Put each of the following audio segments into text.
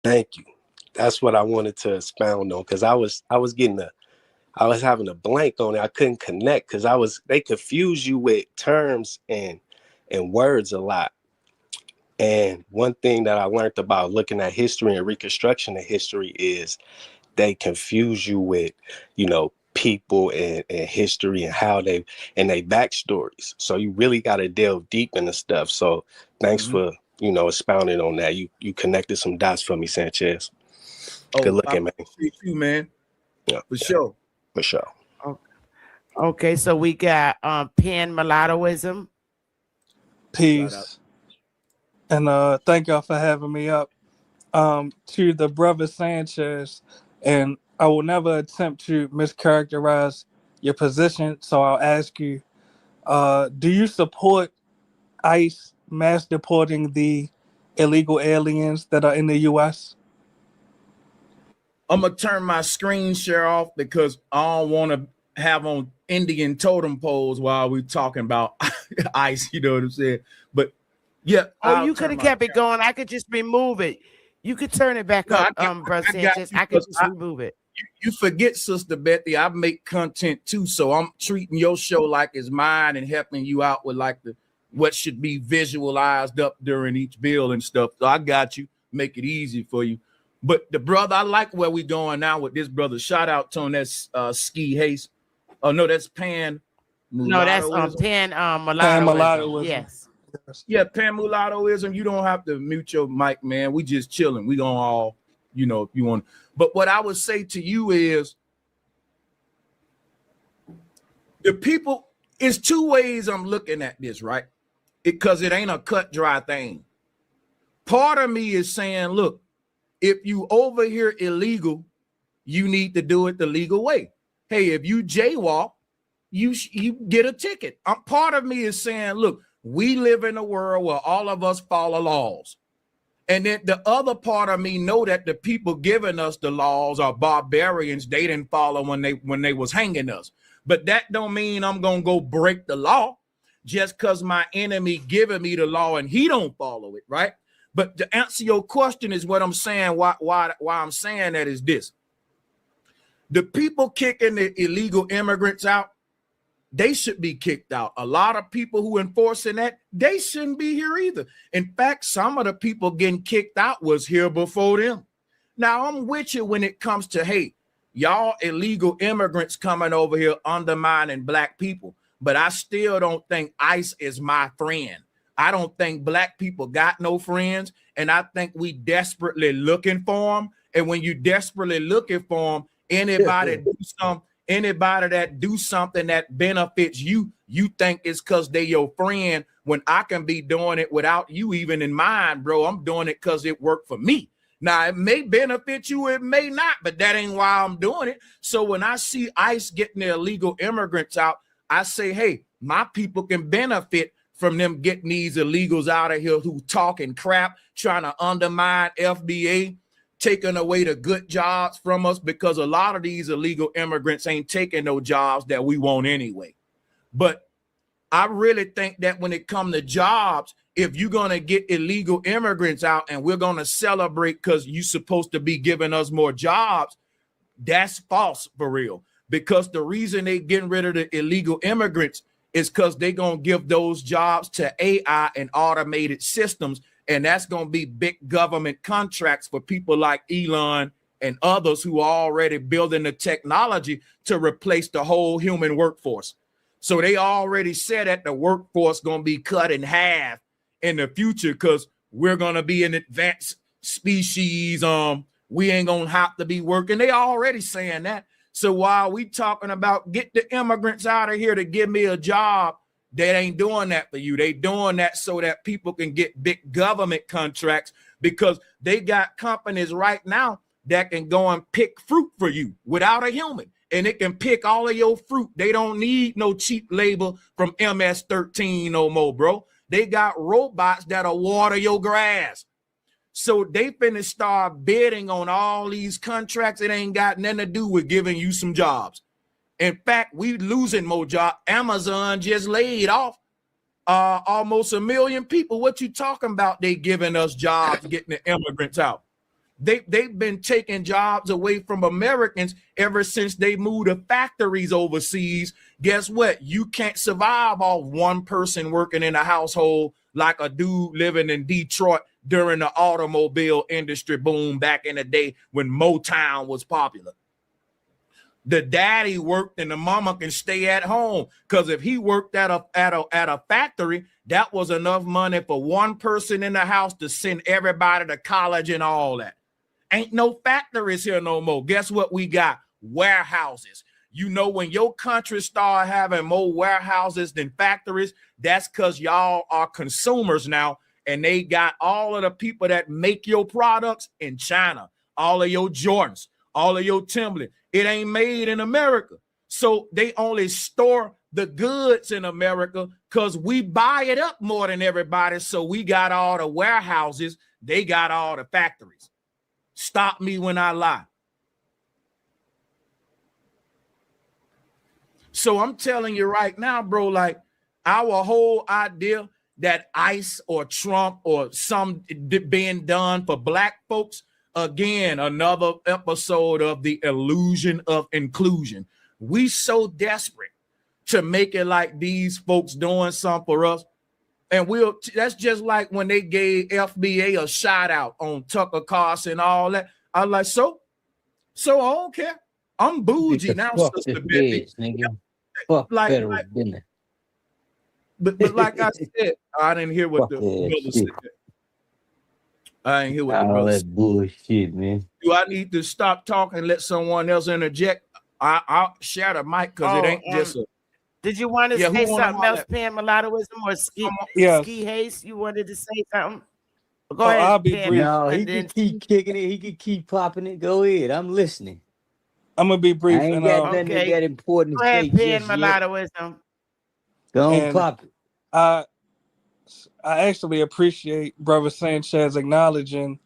Thank you. That's what I wanted to expound on, because I was having a blank on it. I couldn't connect because they confuse you with terms and words a lot. And one thing that I learned about looking at history and reconstruction of history is they confuse you with, people and history and how they backstories. So you really got to delve deep into stuff. So thanks for, expounding on that. You connected some dots for me, Sanchez. Good looking, man. You too, man. Yeah, sure. For sure. Okay, so we got Pan Mulattoism. Peace. And thank y'all for having me up. To the brother Sanchez, and I will never attempt to mischaracterize your position, so I'll ask you, do you support ICE mass deporting the illegal aliens that are in the U.S.? I'm going to turn my screen share off because I don't want to have on Indian totem poles while we're talking about ICE, you know what I'm saying? But yeah. You could have kept it going. I could just remove it. You could turn it back up, brother Sanchez. I could just remove it. You forget, Sister Betty, I make content too, so I'm treating your show like it's mine and helping you out with like what should be visualized up during each bill and stuff. So I got you, make it easy for you. But the brother, I like where we going now with this brother. Shout out to him. That's Ski Haste. Oh no, that's Pan. No, that's Pan Mulattoism. Pan Mulattoism. Yes. Yeah, Pan Mulattoism. You don't have to mute your mic, man. We just chilling. We gonna all, if you want. But what I would say to you is, the people, it's two ways I'm looking at this, right? Because it ain't a cut dry thing. Part of me is saying, look, if you over here illegal, you need to do it the legal way. Hey, if you jaywalk, you get a ticket. Part of me is saying, look, we live in a world where all of us follow laws. And then the other part of me know that the people giving us the laws are barbarians. They didn't follow when they was hanging us. But that don't mean I'm going to go break the law just because my enemy giving me the law and he don't follow it, right? But to answer your question is what I'm saying. Why I'm saying that is this. The people kicking the illegal immigrants out, they should be kicked out. A lot of people who enforcing that, they shouldn't be here either. In fact, some of the people getting kicked out was here before them. Now, I'm with you when it comes to, hey, y'all illegal immigrants coming over here undermining black people. But I still don't think ICE is my friend. I don't think black people got no friends. And I think we desperately looking for them. And when you desperately looking for them, anybody that do something that benefits you, you think it's because they your friend, when I can be doing it without you even in mind, bro. I'm doing it because it worked for me. Now, it may benefit you, it may not, but that ain't why I'm doing it. So when I see ICE getting the illegal immigrants out, I say, hey, my people can benefit from them getting these illegals out of here who talking crap, trying to undermine FBA, taking away the good jobs from us, because a lot of these illegal immigrants ain't taking no jobs that we want anyway. But I really think that when it comes to jobs, if you're going to get illegal immigrants out and we're going to celebrate because you're supposed to be giving us more jobs, that's false for real. Because the reason they getting rid of the illegal immigrants is because they're going to give those jobs to AI and automated systems. And that's going to be big government contracts for people like Elon and others who are already building the technology to replace the whole human workforce. So they already said that the workforce going to be cut in half in the future because we're going to be an advanced species. We ain't going to have to be working. They already saying that. So while we talking about get the immigrants out of here to give me a job, they ain't doing that for you. They doing that so that people can get big government contracts, because they got companies right now that can go and pick fruit for you without a human. And it can pick all of your fruit. They don't need no cheap labor from MS-13 no more, bro. They got robots that'll water your grass. So they finna start bidding on all these contracts. It ain't got nothing to do with giving you some jobs. In fact, we losing more jobs. Amazon just laid off almost 1 million people. What you talking about? They giving us jobs, getting the immigrants out. They've been taking jobs away from Americans ever since they moved the factories overseas. Guess what? You can't survive off one person working in a household like a dude living in Detroit during the automobile industry boom back in the day when Motown was popular. The daddy worked and the mama can stay at home, because if he worked at a factory, that was enough money for one person in the house to send everybody to college and all that. Ain't no factories here no more. Guess what we got? Warehouses. You know, when your country start having more warehouses than factories, that's because y'all are consumers now, and they got all of the people that make your products in China, all of your Jordans, all of your Timberland. It ain't made in America. So they only store the goods in America because we buy it up more than everybody. So we got all the warehouses. They got all the factories. Stop me when I lie. So I'm telling you right now, bro, like our whole idea that ICE or Trump or some being done for black folks, again, another episode of the illusion of inclusion. We so desperate to make it like these folks doing something for us. And that's just like when they gave FBA a shout out on Tucker Carlson and all that. I was like, so I don't care. I'm bougie now, Sister Betty. Fuck like, federal business. But like I said, I didn't hear what the brother said. I didn't hear what the brother said. Bullshit, man. Do I need to stop talking and let someone else interject? I'll share the mic because it ain't just a. Did you want to say something else, Pan Mulattoism or Ski Haste? You wanted to say something? Go ahead. I'll be brief. No, he can keep kicking it. He can keep popping it. Go ahead. I'm listening. I'm gonna be brief. I ain't got nothing that important. Go ahead, Pan Mulattoism. Go on, pop it. I actually appreciate Brother Sanchez acknowledging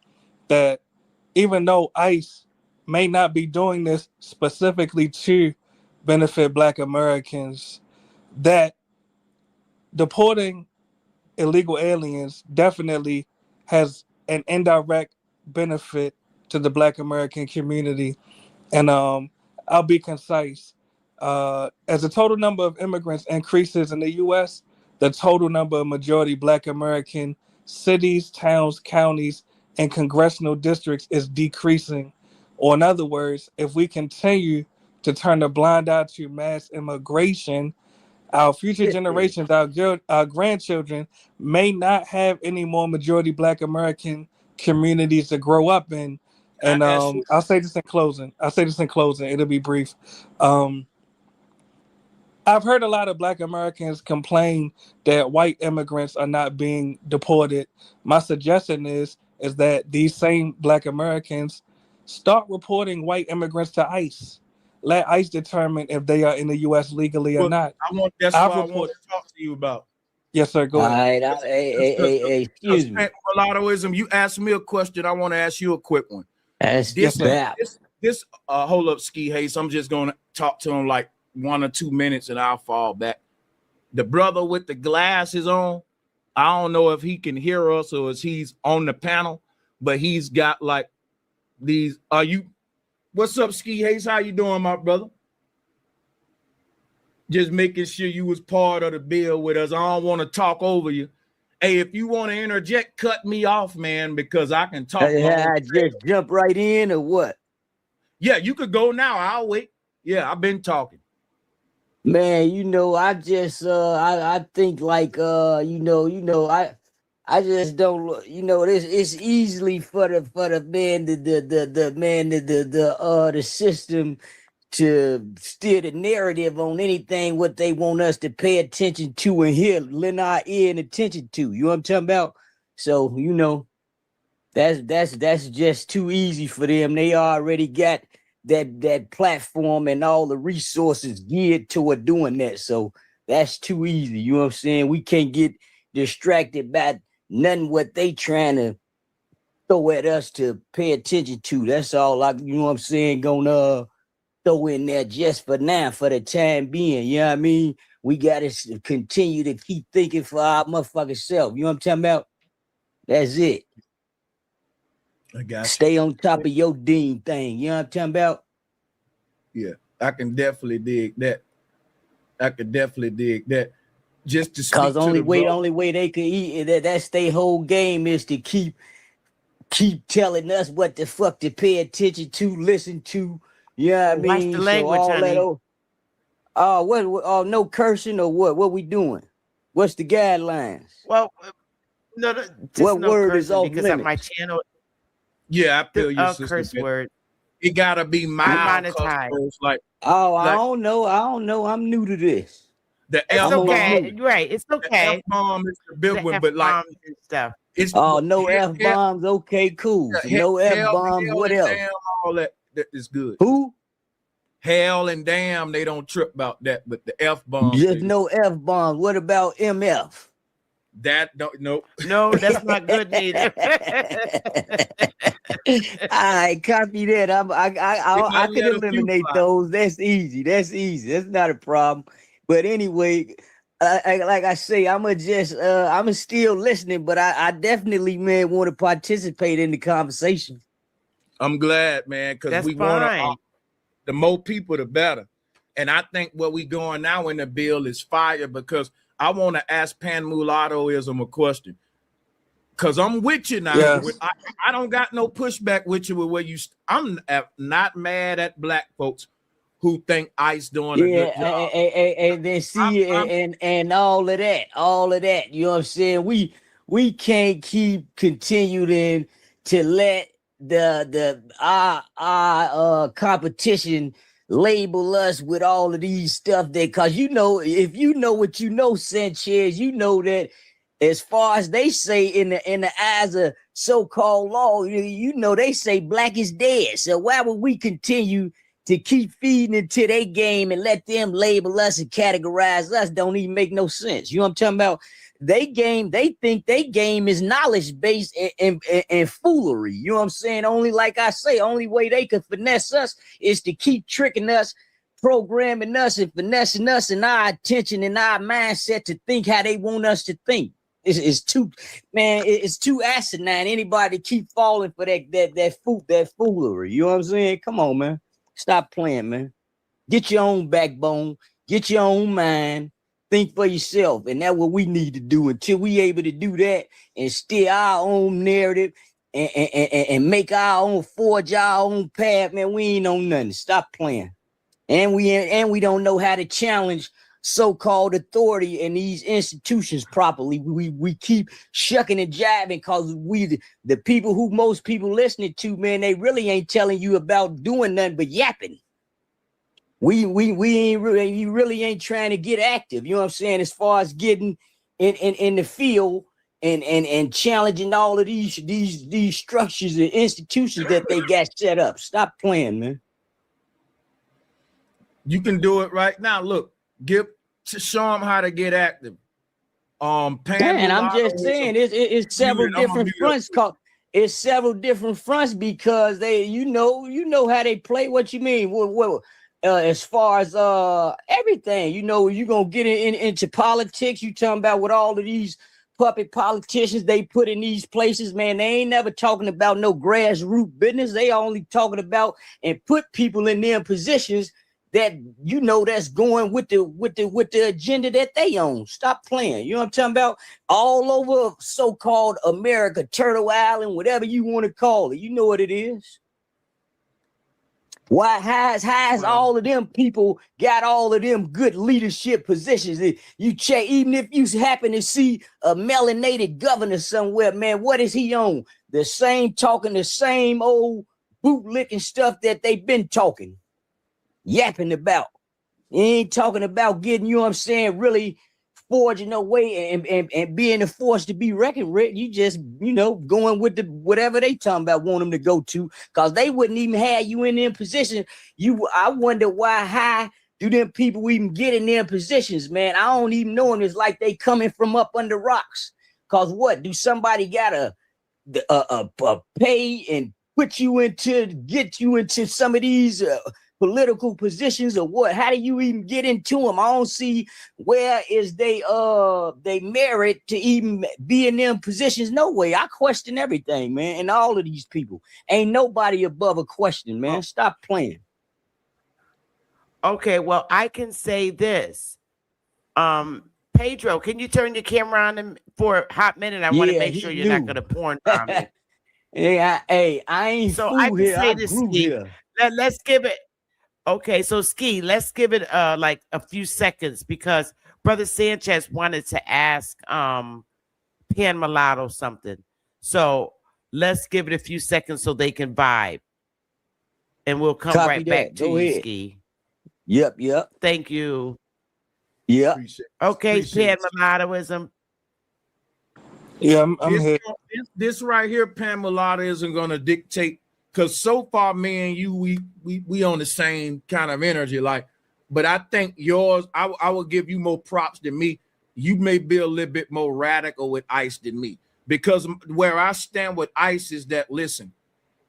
that even though ICE may not be doing this specifically to benefit Black Americans, that deporting illegal aliens definitely has an indirect benefit to the Black American community. And I'll be concise. As the total number of immigrants increases in the U.S., the total number of majority Black American cities, towns, counties, and congressional districts is decreasing. Or in other words, if we continue to turn a blind eye to mass immigration, our future generations, our grandchildren may not have any more majority Black American communities to grow up in. And I'll say this in closing. It'll be brief. I've heard a lot of Black Americans complain that white immigrants are not being deported. My suggestion is that these same Black Americans start reporting white immigrants to ICE. Let ICE determine if they are in the U.S. legally or not. That's what I want to talk to you about. Yes, sir. Go ahead. All right. Excuse me. Mulattoism, you asked me a question. I want to ask you a quick one. This hold up, Ski Haste. I'm just going to talk to him like 1 or 2 minutes and I'll fall back. The brother with the glasses on, I don't know if he can hear us or if he's on the panel, but he's got like these. What's up, Ski Haste? How you doing, my brother? Just making sure you was part of the bill with us. I don't want to talk over you. Hey, if you want to interject, cut me off, man, because I can talk. I just jump right in or what? Yeah, you could go now. I'll wait. Yeah, I've been talking. Man, I just I think like I just don't it's easily for the man the system to steer the narrative on anything what they want us to pay attention to and hear, lend our ear and attention to. You know what I'm talking about? So that's just too easy for them. They already got that platform and all the resources geared toward doing that. So that's too easy. You know what I'm saying? We can't get distracted by nothing what they trying to throw at us to pay attention to. That's all you know what I'm saying, gonna throw in there just for now, for the time being. You know what I mean? We gotta continue to keep thinking for our motherfucking self. You know what I'm talking about? That's it. I got you. Stay on top of your dean thing. You know what I'm talking about? Yeah, I can definitely dig that. Just to speak Cause to the only way they can eat that's their whole game is to keep telling us what the fuck to pay attention to, listen to. You know what I Watch mean? the So language, all that. honey. What? No cursing or what? What we doing? What's the guidelines? Well, no, just What no word is cursing off because at my limits? channel, Yeah, I feel your a sister. curse word. It gotta be mild cuss Demonetized. words like I don't know. I'm new to this. the It's F okay, bomb. right? It's The F okay. bomb is the big The one, F but like bombs and stuff. it's Oh, no hell, F bombs. Okay, cool. So no F bombs. What and else? damn, all that is good. Who? Hell and damn, they don't trip about that, but the F bomb, Just no F bombs. What about MF? that don't nope. No, that's not good neither. I copy that. I could eliminate fly. those. That's easy. That's not a problem. But anyway, like I say, I'm still listening, but I definitely, man, want to participate in the conversation. I'm glad, man, because we want to. The more people, the better. And I think what we going now in the bill is fire because I want to ask Pan Mulattoism a question. Because I'm with you now. Yes. I don't got no pushback with you with where you. I'm not mad at black folks who think ICE doing a good job. And then see and all of that. You know what I'm saying? We can't keep continuing to let our competition label us with all of these stuff that, cause you know, if you know what you know, Sanchez, you know that as far as they say in the eyes of so-called law, you know they say black is dead. So why would we continue to keep feeding into their game and let them label us and categorize us? Don't even make no sense. You know what I'm talking about? They think they game is knowledge based and foolery. You know what I'm saying? Only, like I say, only way they could finesse us is to keep tricking us, programming us and finessing us and our attention and our mindset to think how they want us to think. It's too asinine. Anybody keep falling for that foolery. You know what I'm saying? Come on, man. Stop playing, man. Get your own backbone. Get your own mind. Think for yourself. And that's what we need to do. Until we able to do that and steer our own narrative and make our own, forge our own path, man, we ain't on nothing. Stop playing. And we don't know how to challenge so-called authority in these institutions properly. We keep shucking and jiving because the people who most people listening to, man, they really ain't telling you about doing nothing but yapping. We ain't really, you really ain't trying to get active. You know what I'm saying? As far as getting in the field and challenging all of these structures and institutions that they got set up. Stop playing, man. You can do it right now. Look, show them how to get active. And I'm just saying, it's several different fronts. It's several different fronts because they, you know how they play. What you mean? Well, as far as everything, you know, you're gonna get into politics. You talking about what all of these puppet politicians they put in these places, man. They ain't never talking about no grassroots business. They only talking about and put people in their positions that, you know, that's going with the agenda that they own. Stop playing. You know what I'm talking about? All over so-called America, Turtle Island, whatever you want to call it. You know what it is. Why has all of them people got all of them good leadership positions? You check, even if you happen to see a melanated governor somewhere, man, what is he on? The same old bootlicking stuff that they've been talking, yapping about. He ain't talking about getting, you know what I'm saying, really forging a way and being a force to be reckoned with. You just, you know, going with whatever they talking about, want them to go to, because they wouldn't even have you in their position. I wonder how do them people even get in their positions, man? I don't even know them. It's like they coming from up under rocks. Cause what? Do somebody gotta pay and get you into some of these political positions or what? How do you even get into them? I don't see where is they merit to even be in them positions. No way. I question everything, man. And all of these people, ain't nobody above a question, man. Stop playing. Okay, well, I can say this. Pedro, can you turn your camera on for a hot minute? I want to make sure you're not going to porn on me. Hey, I ain't so fool I can here. say I this, grew Ski. here. Let's give it. Okay, so Ski, let's give it like a few seconds because Brother Sanchez wanted to ask Pan Mulatto something. So let's give it a few seconds so they can vibe. And we'll come right back to you, Ski. Yep. Thank you. Yeah. Okay, Pan Mulattoism. Yeah, I'm here. This right here, Pan Mulatto, isn't going to dictate, because so far, me and you, we on the same kind of energy. Like, but I think yours, I will give you more props than me. You may be a little bit more radical with ICE than me, because where I stand with ICE is that, listen,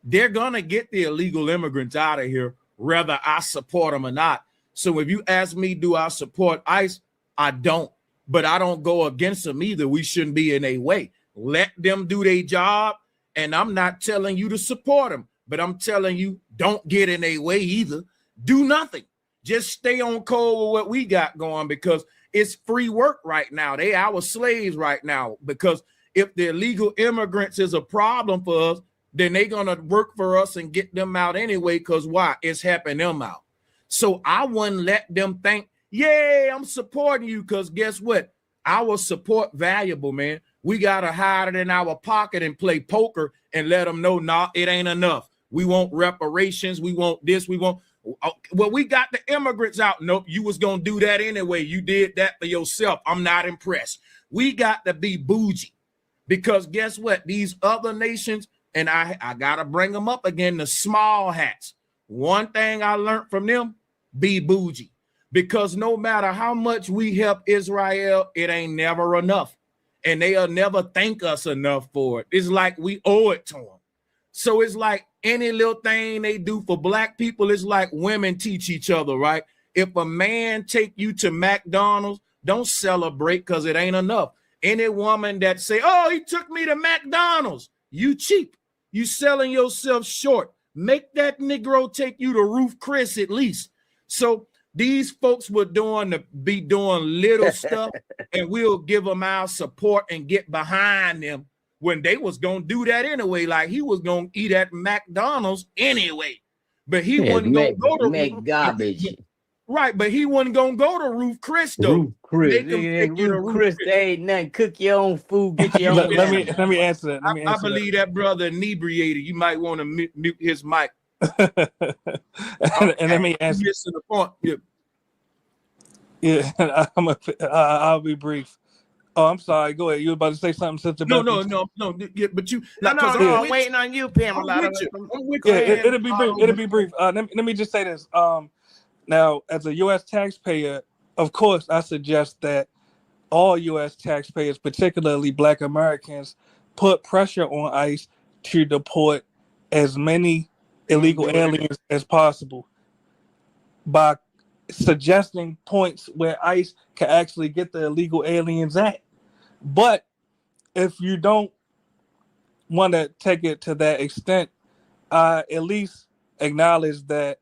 they're going to get the illegal immigrants out of here, whether I support them or not. So if you ask me, do I support ICE? I don't, but I don't go against them either. We shouldn't be in a way. Let them do their job. And I'm not telling you to support them, but I'm telling you, don't get in a way either. Do nothing. Just stay on code with what we got going, because it's free work right now. They our slaves right now, because if the illegal immigrants is a problem for us, then they're going to work for us and get them out anyway, because why? It's helping them out. So I wouldn't let them think, yay, I'm supporting you, because guess what? Our support valuable, man. We got to hide it in our pocket and play poker and let them know, nah, it ain't enough. We want reparations. We want this. We want, well, we got the immigrants out. Nope, you was going to do that anyway. You did that for yourself. I'm not impressed. We got to be bougie, because guess what? These other nations, and I got to bring them up again, the small hats. One thing I learned from them, be bougie, because no matter how much we help Israel, it ain't never enough. And they'll never thank us enough for it. It's like we owe it to them. So it's like any little thing they do for black people, it's like women teach each other, right? If a man take you to McDonald's, don't celebrate because it ain't enough. Any woman that say, oh, he took me to McDonald's, you cheap. You selling yourself short. Make that Negro take you to Ruth Chris at least. So these folks were be doing little stuff, and we'll give them our support and get behind them when they was going to do that anyway. Like he was going to eat at McDonald's anyway, but he wasn't going to go to make garbage. Right, but he wasn't going to go to Ruth Chris, though. Ruth Chris. Ruth Chris, they ain't nothing. Cook your own food. Get your own. Let me answer that. I believe that brother inebriated. You might want to mute his mic. and let me answer. The point. Yeah, I'll be brief. Oh, I'm sorry. Go ahead. You were about to say something, Sister No. Yeah, but you. I'm waiting on you, Pamela. It'll be brief. It'll be brief. Let me just say this. Now, as a U.S. taxpayer, of course, I suggest that all U.S. taxpayers, particularly Black Americans, put pressure on ICE to deport as many illegal aliens as possible by suggesting points where ICE can actually get the illegal aliens at. But if you don't want to take it to that extent, at least acknowledge that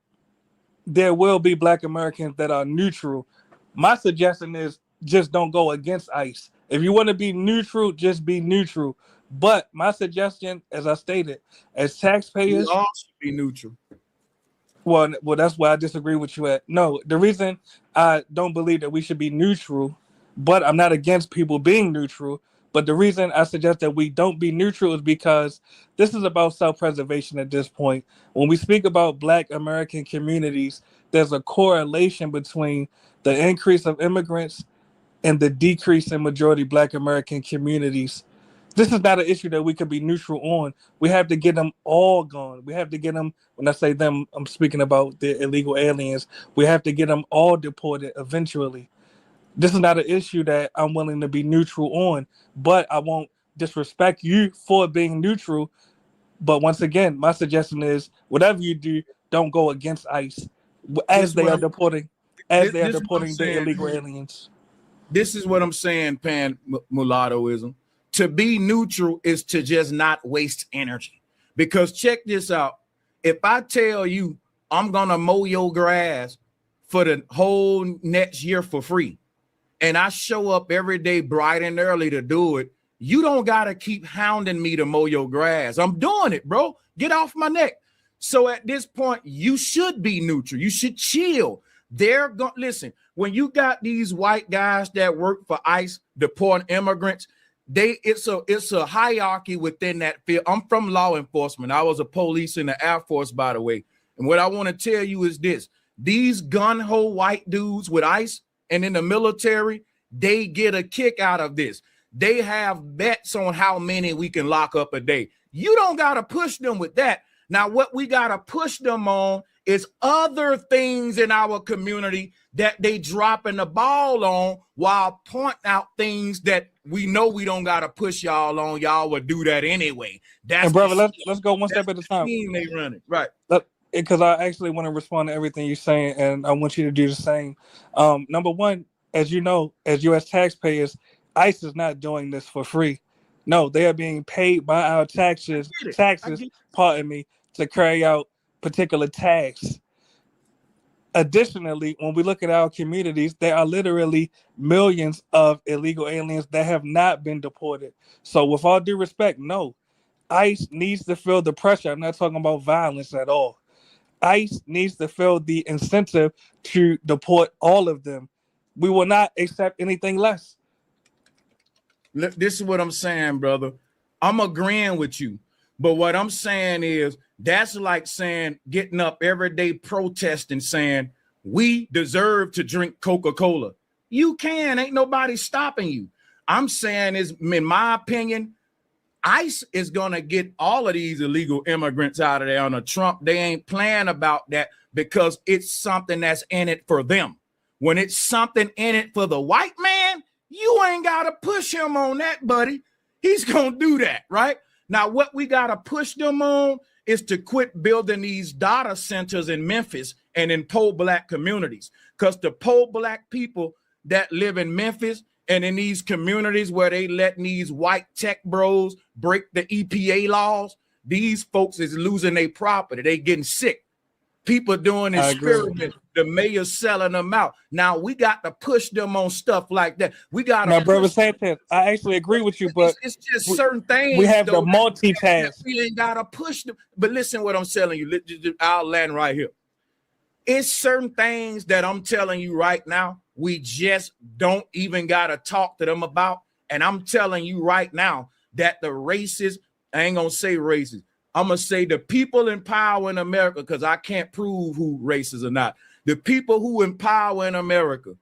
there will be Black Americans that are neutral. My suggestion is just don't go against ICE. If you want to be neutral, just be neutral. But my suggestion, as I stated, as taxpayers, we all should be neutral. Well, that's why I disagree with you at. No, the reason I don't believe that we should be neutral, but I'm not against people being neutral. But the reason I suggest that we don't be neutral is because this is about self-preservation at this point. When we speak about Black American communities, there's a correlation between the increase of immigrants and the decrease in majority Black American communities. This is not an issue that we could be neutral on. We have to get them all gone. We have to get them, when I say them, I'm speaking about the illegal aliens. We have to get them all deported eventually. This is not an issue that I'm willing to be neutral on, but I won't disrespect you for being neutral. But once again, my suggestion is whatever you do, don't go against ICE. as they are I'm deporting, this, the is what I'm saying. illegal aliens. This is what I'm saying, mulattoism. To be neutral is to just not waste energy. Because check this out. If I tell you I'm gonna mow your grass for the whole next year for free, and I show up every day bright and early to do it, you don't gotta keep hounding me to mow your grass. I'm doing it, bro. Get off my neck. So at this point, you should be neutral. You should chill. They're going listen. When you got these white guys that work for ICE deporting immigrants, it's a hierarchy within that field. I'm from law enforcement. I was a police in the Air Force, by the way. And what I want to tell you is this: these gun-ho white dudes with ICE and in the military, they get a kick out of this. They have bets on how many we can lock up a day. You don't got to push them with that. Now, what we got to push them on is other things in our community that they dropping the ball on, while pointing out things that we know we don't got to push y'all on. Y'all would do that anyway. That's and brother, let's go one step at a time. They run it right. Because I actually want to respond to everything you're saying, and I want you to do the same. Number one, as you know, as U.S. taxpayers, ICE is not doing this for free. No, they are being paid by our taxes, pardon me, to carry out particular tasks. Additionally, when we look at our communities, there are literally millions of illegal aliens that have not been deported. So with all due respect, no, ICE needs to feel the pressure. I'm not talking about violence at all. ICE needs to feel the incentive to deport all of them. We will not accept anything less. This is what I'm saying, brother. I'm agreeing with you. But what I'm saying is that's like saying, getting up every day protesting, saying we deserve to drink Coca-Cola. You can, ain't nobody stopping you. I'm saying is, in my opinion, ICE is going to get all of these illegal immigrants out of there on a Trump. They ain't playing about that because it's something that's in it for them. When it's something in it for the white man, you ain't got to push him on that, buddy. He's going to do that, right? Now, what we got to push them on is to quit building these data centers in Memphis and in poor black communities, because the poor black people that live in Memphis and in these communities where they let these white tech bros break the EPA laws, these folks is losing their property. They getting sick. People doing experiments. The mayor's selling them out. Now we got to push them on stuff like that. We got to. Now, brother Sanchez, I actually agree with you, but it's just certain things. We have the multitask. We ain't got to push them. But listen, what I'm telling you, I'll land right here. It's certain things that I'm telling you right now. We just don't even got to talk to them about. And I'm telling you right now that the racists, I ain't gonna say racist, I'm gonna say the people in power in America, because I can't prove who racist or not. The people who in power in America,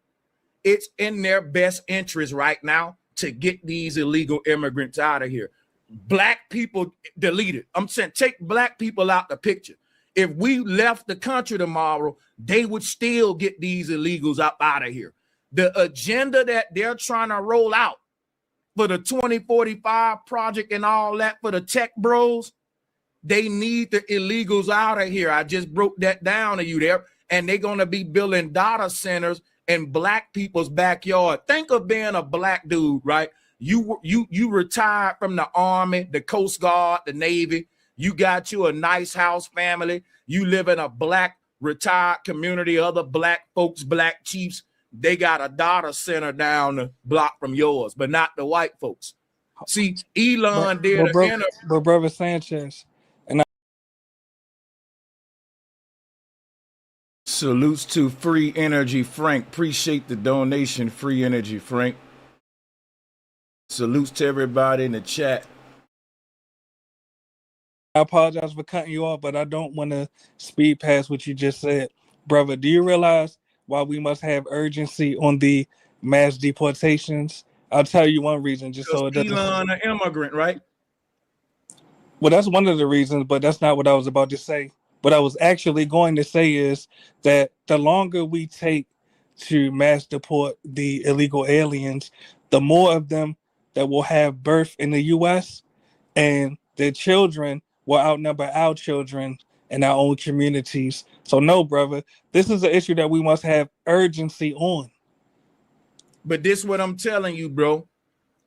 it's in their best interest right now to get these illegal immigrants out of here. Black people deleted. I'm saying take black people out the picture. If we left the country tomorrow, they would still get these illegals up out of here. The agenda that they're trying to roll out for the 2045 project and all that for the tech bros, they need the illegals out of here. I just broke that down to you there. And they're going to be building data centers in black people's backyard. Think of being a black dude, right? You retired from the Army, the Coast Guard, the Navy. You got you a nice house family. You live in a black retired community, other black folks, black chiefs. They got a data center down the block from yours, but not the white folks. See, Elon did. But brother Sanchez, salutes to Free Energy Frank. Appreciate the donation, Free Energy Frank. Salutes to everybody in the chat. I apologize for cutting you off, but I don't want to speed past what you just said. Brother, do you realize why we must have urgency on the mass deportations? I'll tell you one reason, just so it doesn't. Elon, an immigrant, right? Well, that's one of the reasons, but that's not what I was about to say. What I was actually going to say is that the longer we take to mass deport the illegal aliens, the more of them that will have birth in the U.S. and their children will outnumber our children in our own communities. So no, brother, this is an issue that we must have urgency on. But this what I'm telling you, bro.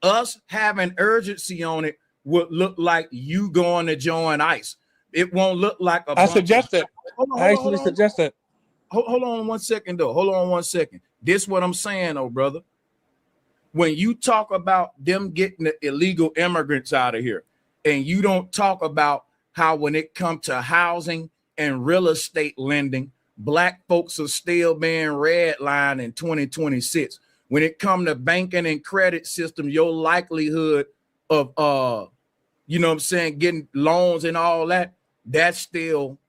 Us having urgency on it would look like you going to join ICE. It won't look like a I suggest that. I actually suggest that. Hold on 1 second, though. Hold on 1 second. This what I'm saying, though, brother. When you talk about them getting the illegal immigrants out of here, and you don't talk about how when it comes to housing and real estate lending, black folks are still being redlined in 2026. When it comes to banking and credit system, your likelihood of you know what I'm saying, getting loans and all that, that's still,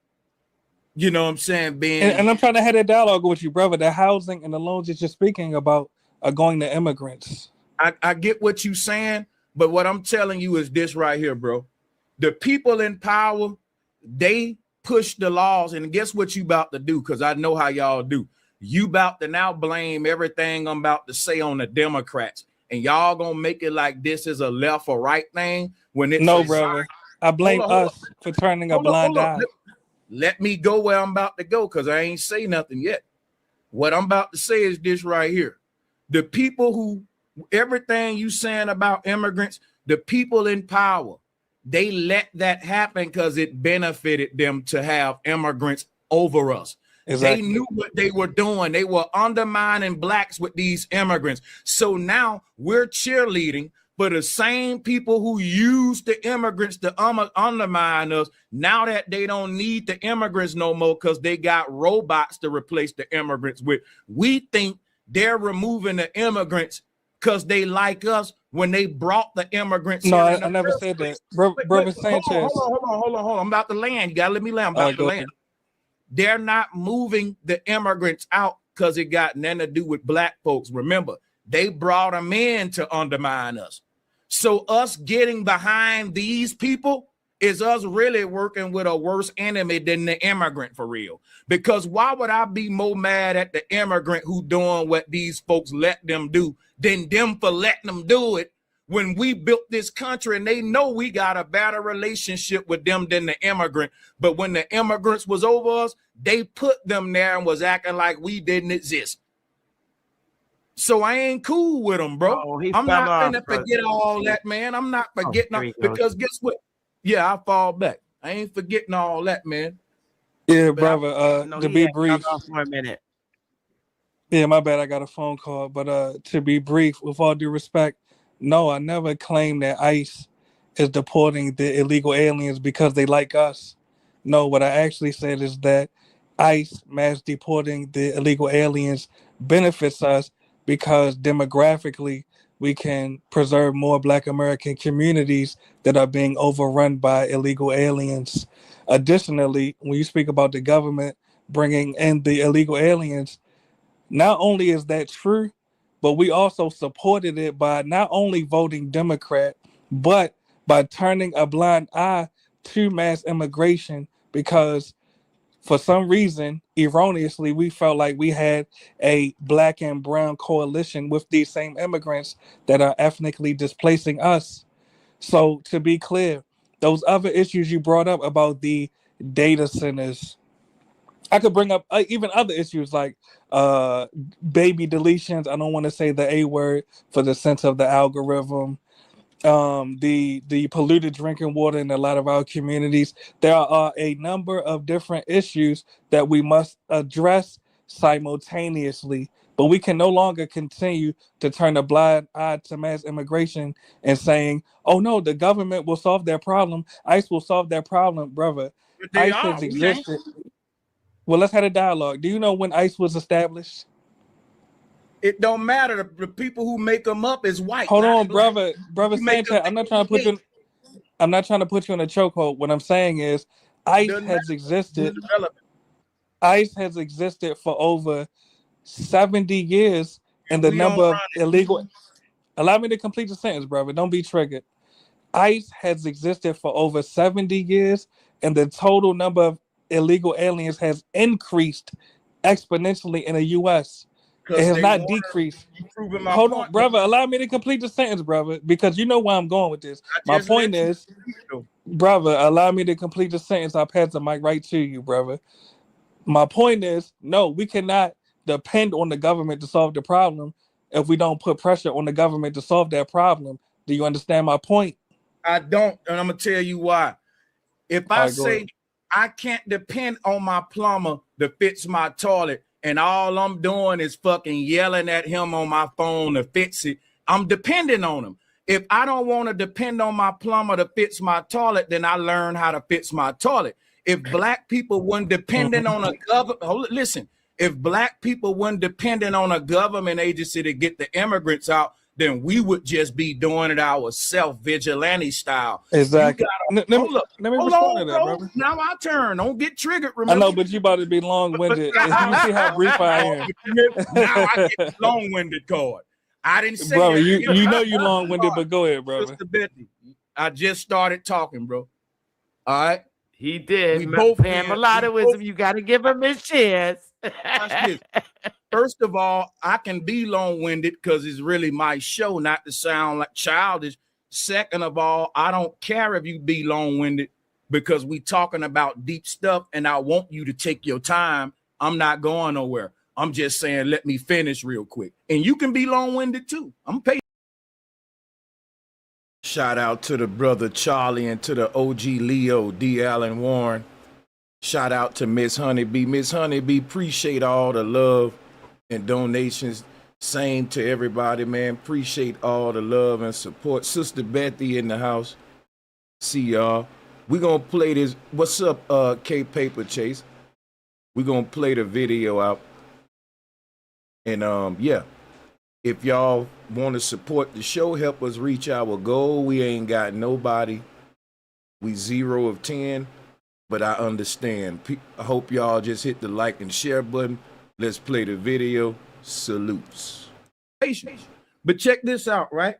you know what I'm saying, being and I'm trying to have a dialogue with you, brother. The housing and the loans that you're speaking about are going to immigrants. I get what you're saying, but what I'm telling you is this right here, bro. The people in power, they push the laws, and guess what you about to do? Because I know how y'all do. You about to now blame everything I'm about to say on the Democrats, and y'all gonna make it like this is a left or right thing when it's no, brother. I blame us for turning a blind eye. Let me go where I'm about to go, because I ain't say nothing yet. What I'm about to say is this right here. The people who, everything you saying about immigrants, the people in power, they let that happen because it benefited them to have immigrants over us. Exactly. They knew what they were doing. They were undermining blacks with these immigrants. So now we're cheerleading for the same people who used the immigrants to undermine us. Now that they don't need the immigrants no more because they got robots to replace the immigrants with. We think they're removing the immigrants because they like us when they brought the immigrants. No, I never said that. Brother Sanchez. Hold on. I'm about to land. You gotta let me land. I'm about to land. They're not moving the immigrants out because it got nothing to do with black folks. Remember, they brought them in to undermine us. So us getting behind these people is us really working with a worse enemy than the immigrant for real. Because why would I be more mad at the immigrant who doing what these folks let them do than them for letting them do it when we built this country and they know we got a better relationship with them than the immigrant. But when the immigrants was over us, they put them there and was acting like we didn't exist. So I ain't cool with them, bro. I'm not gonna forget all that, man. I'm not forgetting because guess what? Yeah, I fall back. I ain't forgetting all that, man. Yeah, brother. To be brief, for a minute. Yeah, my bad. I got a phone call, but to be brief, with all due respect, no, I never claimed that ICE is deporting the illegal aliens because they like us. No, what I actually said is that ICE mass deporting the illegal aliens benefits us because demographically we can preserve more Black American communities that are being overrun by illegal aliens. Additionally, when you speak about the government bringing in the illegal aliens, not only is that true, but we also supported it by not only voting Democrat, but by turning a blind eye to mass immigration because for some reason, erroneously, we felt like we had a Black and brown coalition with these same immigrants that are ethnically displacing us. So to be clear, those other issues you brought up about the data centers, I could bring up even other issues like baby deletions. I don't want to say the A word for the sense of the algorithm. The polluted drinking water in a lot of our communities. There are a number of different issues that we must address simultaneously, but we can no longer continue to turn a blind eye to mass immigration and saying, oh no, the government will solve their problem. ICE will solve their problem, brother. ICE has existed. Well, let's have a dialogue. Do you know when ICE was established? It don't matter. The people who make them up is white. Hold on, brother Sanchez. I'm not trying to put you in a chokehold. What I'm saying is, ICE has existed. ICE has existed for over 70 years, and the number of illegal. Allow me to complete the sentence, brother. Don't be triggered. ICE has existed for over 70 years, and the total number of illegal aliens has increased exponentially in the U.S. It has not decreased. Hold on, brother. Allow me to complete the sentence, brother, because you know where I'm going with this. My point is, Brother, allow me to complete the sentence. I'll pass the mic right to you, brother. My point is, no, we cannot depend on the government to solve the problem if we don't put pressure on the government to solve that problem. Do you understand my point? I don't, and I'm gonna tell you why. If I say I can't depend on my plumber to fix my toilet, and all I'm doing is fucking yelling at him on my phone to fix it, I'm depending on him. If I don't want to depend on my plumber to fix my toilet, then I learn how to fix my toilet. If black people weren't dependent on a government, listen, if black people weren't dependent on a government agency to get the immigrants out, then we would just be doing it ourselves, vigilante style. Exactly. Let me respond to that, bro. brother. Now my turn. Don't get triggered. Remember? I know, but you about to be long-winded. You see how brief I am. Now I get long-winded card. I didn't say brother, that. you know you long-winded, but go ahead, brother. Sister Betty, I just started talking, bro. All right. He did. We both Pan mulattoism. You got to give him his chance. Watch this. First of all, I can be long-winded because it's really my show, not to sound like childish. Second of all, I don't care if you be long-winded because we talking about deep stuff and I want you to take your time. I'm not going nowhere. I'm just saying, let me finish real quick. And you can be long-winded too. I'm patient. Shout out to the brother Charlie and to the OG Leo, D. Allen Warren. Shout out to Miss Honeybee. Miss Honeybee, appreciate all the love and donations. Same to everybody, man. Appreciate all the love and support. Sister Betty in the house. See y'all. We're going to play this. What's up, K Paper Chase? We're going to play the video out. And yeah, if y'all want to support the show, help us reach our goal. We ain't got nobody. We 0 of 10, but I understand. I hope y'all just hit the like and share button. Let's play the video. Salutes. But check this out, right?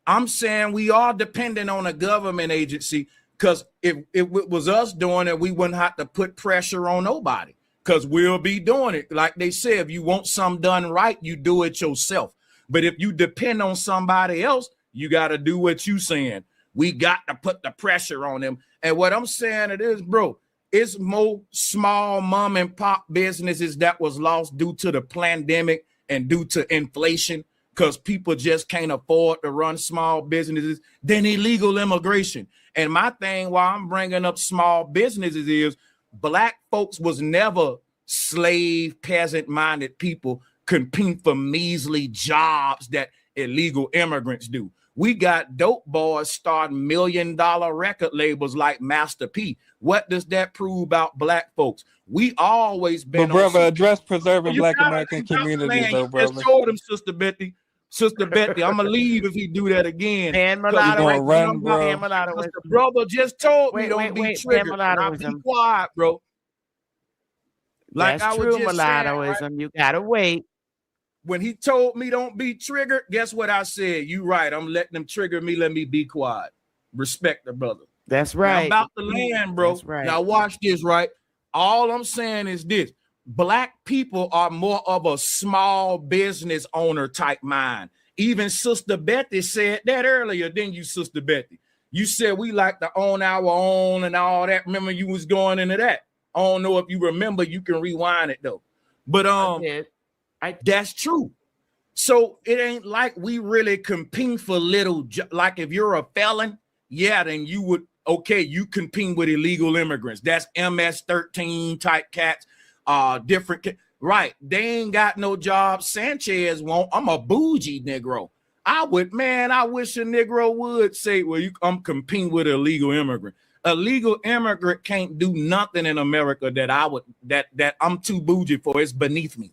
I'm saying we are dependent on a government agency because if it was us doing it, we wouldn't have to put pressure on nobody because we'll be doing it. Like they said, if you want something done right, you do it yourself. But if you depend on somebody else, you got to do what you saying. We got to put the pressure on them. And what I'm saying it is, bro, it's more small mom and pop businesses that was lost due to the pandemic and due to inflation because people just can't afford to run small businesses than illegal immigration. And my thing while I'm bringing up small businesses is black folks was never slave peasant-minded people competing for measly jobs that illegal immigrants do. We got dope boys starting $1 million record labels like Master P. What does that prove about black folks? We always been. But brother, address preserving black American communities, though, brother. Just told him, Sister Betty. Sister Betty, I'm gonna leave if he do that again. Pan mulatto, run, bro. Pan mulatto. The brother just told me don't be triggered. Now be quiet, bro. Like that's true, mulattoism. Saying, right? You gotta wait. When he told me don't be triggered, guess what I said? You right. I'm letting them trigger me. Let me be quiet. Respect the brother. That's right. Now, about the land, bro. That's right. Now watch this, right? All I'm saying is this. Black people are more of a small business owner type mind. Even Sister Betty said that earlier, didn't you, Sister Betty? You said we like to own our own and all that. Remember you was going into that. I don't know if you remember. You can rewind it, though. But that's true. So it ain't like we really compete for little, like if you're a felon, yeah, then you would, okay, you compete with illegal immigrants. That's MS-13 type cats, different, right. They ain't got no job. Sanchez won't. I'm a bougie Negro. I wish a Negro would say, well, I'm competing with an illegal immigrant. A legal immigrant can't do nothing in America that I'm too bougie for. It's beneath me.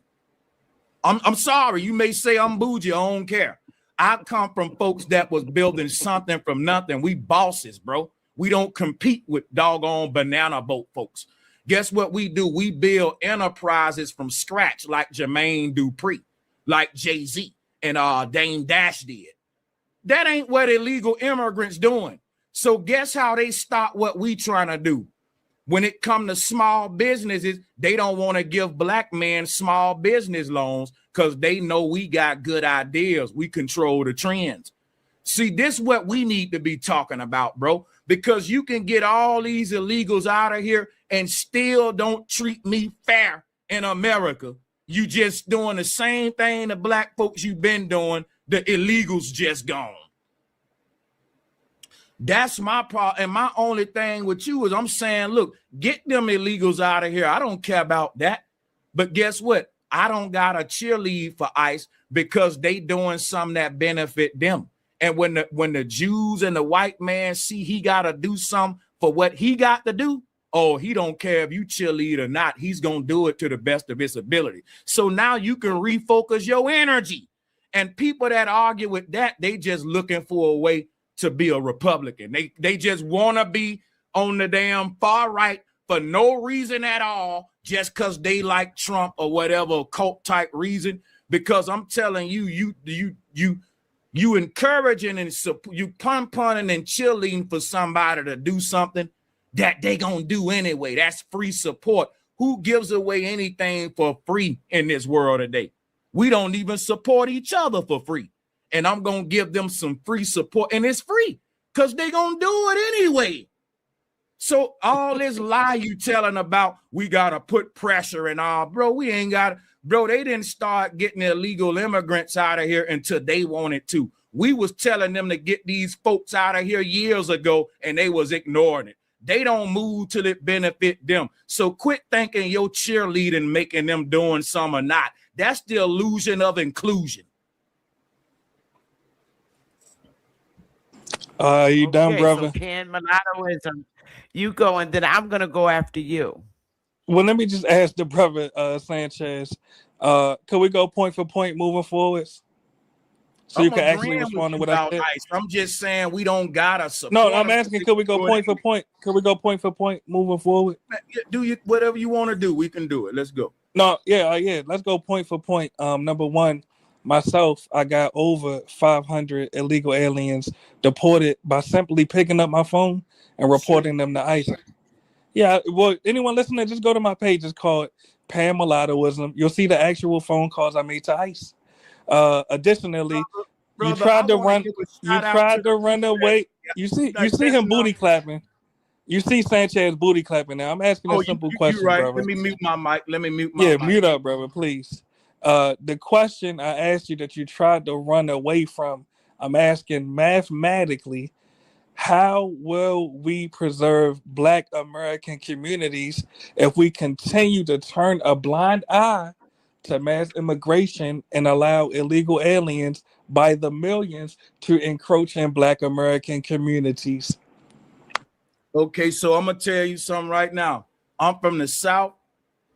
I'm sorry. You may say I'm bougie. I don't care. I come from folks that was building something from nothing. We bosses, bro. We don't compete with doggone banana boat folks. Guess what we do? We build enterprises from scratch like Jermaine Dupri, like Jay-Z and Dame Dash did. That ain't what illegal immigrants doing. So guess how they stop what we trying to do? When it comes to small businesses, they don't want to give black men small business loans because they know we got good ideas. We control the trends. See, this is what we need to be talking about, bro. because you can get all these illegals out of here and still don't treat me fair in America. You just doing the same thing the black folks you've been doing. The illegals just gone. That's my problem. And my only thing with you is I'm saying, look, get them illegals out of here. I don't care about that. But guess what? I don't got to cheerlead for ICE because they doing something that benefit them. And when the Jews and the white man see he got to do something for what he got to do, oh, he don't care if you cheerlead or not. He's going to do it to the best of his ability. So now you can refocus your energy. And people that argue with that, they just looking for a way to be a Republican. They just want to be on the damn far right for no reason at all, just because they like Trump or whatever cult type reason. Because I'm telling you, you encouraging and you pun-punning and cheerleading for somebody to do something that they gonna do anyway. That's free support. Who gives away anything for free in this world today? We don't even support each other for free. And I'm going to give them some free support. And it's free because they're going to do it anyway. So all this lie you telling about, we got to put pressure and all, bro, we ain't got to. Bro, they didn't start getting illegal immigrants out of here until they wanted to. We was telling them to get these folks out of here years ago, and they was ignoring it. They don't move till it benefit them. So quit thinking your cheerleading making them doing some or not. That's the illusion of inclusion. You done, brother? So Pan Mulattoism, you go, and then I'm gonna go after you. Well, let me just ask the brother Sanchez. Could we go point for point moving forwards? So you can actually respond to what I said. I'm just saying we don't gotta support. No, I'm asking, could we go point for point? Could we go point for point moving forward? Do you whatever you want to do, we can do it. Let's go. No, yeah. Let's go point for point. Number one, myself, I got over 500 illegal aliens deported by simply picking up my phone and reporting them to ICE. Yeah, well, anyone listening, just go to my page. It's called Pan Mulattoism. You'll see the actual phone calls I made to ICE. Additionally, brother, you tried to run away. You see him booty clapping. You see Sanchez booty clapping now. I'm asking a simple question, right. brother. Let me mute my mic. Yeah, mute up, brother, please. The question I asked you that you tried to run away from, I'm asking mathematically, how will we preserve Black American communities if we continue to turn a blind eye to mass immigration and allow illegal aliens by the millions to encroach in Black American communities? Okay, so I'm gonna tell you something right now. I'm from the South.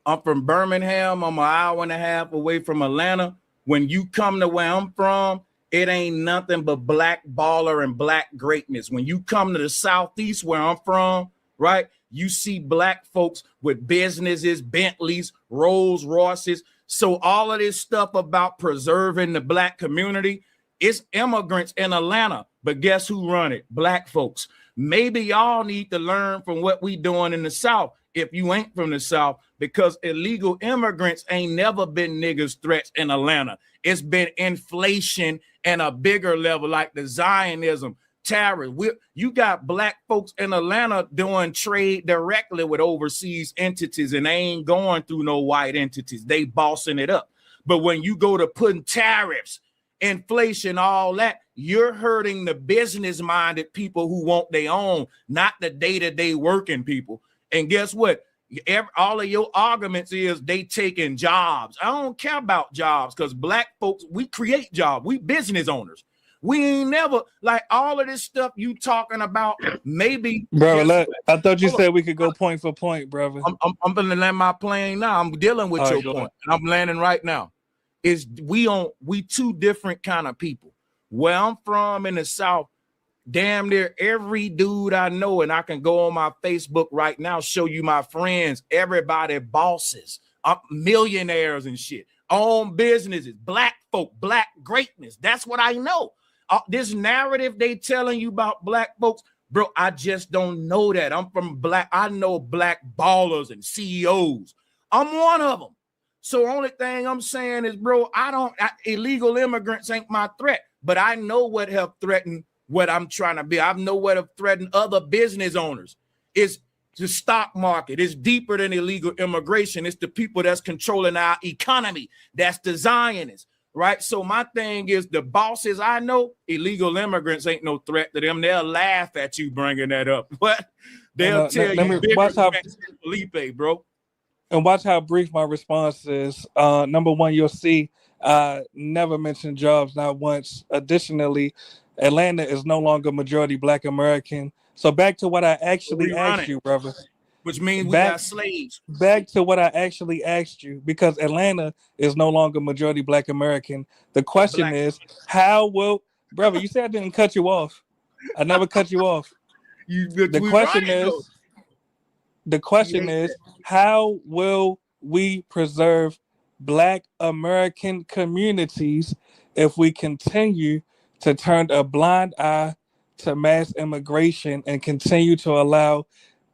I'm from Birmingham. I'm an hour and a half away from Atlanta. When you come to where I'm from, it ain't nothing but Black baller and Black greatness. When you come to the Southeast where I'm from, right, you see Black folks with businesses, Bentleys, Rolls Royces. So all of this stuff about preserving the Black community, it's immigrants in Atlanta. But guess who run it? Black folks. Maybe y'all need to learn from what we doing in the South if you ain't from the South, because illegal immigrants ain't never been niggas threats in Atlanta. It's been inflation and a bigger level like the Zionism, terror. You got Black folks in Atlanta doing trade directly with overseas entities, and they ain't going through no white entities. They bossing it up. But when you go to putting tariffs, inflation, all that, you're hurting the business-minded people who want their own, not the day-to-day working people. And guess what? All of your arguments is they taking jobs. I don't care about jobs because Black folks, we create jobs. We business owners. We ain't never, like all of this stuff you talking about, maybe. Brother, I thought you said we could go point for point, brother. I'm going to land my plane now. I'm dealing with your point. And I'm landing right now. We two different kind of people. Where I'm from in the South, damn near every dude I know, and I can go on my Facebook right now, show you my friends, everybody bosses, millionaires and shit, own businesses, Black folk, Black greatness. That's what I know. This narrative they telling you about Black folks, bro, I just don't know that. I'm from Black. I know Black ballers and CEOs. I'm one of them. So only thing I'm saying is, bro, illegal immigrants ain't my threat, but I know what have threatened what I'm trying to be. I know what to threaten other business owners. It's the stock market. It's deeper than illegal immigration. It's the people that's controlling our economy. That's the Zionists, right? So my thing is, the bosses I know, illegal immigrants ain't no threat to them. They'll laugh at you bringing that up, but they'll tell you bigger threats than Felipe, bro. And watch how brief my response is. Number one, you'll see I never mentioned jobs, not once. Additionally, Atlanta is no longer majority Black American. So back to what I actually asked you, brother. Which means we got slaves. Back to what I actually asked you, because Atlanta is no longer majority Black American. The question is, how will, brother, you said I didn't cut you off. I never cut you off. The question is, how will we preserve Black American communities if we continue to turn a blind eye to mass immigration and continue to allow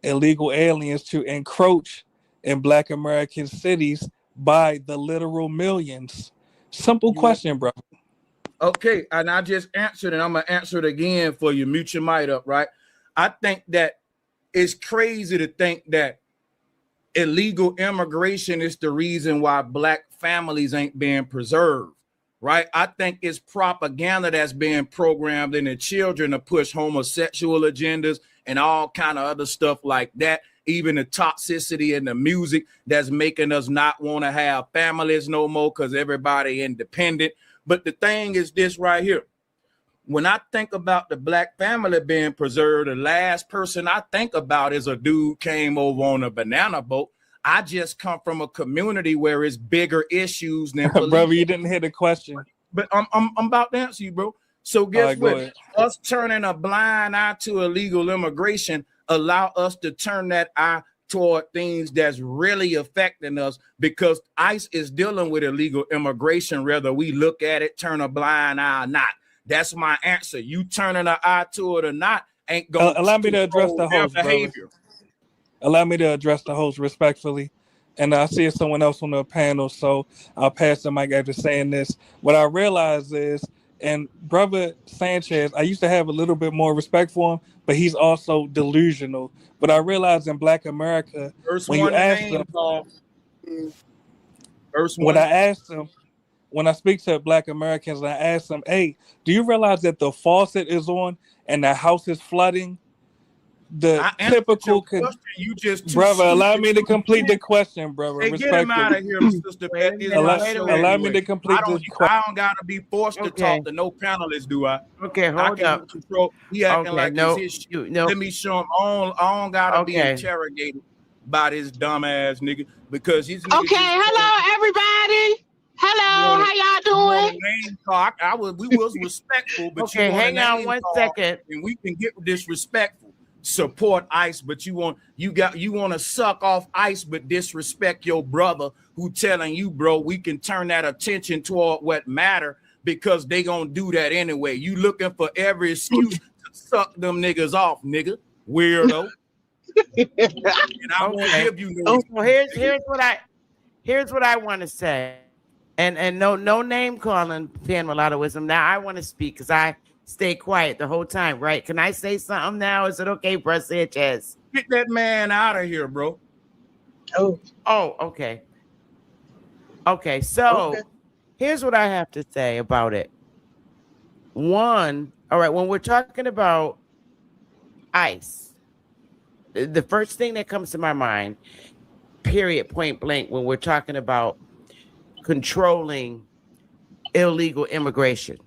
illegal aliens to encroach in Black American cities by the literal millions? Simple question, bro. Okay, and I just answered it. I'm gonna answer it again for you. Mute your mic up, right? I think that it's crazy to think that illegal immigration is the reason why Black families ain't being preserved, right? I think it's propaganda that's being programmed in the children to push homosexual agendas and all kind of other stuff like that. Even the toxicity in the music that's making us not want to have families no more because everybody independent. But the thing is this right here. When I think about the Black family being preserved, the last person I think about is a dude came over on a banana boat. I just come from a community where it's bigger issues than brother, you didn't hear the question. But I'm about to answer you, bro. So guess what? Us turning a blind eye to illegal immigration allow us to turn that eye toward things that's really affecting us, because ICE is dealing with illegal immigration, whether we look at it, turn a blind eye or not. That's my answer. You turning an eye to it or not ain't going to allow me to address the host, behavior. Brother. Allow me to address the host respectfully. And I see someone else on the panel, so I'll pass the mic after saying this. What I realize is, and brother Sanchez, I used to have a little bit more respect for him, but he's also delusional. But I realize in Black America, when you ask them, when I ask them, when I speak to Black Americans, and I ask them, hey, do you realize that the faucet is on and the house is flooding? The typical you just brother, allow me to complete the question, brother. Hey, get him out of here, sister. Allow me to complete this question. I don't gotta be forced to talk to no panelists, do I? Okay, hold up. Control. He acting like it's his shit. Let me show him. I don't gotta be interrogated by this dumbass nigga, because he's okay. Hello, everybody. Hello, how y'all doing? We was respectful, but okay, hang on 1 second, and we can get disrespectful. Support ICE, but you want to suck off ICE, but disrespect your brother who telling you, bro, we can turn that attention toward what matter, because they gonna do that anyway. You looking for every excuse to suck them niggas off, nigga, weirdo. And I won't give you no. Well, here's what I want to say, and no name calling, Pan Mulattoism. Now I want to speak because I stay quiet the whole time, right? Can I say something now? Is it okay, bro Sanchez? Get that man out of here, bro. Oh, okay. Okay, so here's what I have to say about it. One, all right, when we're talking about ICE, the first thing that comes to my mind, period, point blank, when we're talking about controlling illegal immigration,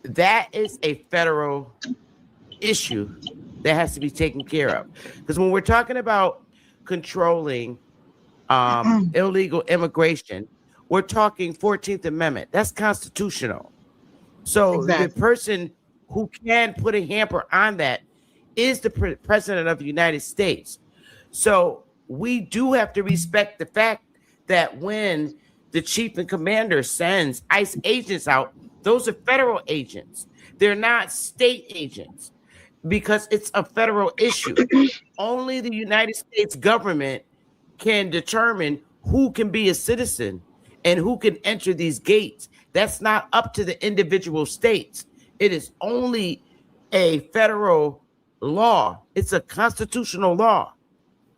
that is a federal issue that has to be taken care of. Because when we're talking about controlling illegal immigration, we're talking 14th Amendment. That's constitutional. So the person who can put a hamper on that is the president of the United States. So we do have to respect the fact that when the chief and commander sends ICE agents out, those are federal agents. They're not state agents, because it's a federal issue. Only the United States government can determine who can be a citizen and who can enter these gates. That's not up to the individual states. It is only a federal law. It's a constitutional law.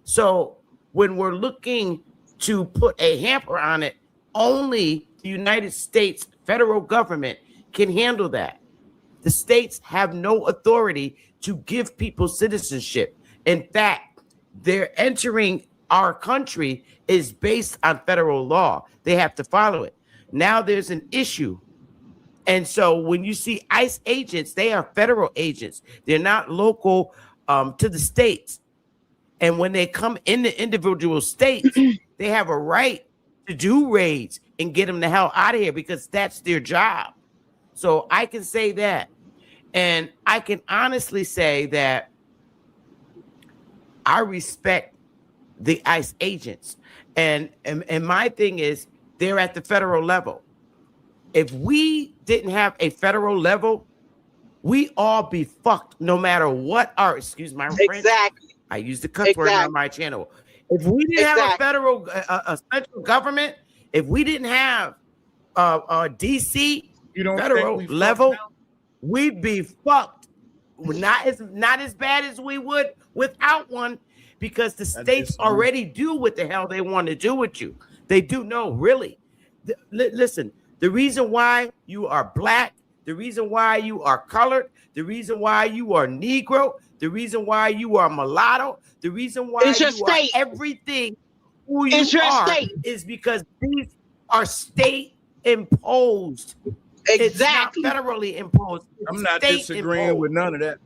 So when we're looking to put a hamper on it, only the United States federal government can handle that. The states have no authority to give people citizenship. In fact, they're entering our country is based on federal law. They have to follow it. Now there's an issue. And so when you see ICE agents, they are federal agents. They're not local to the states. And when they come in the individual states, they have a right to do raids and get them the hell out of here because that's their job. So I can say that. And I can honestly say that I respect the ICE agents. And my thing is, they're at the federal level. If we didn't have a federal level, we all be fucked no matter what our, excuse my French. Exactly. I use the cuss word on my channel. If we didn't have a federal, a central government, if we didn't have DC federal level, we'd be fucked. Not as bad as we would without one, because the states already do what the hell they want to do with you. They do know, really. Listen, the reason why you are black, the reason why you are colored, the reason why you are Negro, the reason why you are mulatto, the reason why you are everything who you are is because these are state imposed. Exactly. It's not federally imposed. I'm not disagreeing with none of that.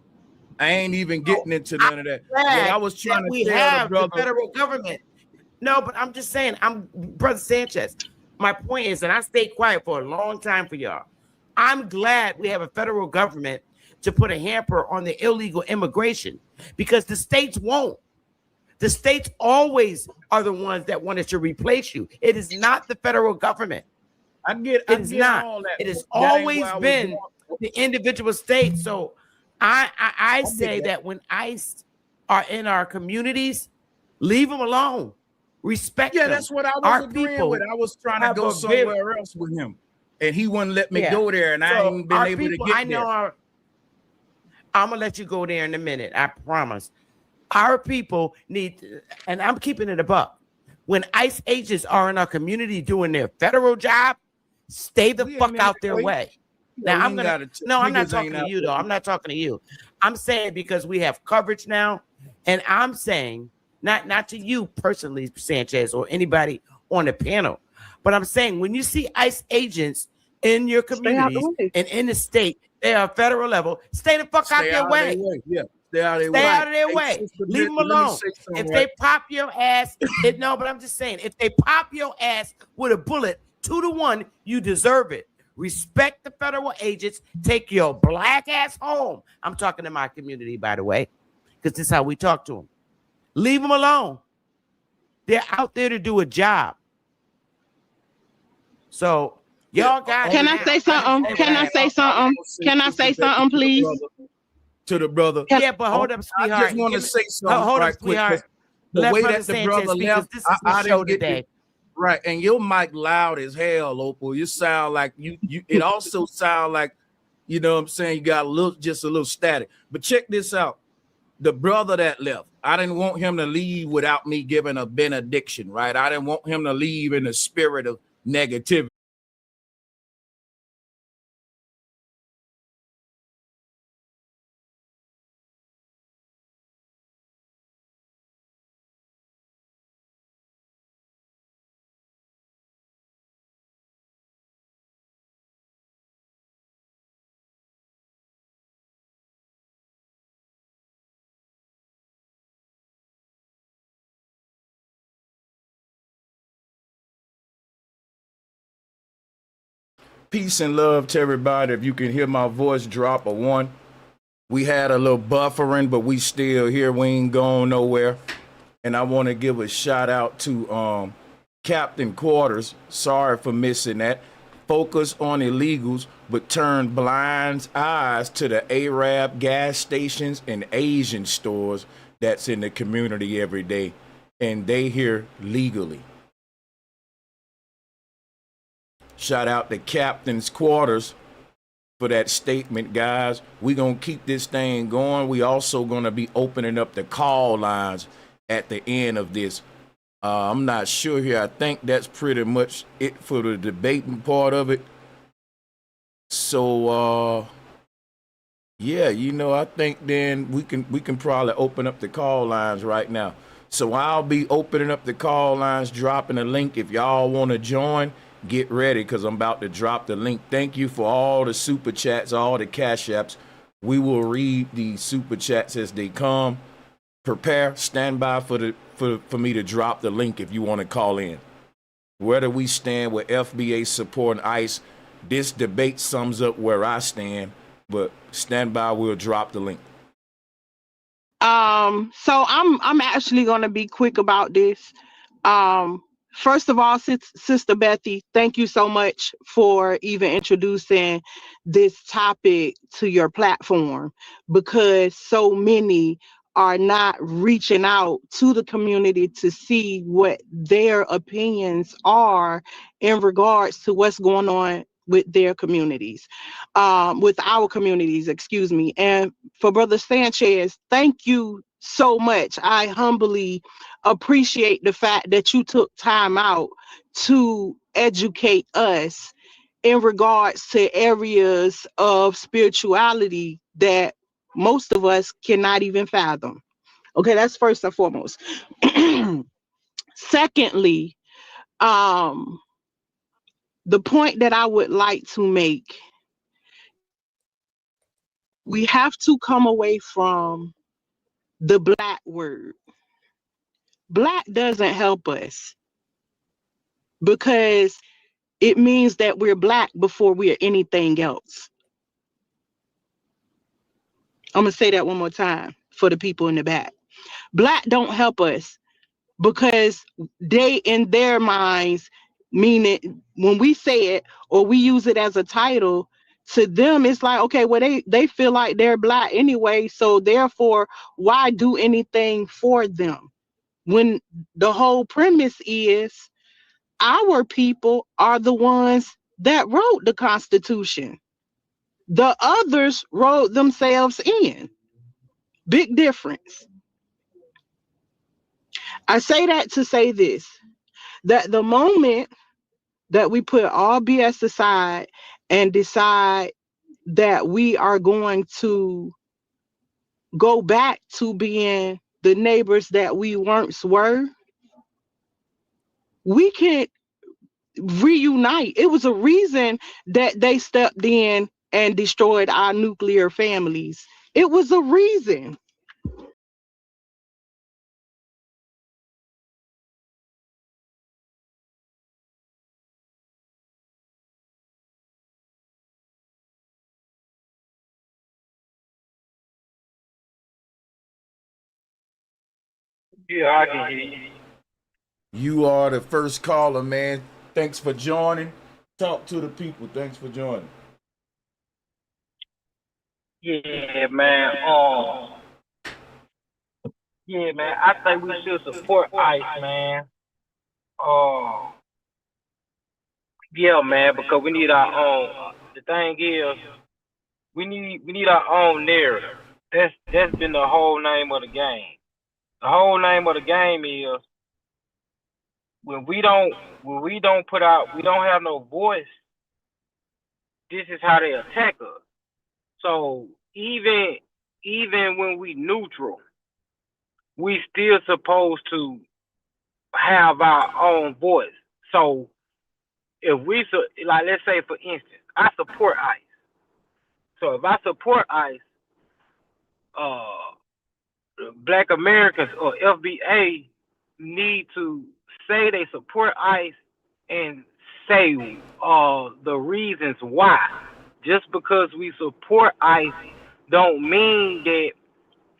I ain't even getting into none of that. What I was trying to tell the brother, federal government. No, but I'm just saying, Brother Sanchez. My point is, and I stayed quiet for a long time for y'all. I'm glad we have a federal government to put a hamper on the illegal immigration, because the states won't. The states always are the ones that wanted to replace you. It is not the federal government. It is not. All that. It has always been the individual states. So I say that when ICE are in our communities, leave them alone. Respect them. That's what I was agreeing with. I was trying to go somewhere else with him, and he wouldn't let me go there, and I ain't been able to get there. I'm gonna let you go there in a minute. I promise. Our people need, and I'm keeping it a buck. When ICE agents are in our community doing their federal job, stay the fuck out their way. Now I'm not talking to you though. I'm not talking to you. I'm saying because we have coverage now, and I'm saying not to you personally, Sanchez, or anybody on the panel, but I'm saying when you see ICE agents in your communities and in the state, they are federal level. Stay the fuck out their way. Yeah. Stay out of their way. Leave them alone. If they pop your ass, no, but I'm just saying, if they pop your ass with a bullet 2-1, you deserve it. Respect the federal agents. Take your black ass home. I'm talking to my community, by the way, because this is how we talk to them. Leave them alone. They're out there to do a job. So y'all got. Can I say something? Can I say something? Can I say something, please? To the brother. Yeah, but hold up, sweetheart. I just want to say something. Hold up, sweetheart. The way that the brother left, this is the show today. Right, and your mic loud as hell, Opal. You sound like you. It also sound like, you know what I'm saying, you got just a little static. But check this out. The brother that left, I didn't want him to leave without me giving a benediction, right? I didn't want him to leave in the spirit of negativity. Peace and love to everybody. If you can hear my voice drop a 1. We had a little buffering, but we still here. We ain't going nowhere. And I want to give a shout out to Captain Quarters. Sorry for missing that. Focus on illegals, but turn blind eyes to the Arab gas stations and Asian stores that's in the community every day. And they here legally. Shout out to Captain's Quarters. for that statement, guys. We're going to keep this thing going. We also going to be opening up the call lines at the end of this. I'm not sure here. I think that's pretty much it for the debating part of it. So, yeah, you know, I think then we can probably open up the call lines right now. So I'll be opening up the call lines, dropping a link. If y'all want to join, get ready because I'm about to drop the link. Thank you for all the super chats, all the cash apps. We will read the super chats as they come. Prepare, stand by for me to drop the link if you want to call in. Where do we stand with FBA supporting ICE? This debate sums up where I stand, but stand by, we'll drop the link. So I'm actually gonna be quick about this. First of all, Sister Bethy, thank you so much for even introducing this topic to your platform, because so many are not reaching out to the community to see what their opinions are in regards to what's going on with their communities, with our communities, excuse me. And for Brother Sanchez, thank you so much. I humbly appreciate the fact that you took time out to educate us in regards to areas of spirituality that most of us cannot even fathom. Okay, that's first and foremost. Secondly, the point that I would like to make, we have to come away from the Black word. Black doesn't help us because it means that we're Black before we are anything else. I'm going to say that one more time for the people in the back. Black don't help us because they, in their minds, mean it when we say it or we use it as a title. To them, it's like, okay, well, they feel like they're Black anyway, so therefore, why do anything for them? When the whole premise is our people are the ones that wrote the Constitution. The others wrote themselves in. Big difference. I say that to say this, that the moment that we put all BS aside and decide that we are going to go back to being the neighbors that we once were, we can reunite. It was a reason that they stepped in and destroyed our nuclear families. It was a reason. Yeah, I can hear you. You are the first caller, man. Thanks for joining. Talk to the people. Thanks for joining. Yeah, man. Yeah, man. I think we should support ICE, man. Yeah, man, because we need our own. The thing is, we need our own narrative. That's been the whole name of the game. The whole name of the game is when we don't put out, we don't have no voice. This is how they attack us. So even when we neutral, we still supposed to have our own voice. So if we, like, let's say for instance, I support ICE. So if I support ICE, Black Americans or FBA need to say they support ICE and say the reasons why. Just because we support ICE don't mean that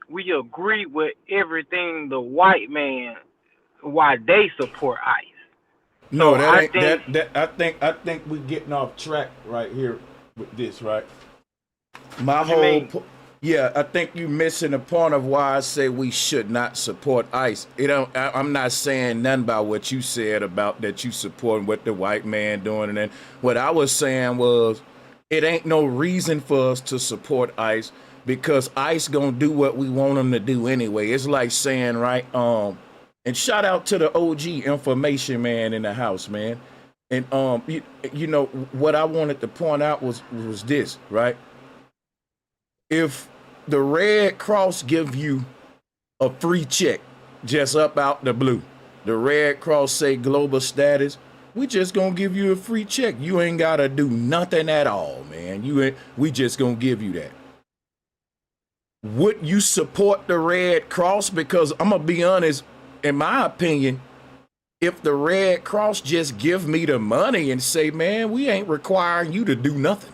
we agree with everything the white man why they support ICE. No, So that ain't that. I think we're getting off track right here with this, right? My whole yeah, I think you're missing the point of why I say we should not support ICE. I'm not saying nothing about what you said about that you support what the white man doing, and then what I was saying was it ain't no reason for us to support ICE because ICE gonna do what we want them to do anyway. It's like saying, right? And shout out to the OG information man in the house, man. And you know what I wanted to point out was this, right? If the Red Cross give you a free check just up out the blue, the Red Cross say global status, we just gonna give you a free check. You ain't gotta do nothing at all, man. We just gonna give you that. Would you support the Red Cross? Because I'm gonna be honest, in my opinion, if the Red Cross just give me the money and say, man, we ain't requiring you to do nothing,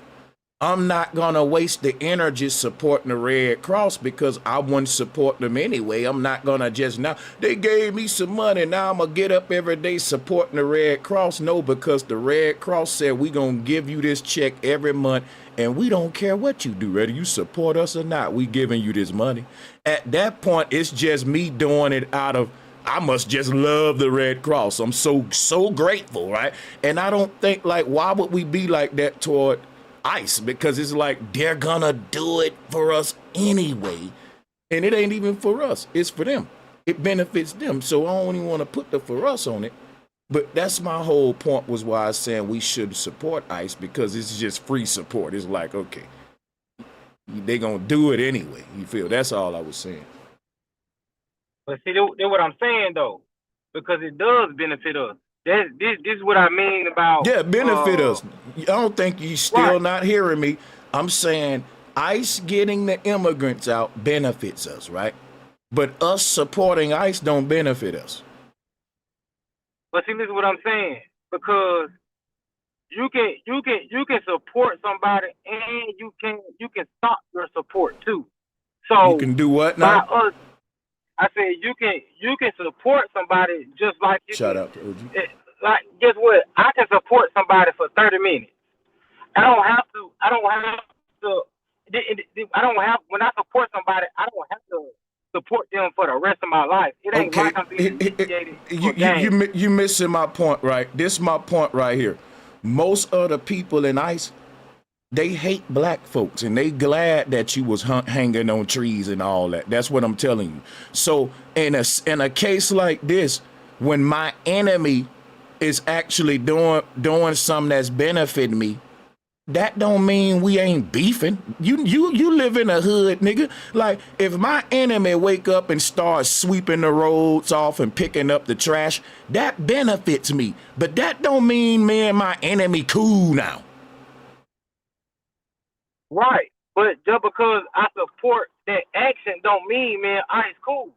I'm not gonna waste the energy supporting the Red Cross because I wouldn't support them anyway. I'm not gonna just now, they gave me some money, now I'm gonna get up every day supporting the Red Cross. No, because the Red Cross said we gonna give you this check every month and we don't care what you do, whether you support us or not, we giving you this money. At that point, it's just me doing it out of, I must just love the Red Cross. I'm so grateful, right? And I don't think, like, why would we be like that toward ICE? Because it's like they're gonna do it for us anyway, and it ain't even for us, it's for them. It benefits them, so I don't even want to put the for us on it. But that's my whole point, was why I was saying we should support ICE, because it's just free support. It's like, okay, they gonna do it anyway, you feel? That's all I was saying. But see, that's what I'm saying though, because it does benefit us. This is what I mean about, yeah, benefit us. I don't think you still right. not hearing me. I'm saying ICE getting the immigrants out benefits us, right? But us supporting ICE don't benefit us. But see, this is what I'm saying, because you can support somebody and you can stop your support too. So You can do what by now? us, I said you can support somebody just like you Shout can. out to OG. Like, guess what? I can support somebody for 30 minutes. I don't have to. When I support somebody, I don't have to support them for the rest of my life. It ain't Okay, like I'm being initiated for you missing my point, right? This is my point right here. Most of the people in ICE, they hate black folks, and they glad that you was hanging on trees and all that. That's what I'm telling you. So in a case like this, when my enemy is actually doing something that's benefiting me, that don't mean we ain't beefing. You live in a hood, nigga. Like, if my enemy wake up and start sweeping the roads off and picking up the trash, that benefits me. But that don't mean me and my enemy cool now. right. But just because I support that action don't mean, man, ICE cool.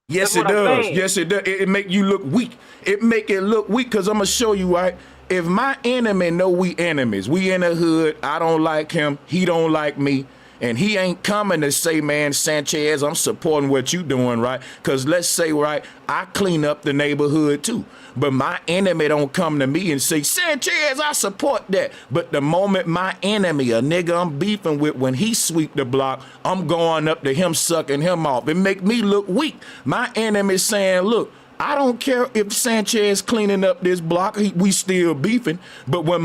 Yes, That's it what I'm does. saying. Yes, it does. It make you look weak. It make it look weak, because I'm going to show you, right? If my enemy know we enemies, we in the hood, I don't like him, he don't like me, and he ain't coming to say, man, Sanchez, I'm supporting what you doing, right? Because let's say, right, I clean up the neighborhood too. But my enemy don't come to me and say, Sanchez, I support that. But the moment my enemy, a nigga I'm beefing with, when he sweep the block, I'm going up to him, sucking him off. It make me look weak. My enemy saying, look, I don't care if Sanchez cleaning up this block, we still beefing. But when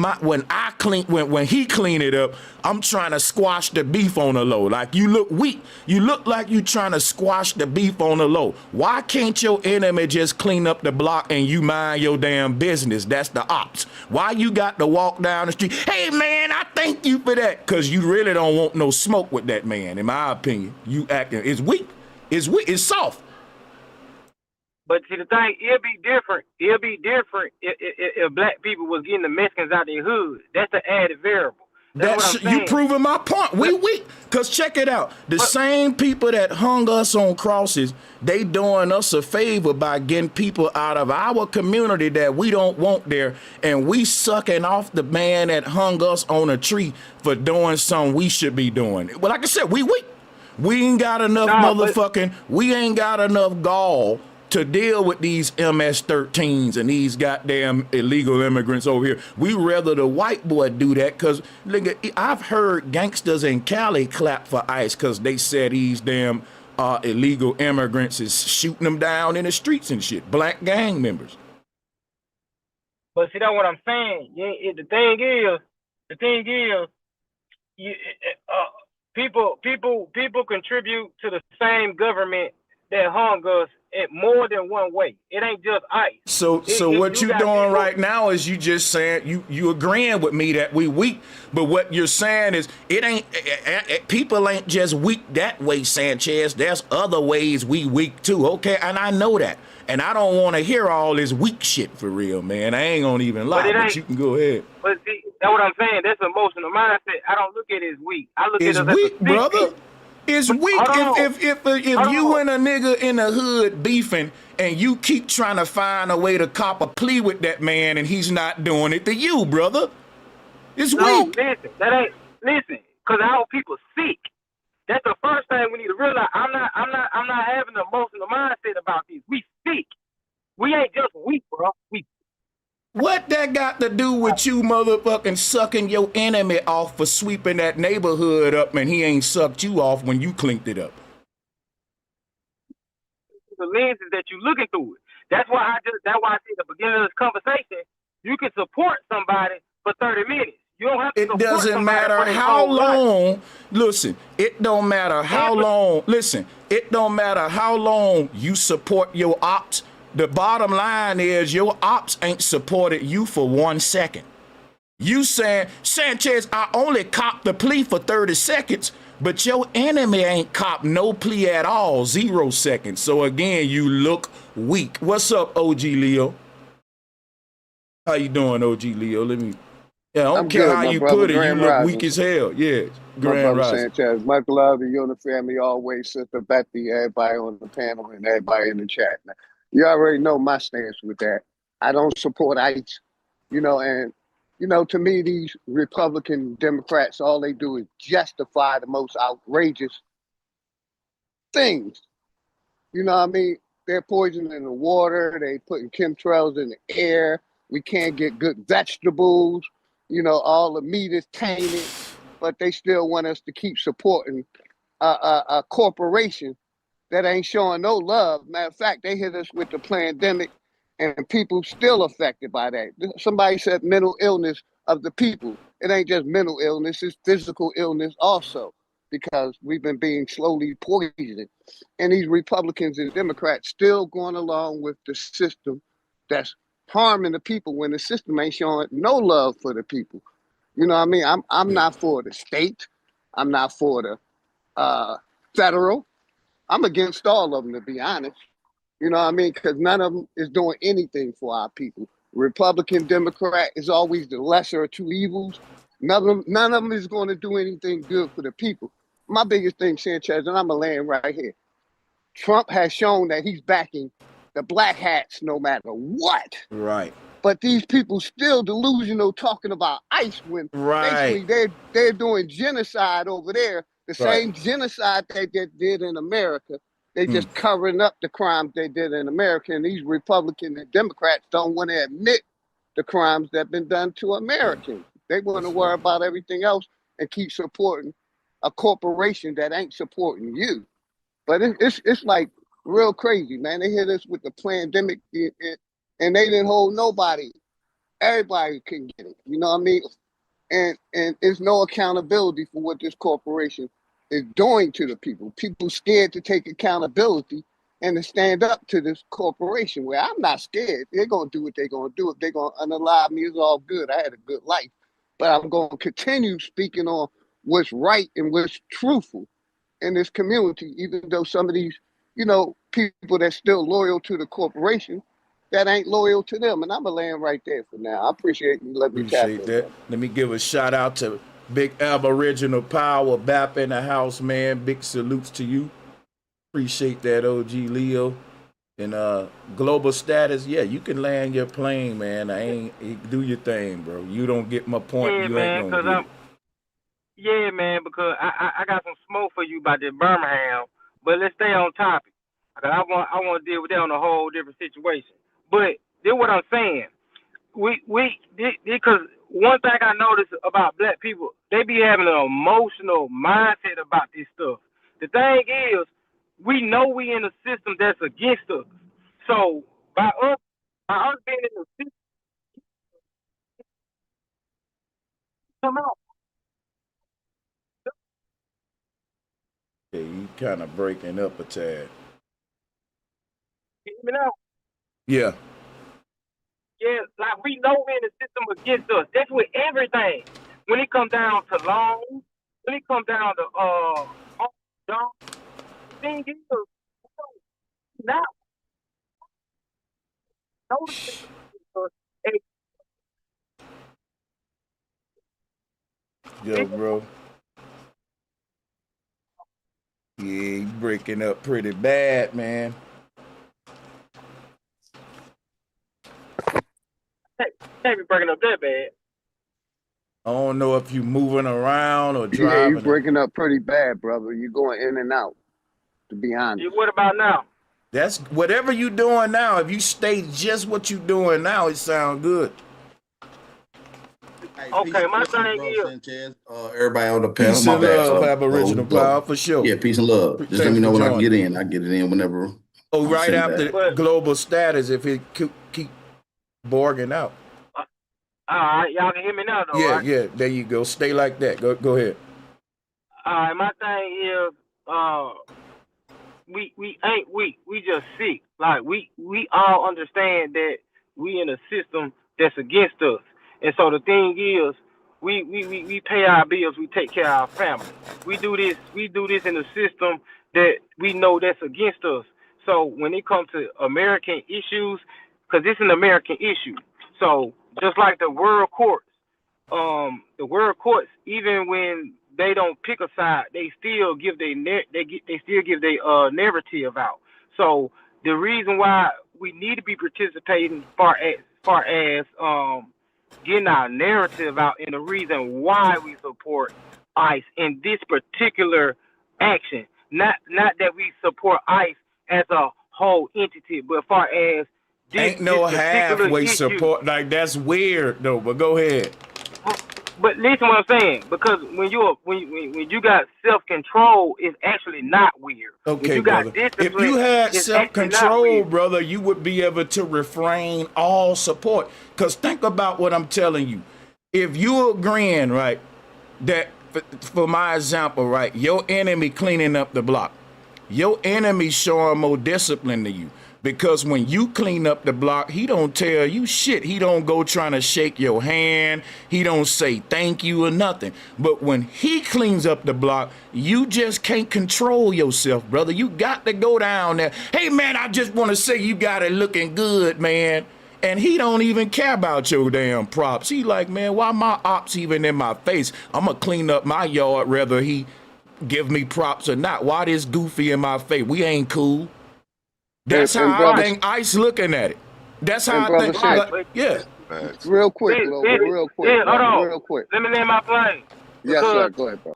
he clean it up, I'm trying to squash the beef on the low. Like, you look weak. You look like you trying to squash the beef on the low. Why can't your enemy just clean up the block and you mind your damn business? That's the ops. Why you got to walk down the street? Hey man, I thank you for that. Cause you really don't want no smoke with that man. In my opinion, you acting, it's weak. It's weak. It's soft. But see, the thing, it'll be different. It'll be different if black people was getting the Mexicans out their hood. That's the added variable. That's what I'm saying. You proving my point. We weak. Cause check it out. The same people that hung us on crosses, they doing us a favor by getting people out of our community that we don't want there, and we sucking off the man that hung us on a tree for doing something we should be doing. Well, like I said, we weak. We ain't got enough we ain't got enough gall to deal with these MS-13s and these goddamn illegal immigrants over here. We rather the white boy do that, because I've heard gangsters in Cali clap for ICE because they said these damn illegal immigrants is shooting them down in the streets and shit. Black gang members. But see, that's what I'm saying. The thing is, people contribute to the same government that hung us in more than one way. It ain't just ICE. So what you doing right now is you just saying you agreeing with me that we weak, but what you're saying is it ain't people ain't just weak that way, Sanchez. There's other ways we weak too. Okay, and I know that, and I don't want to hear all this weak shit for real, man. I ain't gonna even lie, but you can go ahead. But see, that's what I'm saying. That's emotional mindset. I don't look at it as weak. I look It's at it as weak, a brother. It's weak if you and a nigga in the hood beefing and you keep trying to find a way to cop a plea with that man and he's not doing it to you, brother. It's weak. Listen, because our people sick. That's the first thing we need to realize. I'm not having an emotional mindset about this. We sick. We ain't just weak, bro. We. What that got to do with you motherfucking sucking your enemy off for sweeping that neighborhood up and he ain't sucked you off when you clinked it up? The lenses that you looking through it. That's why I say at the beginning of this conversation, you can support somebody for 30 minutes. You don't have to It doesn't matter how long. Listen, it don't matter how long. Listen, it don't matter how long you support your ops. The bottom line is your ops ain't supported you for 1 second. You saying, Sanchez, I only copped the plea for 30 seconds, but your enemy ain't copped no plea at all, 0 seconds. So again, you look weak. What's up, OG Leo? How you doing, OG Leo? I don't care how you put it, you look weak as hell. Yeah, Grand Rising. Sanchez, much love to you and the family always, Sister Betty, everybody on the panel and everybody in the chat. Now, you already know my stance with that. I don't support ICE, and to me, these Republican Democrats, all they do is justify the most outrageous things. You know what I mean? They're poisoning the water. They putting chemtrails in the air. We can't get good vegetables. All the meat is tainted, but they still want us to keep supporting a corporation that ain't showing no love. Matter of fact, they hit us with the pandemic and people still affected by that. Somebody said mental illness of the people. It ain't just mental illness, it's physical illness also, because we've been being slowly poisoned. And these Republicans and Democrats still going along with the system that's harming the people when the system ain't showing no love for the people. You know what I mean? I'm not for the state. I'm not for the federal. I'm against all of them, to be honest. You know what I mean? Because none of them is doing anything for our people. Republican, Democrat is always the lesser of two evils. None of them is going to do anything good for the people. My biggest thing, Sanchez, and I'm going to land right here. Trump has shown that he's backing the black hats no matter what. Right. But these people still delusional talking about ICE when basically they're doing genocide over there. The same genocide they did in America. They just covering up the crimes they did in America. And these Republicans and Democrats don't want to admit the crimes that have been done to Americans. They want to worry about everything else and keep supporting a corporation that ain't supporting you. But it's like real crazy, man. They hit us with the pandemic and they didn't hold nobody. Everybody can get it. You know what I mean? And there's no accountability for what this corporation is doing to the people. People scared to take accountability and to stand up to this corporation. Where I'm not scared. They're gonna do what they're gonna do. If they're gonna unalive me, it's all good. I had a good life. But I'm gonna continue speaking on what's right and what's truthful in this community, even though some of these, people that's still loyal to the corporation, that ain't loyal to them. And I'm going to land right there for now. I appreciate you letting me tap in. Appreciate that. Let me give a shout out to Big Aboriginal Power, BAP in the house, man. Big salutes to you. Appreciate that, OG Leo. And global status, yeah, you can land your plane, man. Do your thing, bro. You don't get my point. Yeah, you man, ain't gonna get it. Yeah, man, because I got some smoke for you about this Birmingham, but let's stay on topic. I want to deal with that on a whole different situation. But this what I'm saying. Because one thing I noticed about black people, they be having an emotional mindset about this stuff. The thing is, we know we in a system that's against us. So by us being in the system, come out. Yeah, you kind of breaking up a tad. Hear me now? Yeah. Yeah, like we know in the system against us. That's with everything. When it comes down to loans, when it comes down to jobs, thing is now noticing and Yo, bro. Yeah, you breaking up pretty bad, man. can't be breaking up that bad. I don't know if you moving around or Yeah, driving. you're breaking up pretty bad, brother. You're going in and out, to be honest. What about now? That's whatever you doing now. If you stay just what you doing now, it sound good. Hey, Okay, my thing bro, is Sanchez, everybody on the panel. Peace My and bad. love, So, Aboriginal power for sure. Yeah, peace and love. Just let Thanks me know for when I joining. get in. I get it in whenever. Oh, I'm right sitting after back. global status, if it keep borging out. all right, y'all can hear me now though, Yeah, right? yeah. There you go. Stay like that. Go ahead. All right, my thing is we ain't weak. We just sick. Like we all understand that we in a system that's against us. And so the thing is, we pay our bills, we take care of our family. We do this in a system that we know that's against us. So when it comes to American issues, because it's an American issue. So just like the world courts, even when they don't pick a side, they still give their narrative out. So the reason why we need to be participating far as getting our narrative out, and the reason why we support ICE in this particular action, not that we support ICE as a whole entity, but far as Ain't no halfway issue. support. Like that's weird though. But go ahead. But listen what I'm saying, because when you got self-control, it's actually not weird. Okay, when you brother. got discipline, If you had it's actually not self-control, weird. brother, you would be able to refrain all support. Because think about what I'm telling you. If you agreeing, right, that for my example, right, your enemy cleaning up the block, your enemy showing more discipline to you. Because when you clean up the block, he don't tell you shit. He don't go trying to shake your hand. He don't say thank you or nothing. But when he cleans up the block, you just can't control yourself, brother. You got to go down there. Hey, man, I just want to say you got it looking good, man. And he don't even care about your damn props. He like, man, why my ops even in my face? I'm going to clean up my yard whether he give me props or not. Why this goofy in my face? We ain't cool. That's how I think ICE looking at it. That's how I think. Yeah. Real quick, real quick. Hold on. Real quick. Let me land my plane. Yes, sir. Go ahead, bro.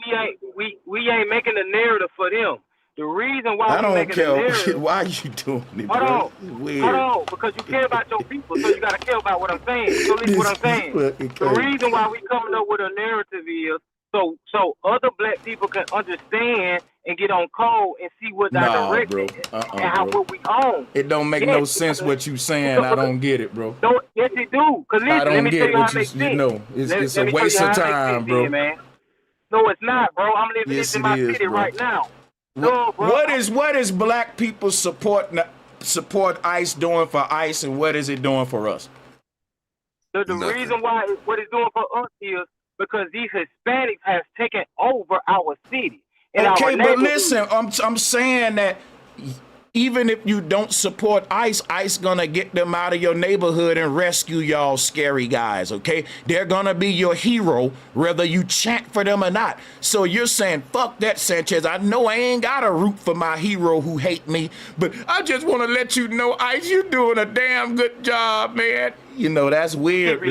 We ain't making the narrative for them. The reason why I we making the don't care narrative. why you doing it, Hold bro. on. Weird. Hold on, because you care about your people, so you gotta care about what I'm saying. So listen what I'm saying. The reason why we coming up with a narrative is so other black people can understand and get on code and see what our direction is and how what we own. It don't make no sense what you saying. I don't get it, bro. No, yes, it do. Cause listen, I don't let me get tell you how what it makes you sense. know. It's a Let me tell waste you of how it time, makes bro. sense, man. No, it's not, bro. I'm living Yes, this in it my is, city bro. right now. No, bro. What is black people support ICE doing for ICE, and what is it doing for us? The reason why what it's doing for us is because these Hispanics has taken over our city. Okay, but listen, I'm saying that even if you don't support ICE, ICE gonna get them out of your neighborhood and rescue y'all scary guys, okay? They're gonna be your hero, whether you chant for them or not. So you're saying, fuck that, Sanchez. I know I ain't gotta root for my hero who hate me, but I just wanna let you know, ICE, you're doing a damn good job, man. You know, that's weird.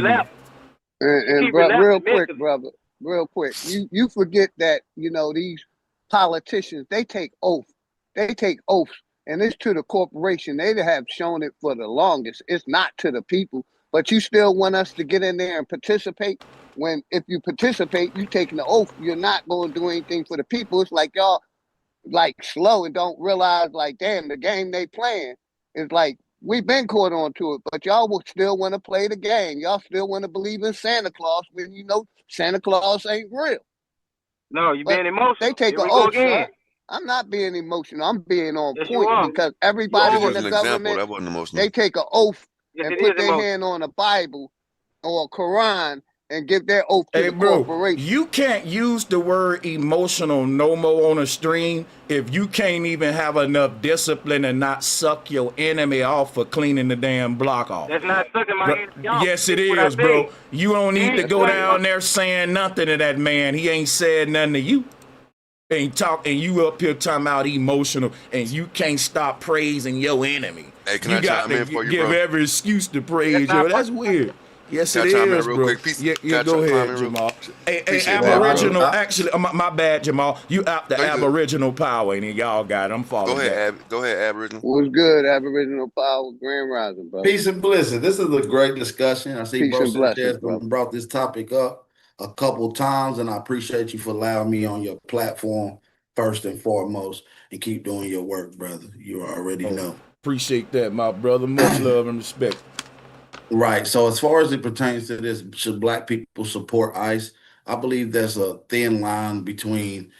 And real quick, brother, real quick. You forget that, these politicians, they take oaths. They take oaths. And it's to the corporation. They have shown it for the longest. It's not to the people. But you still want us to get in there and participate? When if you participate, you taking the oath, you're not going to do anything for the people. It's like y'all slow and don't realize damn, the game they playing is we've been caught on to it, but y'all will still want to play the game. Y'all still want to believe in Santa Claus when Santa Claus ain't real. No, you being emotional. They take Here an we go oath, again. sir. I'm not being emotional. I'm being on Yes, you point are. because You everybody are. in Just the an example. government, That wasn't emotional. they take an oath Yes, and it put is their emotional. hand on a Bible or a Quran and give their oath to Hey, the bro, corporation. you can't use the word emotional no more on a stream if you can't even have enough discipline and not suck your enemy off for cleaning the damn block off. That's not sucking my enemy off. Yes, it This is what I is, bro. said. You don't need to These go black down there saying nothing to that man. He ain't said nothing to you. Ain't talk, and you up here talking about emotional, and you can't stop praising your enemy. Hey, can You I got chime to in for you, give bro? every excuse to praise That's not you. That's weird. Yes, Can it I chime in is, real bro. quick? Peace. Yeah, Can I go chime ahead, in real Jamal. Hey, Appreciate that, Aboriginal. brother. Actually, my bad, Jamal. You out the No, you good. Aboriginal power, and y'all got it. I'm following Go that. ahead, Go ahead, Aboriginal. What's good, Aboriginal Power, Grand Rising, bro? Peace and blessings. This is a great discussion. I see Peace Bro and blessings, Sanchez bro. brought this topic up a couple times, and I appreciate you for allowing me on your platform first and foremost, and keep doing your work, brother. You already know. Appreciate that, my brother. Much love and respect. Right. So as far as it pertains to this, should Black people support ICE? I believe there's a thin line between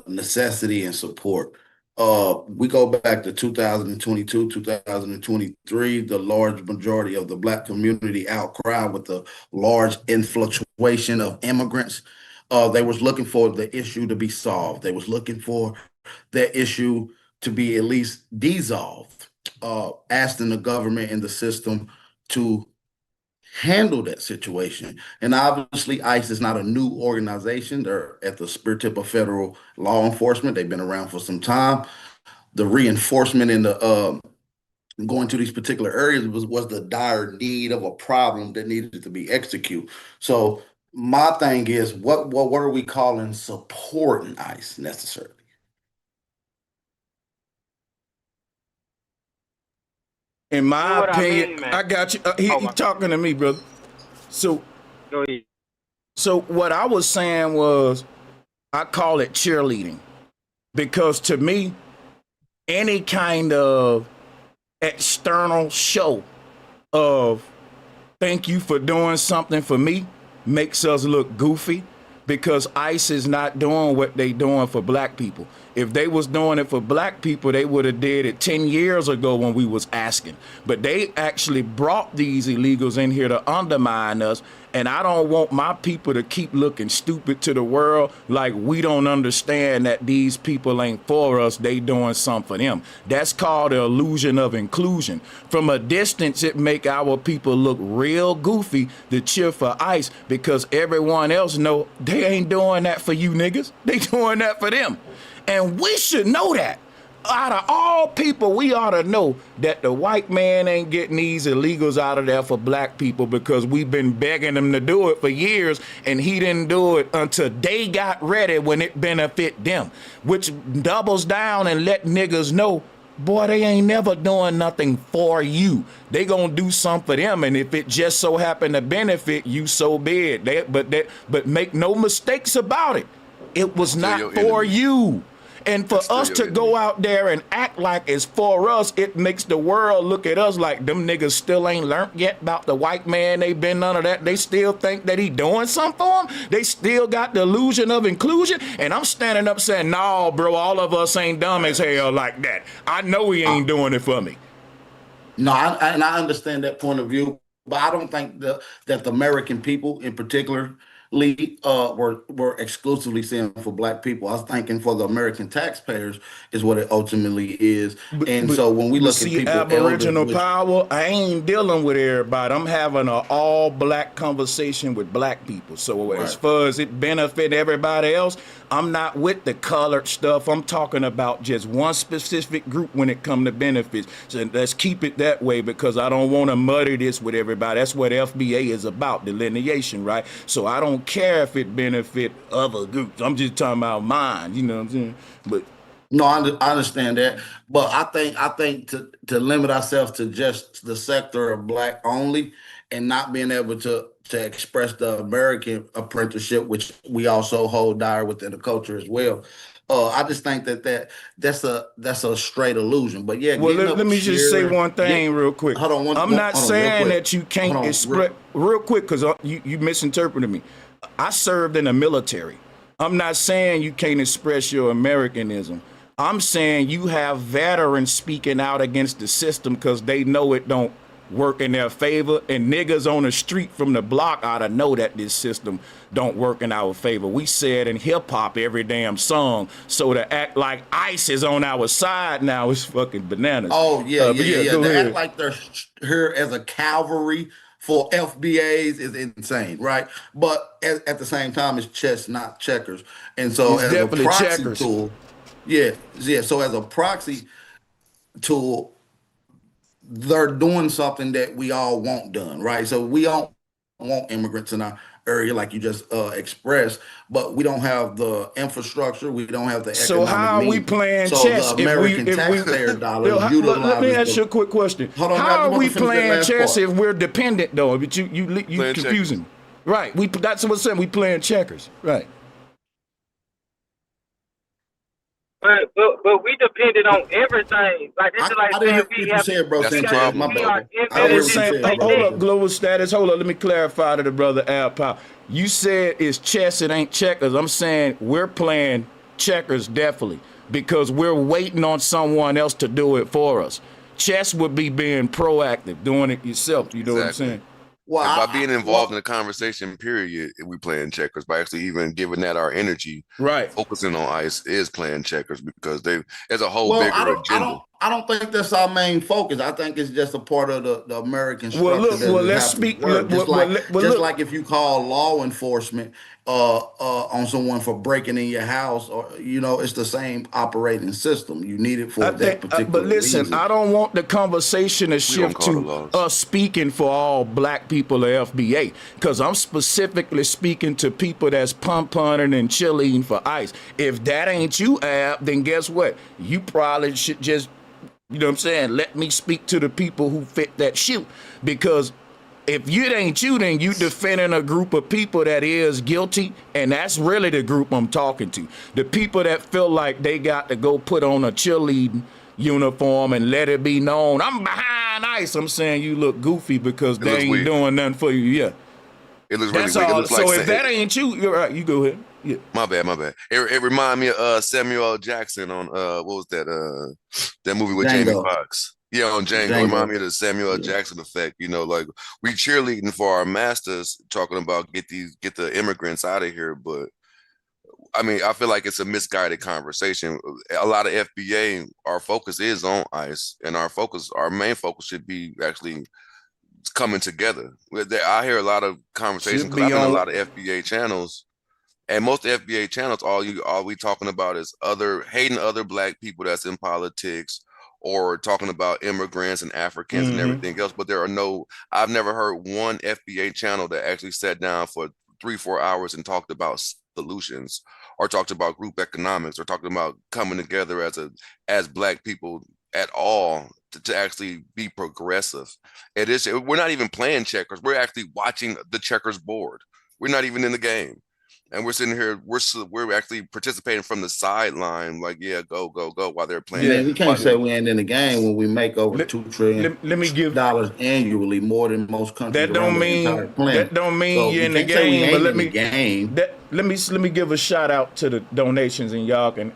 necessity and support. We go back to 2022, 2023, the large majority of the Black community outcry with the large influxation of immigrants. They was looking for the issue to be solved. They was looking for that issue to be at least dissolved, asking the government and the system to handle that situation. And obviously, ICE is not a new organization. They're at the spear tip of federal law enforcement. They've been around for some time. The reinforcement in the going to these particular areas was the dire need of a problem that needed to be executed. So my thing is, what are we calling supporting ICE necessarily? In my what I opinion, mean, man. I got you. He talking to me, brother. So Go ahead. So what I was saying was, I call it cheerleading, because to me, any kind of external show of thank you for doing something for me makes us look goofy, because ICE is not doing what they doing for Black people. If they was doing it for Black people, they would have did it 10 years ago when we was asking. But they actually brought these illegals in here to undermine us. And I don't want my people to keep looking stupid to the world like we don't understand that these people ain't for us, they doing something for them. That's called the illusion of inclusion. From a distance, it make our people look real goofy to cheer for ICE, because everyone else know they ain't doing that for you niggas. They doing that for them. And we should know that. Out of all people, we ought to know that the white man ain't getting these illegals out of there for Black people, because we've been begging him to do it for years, and he didn't do it until they got ready when it benefit them, which doubles down and let niggas know, boy, they ain't never doing nothing for you. They gonna do something for them, and if it just so happen to benefit you, so be it. But make no mistakes about it. It was not for you. And for us to go out there and act like it's for us, it makes the world look at us like them niggas still ain't learned yet about the white man. They been none of that. They still think that he doing something for them. They still got the illusion of inclusion. And I'm standing up saying, no, bro, all of us ain't dumb as hell like that. I know he ain't doing it for me. No, and I understand that point of view, but I don't think that the American people in particular were exclusively saying for Black people. I was thinking for the American taxpayers is what it ultimately is. So when we look at people, Aboriginal power, I ain't dealing with everybody. I'm having an all Black conversation with Black people. So as far as it benefit everybody else, I'm not with the colored stuff. I'm talking about just one specific group when it comes to benefits. So let's keep it that way, because I don't want to muddy this with everybody. That's what FBA is about, delineation, right? So I don't care if it benefit other groups. I'm just talking about mine, you know what I'm saying? But no, I understand that, but I think to limit ourselves to just the sector of Black only, and not being able to express the American apprenticeship, which we also hold dire within the culture as well. I just think that's a straight illusion. But yeah, well, let me just say one thing real quick. I'm not saying that you can't express real quick, because you misinterpreted me. I served in the military. I'm not saying you can't express your Americanism. I'm saying you have veterans speaking out against the system because they know it don't work in their favor, and niggas on the street from the block ought to know that this system don't work in our favor. We say it in hip hop every damn song, so to act like ICE is on our side now is fucking bananas. Oh yeah. Go They ahead. act like they're here as a cavalry for FBAs is insane, right? But at the same time, it's chess, not checkers. And so It's as a definitely proxy checkers. tool, So as a proxy tool, they're doing something that we all want done, right? So we don't want immigrants in our area like you just expressed, but we don't have the infrastructure, we don't have the So economic how are we means. playing So chess the American taxpayer dollar let me ask you a quick question. Hold on, How I are want we to finish that playing last chess part. if we're dependent though? But you Playing confusing me. Right. That's what I'm saying. We playing checkers. Right. But we depended on everything. Like this is like I didn't hear saying we what you have said, bro. That's the Sanchez, problem, my we bad, are bro. I I didn't hear was what you saying, said, hold bro. up, global status. Hold up, let me clarify to the brother Al Powell. You said it's chess, it ain't checkers. I'm saying we're playing checkers definitely because we're waiting on someone else to do it for us. Chess would be being proactive, doing it yourself. You know what I'm exactly. saying? Well, And by being involved in the conversation, period, we playing checkers. By actually even giving that our energy, Right. focusing on ICE is playing checkers because there's a whole well, bigger agenda. I don't think that's our main focus. I think it's just a part of the American Well, structure look, that well, we let's have to speak. work. Just Look, like if you call law enforcement on someone for breaking in your house, or it's the same operating system. You need it I for that think, but particular listen, reason. I don't want the conversation to We don't shift call the to laws. us speaking for all black people of FBA, because I'm specifically speaking to people that's pump-punting and chilling for ICE. If that ain't you, Ab, then guess what? You probably should just, you know what I'm saying, let me speak to the people who fit that shoe, because if it ain't you, then you defending a group of people that is guilty, and that's really the group I'm talking to. The people that feel like they got to go put on a cheerleading uniform and let it be known, I'm behind ICE. I'm saying you look goofy because It they looks ain't weak. doing nothing for you. Yeah, It looks really that's weak. It all. looks So like if that ain't you, you're right. You go ahead. Yeah. my bad. It remind me of Samuel L. Jackson on what was that movie with Jamie Django. Foxx? Yeah, on Django. Remind me of the Samuel L. Jackson effect. Like we cheerleading for our masters, talking about get the immigrants out of here. But I mean, I feel like it's a misguided conversation. A lot of FBA, our focus is on ICE, and our main focus should be actually coming together. I hear a lot of conversations Should because I've be been on a on. lot of FBA channels. And most FBA channels, all we talking about is hating other black people that's in politics, or talking about immigrants and Africans and everything else. But I've never heard one FBA channel that actually sat down for 3-4 hours and talked about solutions, or talked about group economics, or talked about coming together as black people at all to actually be progressive. We're not even playing checkers. We're actually watching the checkers board. We're not even in the game. And we're sitting here, we're actually participating from the sideline, like, yeah, go, while they're playing. Man, we can't say we ain't in the game when we make over $2 trillion Let me give. annually, more than most countries That around don't the entire mean planet. that don't mean So you're we in the can't say we game. But ain't let in me the game. let me give a shout out to the donations, and y'all can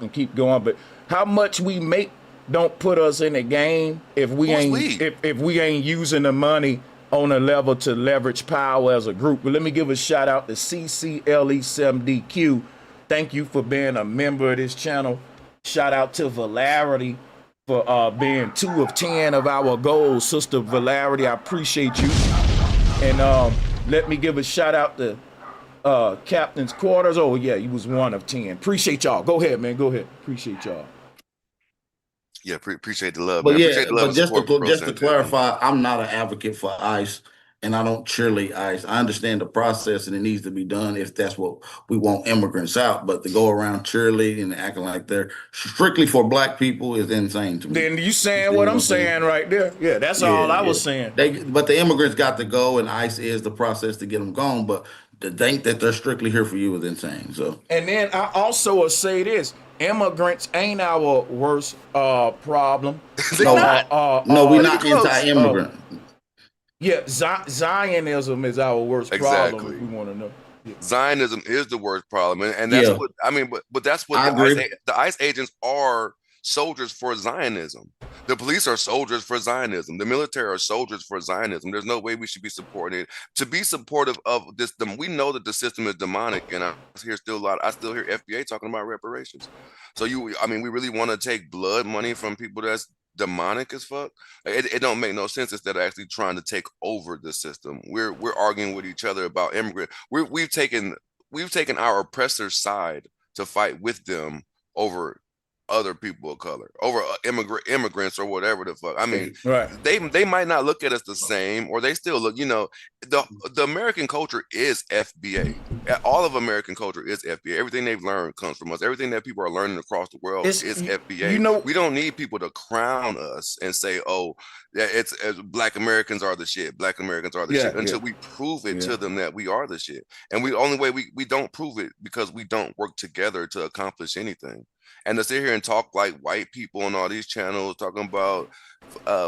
keep going. But how much we make don't put us in the game if we ain't using the money on a level to leverage power as a group. But let me give a shout out to CCLE7DQ. Thank you for being a member of this channel. Shout out to Valarity for being 2 of 10 of our goals. Sister Valarity, I appreciate you. And let me give a shout out to Captain's Quarters. Oh yeah, he was 1 of 10. Appreciate y'all. Go ahead, man. Go ahead. Appreciate y'all. Yeah, appreciate the love, But man. yeah, Appreciate the love but and just support for Bro to Sanchez. clarify, I'm not an advocate for ICE, and I don't cheerlead ICE. I understand the process and it needs to be done if that's what we want immigrants out. But to go around cheerleading and acting like they're strictly for black people is insane to me. Then you saying what I'm saying right there? Yeah, that's all I was saying. But the immigrants got to go, and ICE is the process to get them gone. But to think that they're strictly here for you is insane. So, and then I also will say this: immigrants ain't our worst problem. no, we're not anti-immigrant. Yeah, Zionism is our worst problem. If we want to know. Zionism is the worst problem, and that's Yeah, what I mean. But that's what I agree. the ICE agents are soldiers for Zionism. The police are soldiers for Zionism. The military are soldiers for Zionism. There's no way we should be supporting it. To be supportive of this, we know that the system is demonic, and I still hear FBA talking about reparations. So I mean, we really want to take blood money from people that's demonic as fuck. It don't make no sense instead of actually trying to take over the system. We're arguing with each other about immigrant. We've taken our oppressor's side to fight with them over other people of color, over immigrants or whatever the fuck. I mean, right. They might not look at us the same, or they still look. You know, the American culture is FBA. All of American culture is FBA. Everything they've learned comes from us. Everything that people are learning across the world is FBA. You know, we don't need people to crown us and say, "Oh, it's Black Americans are the shit. Black Americans are the shit." Until we prove it to them that we are the shit. And the only way we don't prove it because we don't work together to accomplish anything. And to sit here and talk like white people on all these channels talking about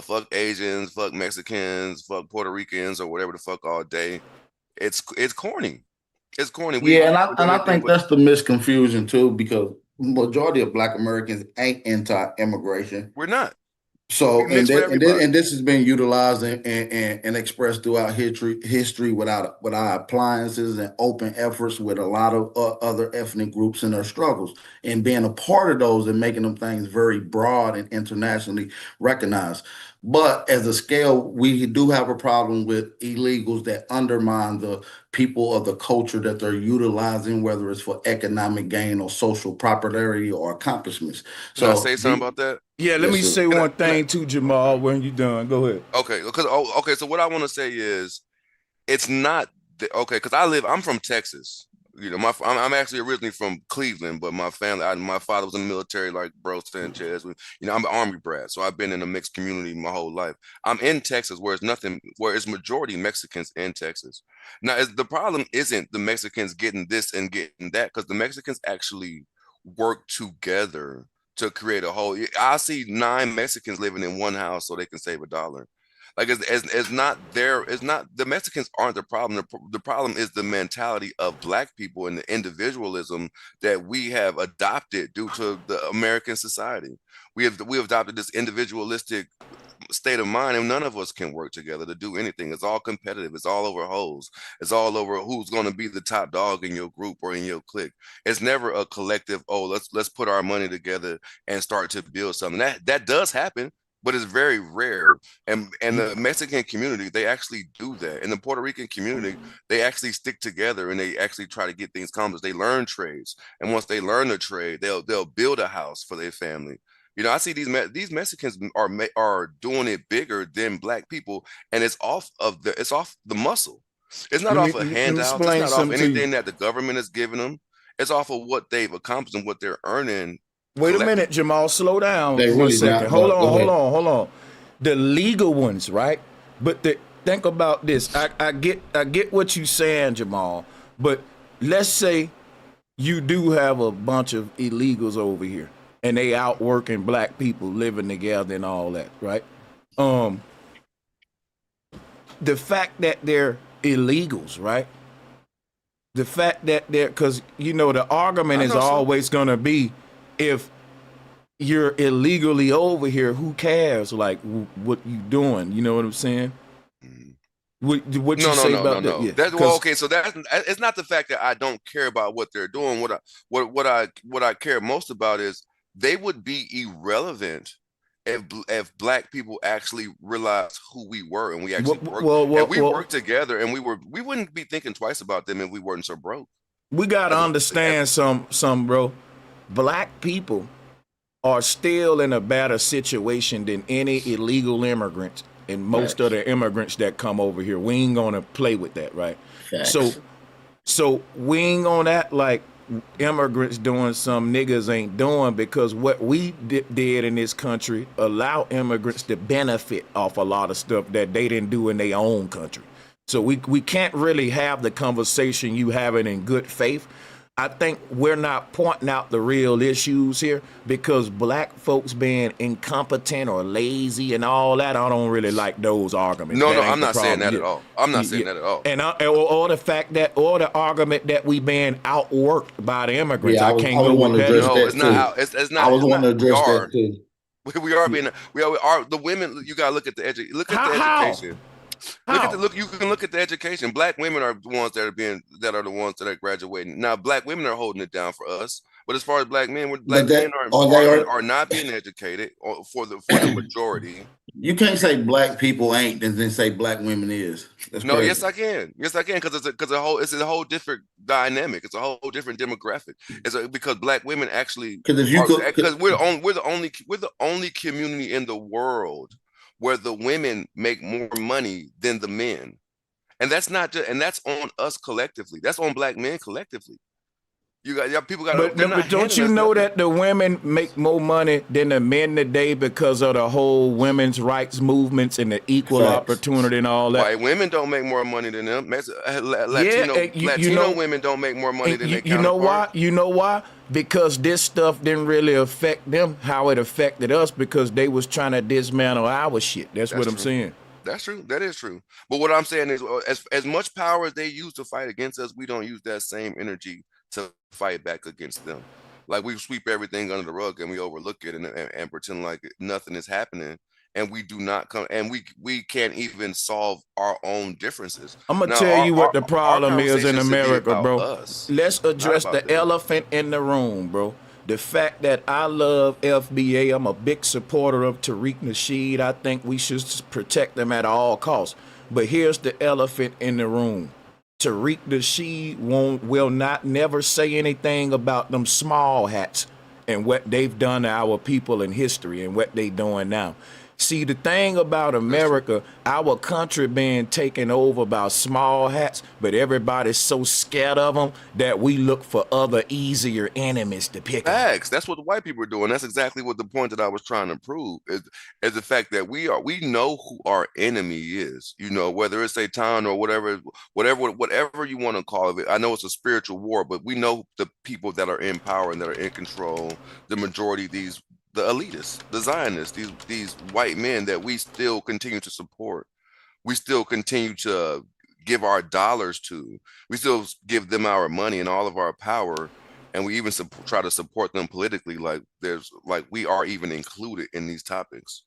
fuck Asians, fuck Mexicans, fuck Puerto Ricans, or whatever the fuck all day, it's corny. It's corny. And I think that's the misconfusion too, because majority of Black Americans ain't anti-immigration. We're not. So and this has been utilized and expressed throughout history without appliances and open efforts with a lot of other ethnic groups in their struggles, and being a part of those and making them things very broad and internationally recognized. But as a scale, we do have a problem with illegals that undermine the people of the culture that they're utilizing, whether it's for economic gain or social popularity or accomplishments. Can I say something about that? Yeah, let me say one thing too, Jamal, when you're done. Go ahead. Okay, because so what I want to say is, it's not because I'm from Texas. You know, I'm actually originally from Cleveland, but my father was in the military, like bro Sanchez. You know, I'm an Army brat, so I've been in a mixed community my whole life. I'm in Texas, where it's majority Mexicans in Texas. Now, the problem isn't the Mexicans getting this and getting that, because the Mexicans actually work together to create a whole. I see 9 Mexicans living in one house so they can save $1. Like it's not the Mexicans aren't the problem. The problem is the mentality of Black people and the individualism that we have adopted due to the American society. We have adopted this individualistic state of mind, and none of us can work together to do anything. It's all competitive. It's all over hoes. It's all over who's going to be the top dog in your group or in your clique. It's never a collective. Oh, let's put our money together and start to build something. That does happen, but it's very rare. And the Mexican community, they actually do that. In the Puerto Rican community, they actually stick together and they actually try to get things accomplished. They learn trades, and once they learn the trade, they'll build a house for their family. You know, I see these Mexicans are doing it bigger than Black people, and it's off the muscle. It's not off of handouts. It's not off anything that the government is giving them. It's off of what they've accomplished and what they're earning. Wait a minute, Jamal, slow down one second. Hold on. The legal ones, right? But think about this. I get what you're saying, Jamal. But let's say you do have a bunch of illegals over here, and they out working Black people, living together and all that, right? The fact that they're illegals, right? The fact that because you know the argument is always gonna be, if you're illegally over here, who cares? Like what you doing? You know what I'm saying? What you say about that? Yeah. Okay. So it's not the fact that I don't care about what they're doing. What I care most about is they would be irrelevant if Black people actually realized who we were and we actually worked together, and we wouldn't be thinking twice about them if we weren't so broke. We gotta understand some bro. Black people are still in a better situation than any illegal immigrant and most of the immigrants that come over here. We ain't gonna play with that, right? Facts. So we ain't gonna act like immigrants doing some niggas ain't doing, because what we did in this country allow immigrants to benefit off a lot of stuff that they didn't do in their own country. So we can't really have the conversation you having in good faith. I think we're not pointing out the real issues here because black folks being incompetent or lazy and all that. I don't really like those arguments. No, That no, ain't I'm the not saying problem. that at all. I'm not saying that at all. And or the fact that, or the argument that we being outworked by the immigrants. Yeah, I can't go with that. No, it's not out. It's not. I was It's wanting not. to We address are. that too. We are being. We are the women. You gotta look at the education. Look at the education. Look at the look. You can look at the education. Black women are the ones that are the ones that are graduating. Now, black women are holding it down for us. But as far as black men, men are not being educated for the majority. You can't say black people ain't and then say black women is. That's no, crazy. yes I can. Yes I can, because it's a whole different dynamic. It's a whole different demographic. Because black women actually because we're the only community in the world where the women make more money than the men. And that's not just, and that's on us collectively. That's on black men collectively. People got. But don't you know that the women make more money than the men today because of the whole women's rights movements and the equal opportunity and all that? White women don't make more money than them. Latino women don't make more money than their counterparts. You know why? You know why? Because this stuff didn't really affect them how it affected us because they was trying to dismantle our shit. That's what I'm saying. That's true. That is true. But what I'm saying is, as much power as they use to fight against us, we don't use that same energy to fight back against them. Like we sweep everything under the rug and we overlook it and pretend like nothing is happening, and we do not come, and we can't even solve our own differences. I'm gonna tell you what the problem is in America, bro. Let's address the elephant in the room, bro. The fact that I love FBA, I'm a big supporter of Tariq Nasheed. I think we should protect them at all costs. But here's the elephant in the room. Tariq Nasheed will not never say anything about them small hats and what they've done to our people in history and what they doing now. See, the thing about America, our country being taken over by small hats, but everybody's so scared of them that we look for other easier enemies to pick on. That's what the white people are doing. That's exactly what the point that I was trying to prove is the fact that we know who our enemy is. You know, whether it's Satan or whatever you want to call it. I know it's a spiritual war, but we know the people that are in power and that are in control. The majority of the elitists, the Zionists, these white men that we still continue to support. We still continue to give our dollars to. We still give them our money and all of our power, and we even try to support them politically. Like we are even included in these topics.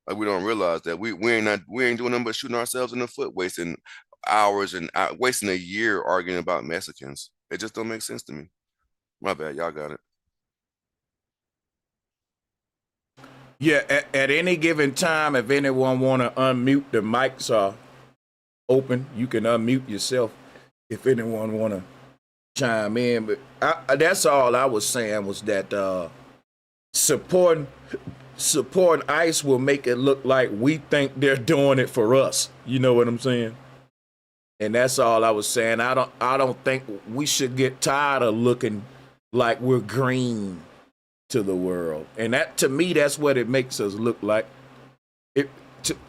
Like we don't realize that we ain't doing nothing but shooting ourselves in the foot, wasting hours and wasting a year arguing about Mexicans. It just don't make sense to me. My bad, y'all got it. Yeah, at any given time, if anyone want to unmute, the mics are open. You can unmute yourself if anyone want to chime in. But that's all I was saying was that supporting ICE will make it look like we think they're doing it for us. You know what I'm saying? And that's all I was saying. I don't think we should get tired of looking like we're green to the world, and that to me, that's what it makes us look like.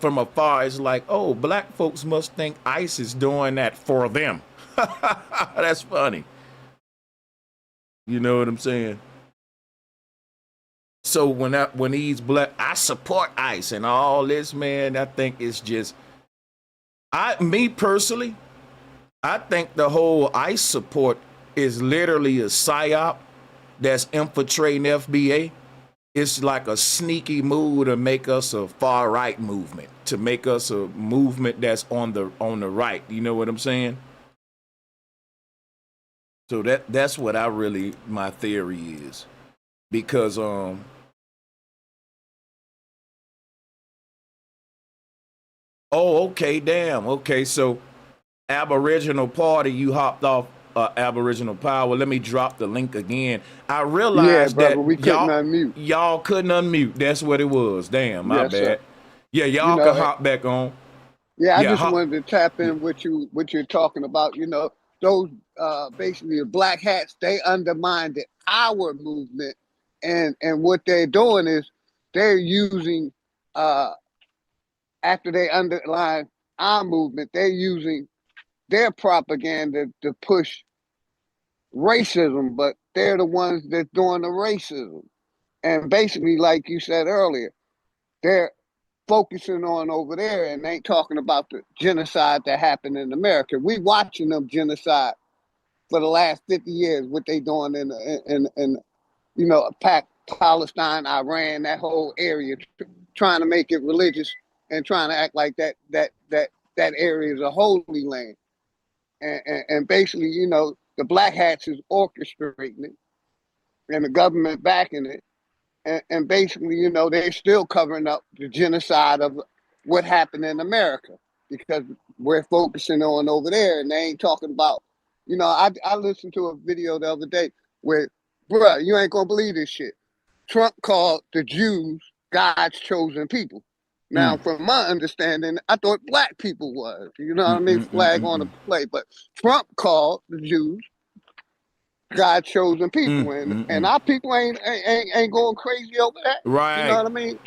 From afar, it's like, oh, black folks must think ICE is doing that for them. That's funny. You know what I'm saying? So when these black, I support ICE and all this, man, I think it's just, me personally, I think the whole ICE support is literally a psyop that's infiltrating FBA. It's like a sneaky move to make us a far right movement, to make us a movement that's on the right. You know what I'm saying? So that's what my theory is. Because oh, okay, damn. Okay, so Aboriginal Party, you hopped off Aboriginal Power. Let me drop the link again. I realized that y'all couldn't unmute. That's what it was. Damn, my bad. Sir. Yeah, y'all can hop back on. Yeah, I just wanted to tap in what you're talking about. You know, those basically the black hats, they undermined our movement, and what they're doing is they're using after they underline our movement, they're using their propaganda to push racism, but they're the ones that's doing the racism. And basically, like you said earlier, they're focusing on over there and ain't talking about the genocide that happened in America. We watching them genocide for the last 50 years, what they doing in you know, Palestine, Iran, that whole area, trying to make it religious and trying to act like that area is a holy land. And basically, you know, the black hats is orchestrating it and the government backing it. And basically, you know, they're still covering up the genocide of what happened in America because we're focusing on over there and they ain't talking about, you know, I listened to a video the other day where, bruh, you ain't gonna believe this shit. Trump called the Jews God's chosen people. Now, from my understanding, I thought black people was, you know what I mean, flag on the play, but Trump called the Jews God chosen people, and our people ain't going crazy over that. Right. You know what I mean?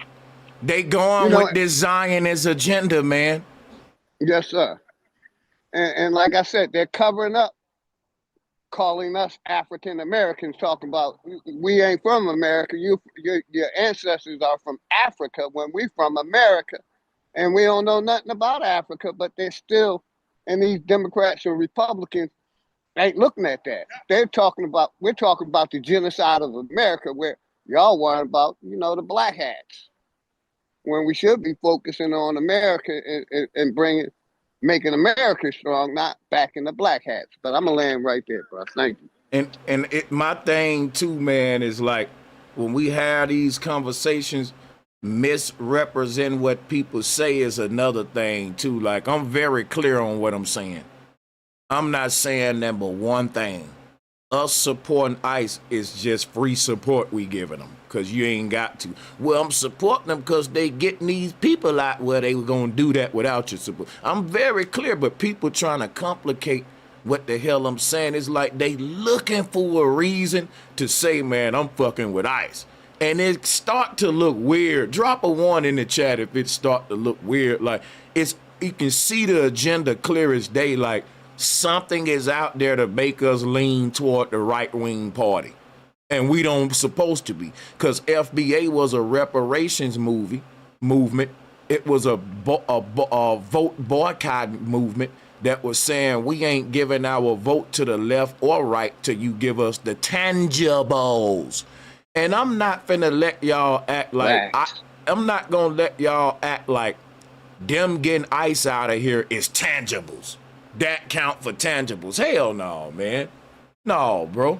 They going with this Zionist agenda, man. Yes, sir. And like I said, they're covering up, calling us African Americans, talking about we ain't from America. Your ancestors are from Africa when we from America, and we don't know nothing about Africa. But they're still, and these Democrats and Republicans ain't looking at that. We're talking about the genocide of America, where y'all worrying about, you know, the black hats, when we should be focusing on America and making America strong, not backing the black hats. But I'm gonna land right there, bro. Thank you. And my thing too, man, is like when we have these conversations, misrepresent what people say is another thing too. Like I'm very clear on what I'm saying. I'm not saying that but one thing. Us supporting ICE is just free support we giving them because you ain't got to. Well, I'm supporting them because they getting these people out where they were going to do that without your support. I'm very clear, but people trying to complicate what the hell I'm saying. Is like they looking for a reason to say, man, I'm fucking with ICE. And it start to look weird. Drop a 1 in the chat if it start to look weird. Like you can see the agenda clear as day. Like, something is out there to make us lean toward the right-wing party. And we don't supposed to be. Because FBA was a reparations movement. It was a vote boycott movement that was saying we ain't giving our vote to the left or right till you give us the tangibles. And I'm not finna let y'all act like, I'm not gonna let y'all act like them getting ICE out of here is tangibles. That count for tangibles. Hell no, man. No, bro.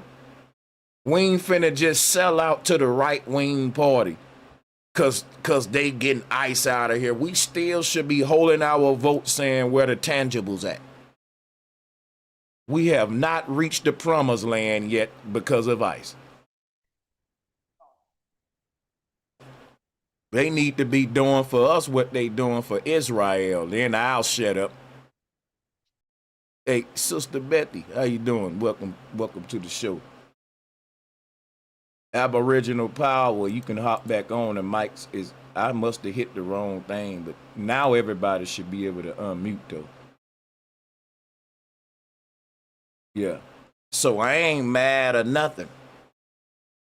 We ain't finna just sell out to the right-wing party cause they getting ICE out of here. We still should be holding our vote saying where the tangibles at. We have not reached the promised land yet because of ICE. They need to be doing for us what they doing for Israel. Then I'll shut up. Hey, Sister Betty, how you doing? Welcome to the show. Aboriginal Power, you can hop back on. And Mike's is, I must have hit the wrong thing, but now everybody should be able to unmute though. Yeah. So I ain't mad or nothing.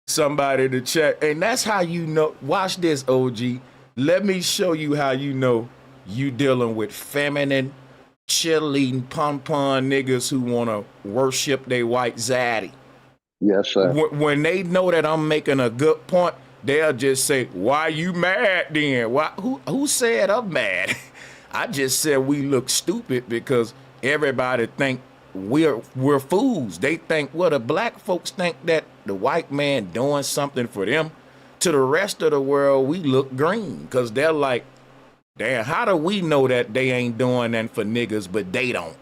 Somebody to check, and that's how you know. Watch this, OG. Let me show you how you know you dealing with feminine, cheerleading, pom-pom niggas who want to worship they white zaddy. Yes, sir. When they know that I'm making a good point, they'll just say, why you mad then? Why? Who said I'm mad? I just said we look stupid because everybody think we're fools. They think, well, the black folks think that the white man doing something for them. To the rest of the world, we look green because they're like, damn, how do we know that they ain't doing that for niggas, but they don't?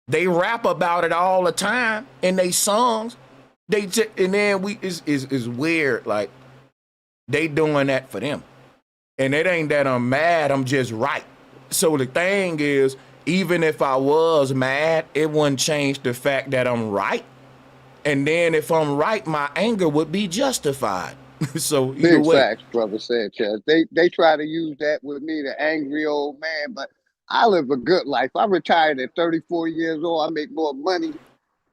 They rap about it all the time in they songs. And then it's weird, like they doing that for them. And it ain't that I'm mad, I'm just right. So the thing is, even if I was mad, it wouldn't change the fact that I'm right. And then if I'm right, my anger would be justified. So either way. Facts, brother Sanchez. They try to use that with me, the angry old man, but I live a good life. I retired at 34 years old. I make more money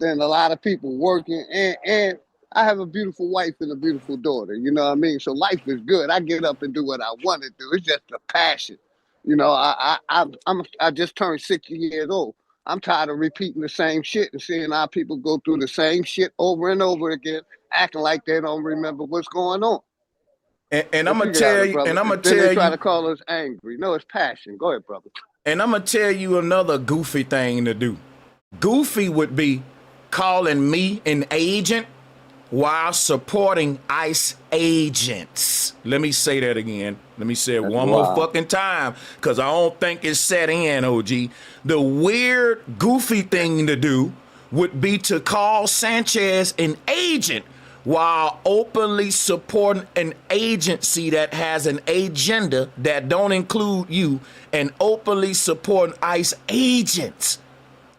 understand a lot of people working, and I have a beautiful wife and a beautiful daughter. You know what I mean? So life is good. I get up and do what I want to do. It's just a passion. You know, I just turned 60 years old. I'm tired of repeating the same shit and seeing our people go through the same shit over and over again, acting like they don't remember what's going on. And I'm gonna tell you, and I'm gonna tell you, then they try to call us angry. No, it's passion. Go ahead, brother. And I'm gonna tell you another goofy thing to do. Goofy would be calling me an agent while supporting ICE agents. Let me say that again. Let me say it one more fucking time, because I don't think it's set in, OG. The weird, goofy thing to do would be to call Sanchez an agent while openly supporting an agency that has an agenda that don't include you, and openly supporting ICE agents.